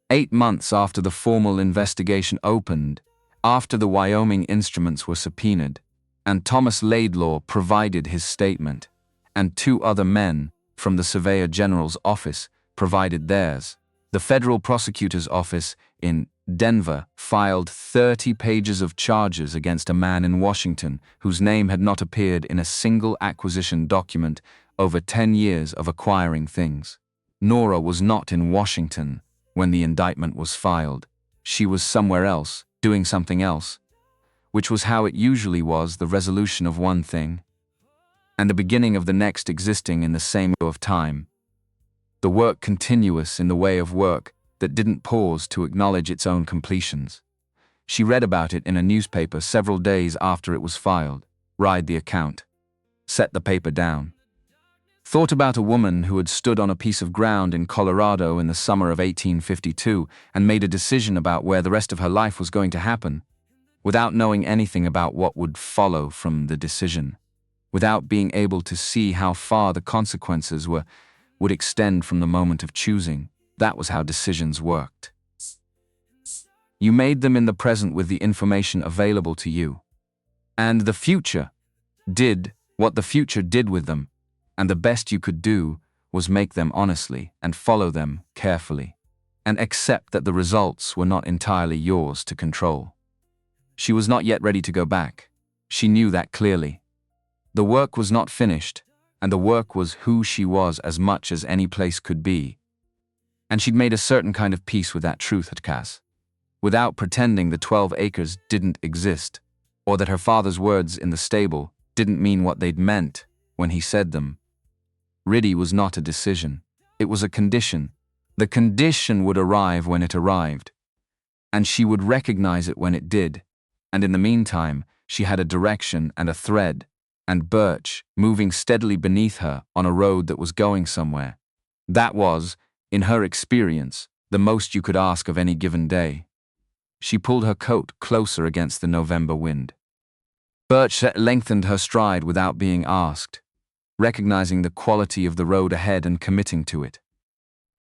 8 months after the formal investigation opened, after the Wyoming instruments were subpoenaed, and Thomas Laidlaw provided his statement, and 2 other men from the Surveyor General's office provided theirs, the federal prosecutor's office in Denver filed 30 pages of charges against a man in Washington whose name had not appeared in a single acquisition document over 10 years of acquiring things. Nora was not in Washington when the indictment was filed. She was somewhere else, doing something else, which was how it usually was, the resolution of one thing, and the beginning of the next existing in the same way of time. The work continuous in the way of work that didn't pause to acknowledge its own completions. She read about it in a newspaper several days after it was filed, read the account, set the paper down. Thought about a woman who had stood on a piece of ground in Colorado in the summer of 1852 and made a decision about where the rest of her life was going to happen, without knowing anything about what would follow from the decision, without being able to see how far the consequences would extend from the moment of choosing. That was how decisions worked. You made them in the present with the information available to you. And the future did what the future did with them, and the best you could do was make them honestly and follow them carefully, and accept that the results were not entirely yours to control. She was not yet ready to go back. She knew that clearly. The work was not finished, and the work was who she was as much as any place could be. And she'd made a certain kind of peace with that truth at Cass. without pretending the 12 acres didn't exist, or that her father's words in the stable didn't mean what they'd meant when he said them. Riddy was not a decision. It was a condition. The condition would arrive when it arrived, and she would recognize it when it did. And in the meantime, she had a direction and a thread, and Birch moving steadily beneath her on a road that was going somewhere. That was, in her experience, the most you could ask of any given day. She pulled her coat closer against the November wind. Birch lengthened her stride without being asked, recognizing the quality of the road ahead and committing to it.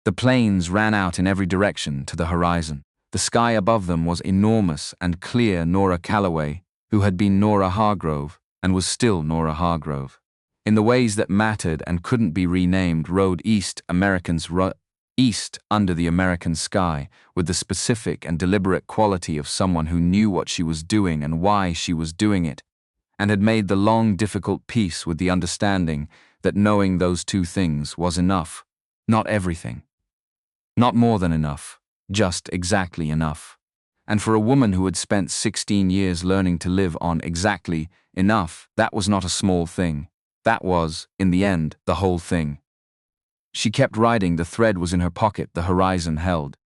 The plains ran out in every direction to the horizon. The sky above them was enormous and clear. Nora Calloway, who had been Nora Hargrove and was still Nora Hargrove, in the ways that mattered and couldn't be renamed, rode east. Americans east under the American sky with the specific and deliberate quality of someone who knew what she was doing and why she was doing it, and had made the long, difficult peace with the understanding that knowing those two things was enough. Not everything. Not more than enough. Just exactly enough. And for a woman who had spent 16 years learning to live on exactly enough, that was not a small thing. That was, in the end, the whole thing. She kept riding. The thread was in her pocket. The horizon held.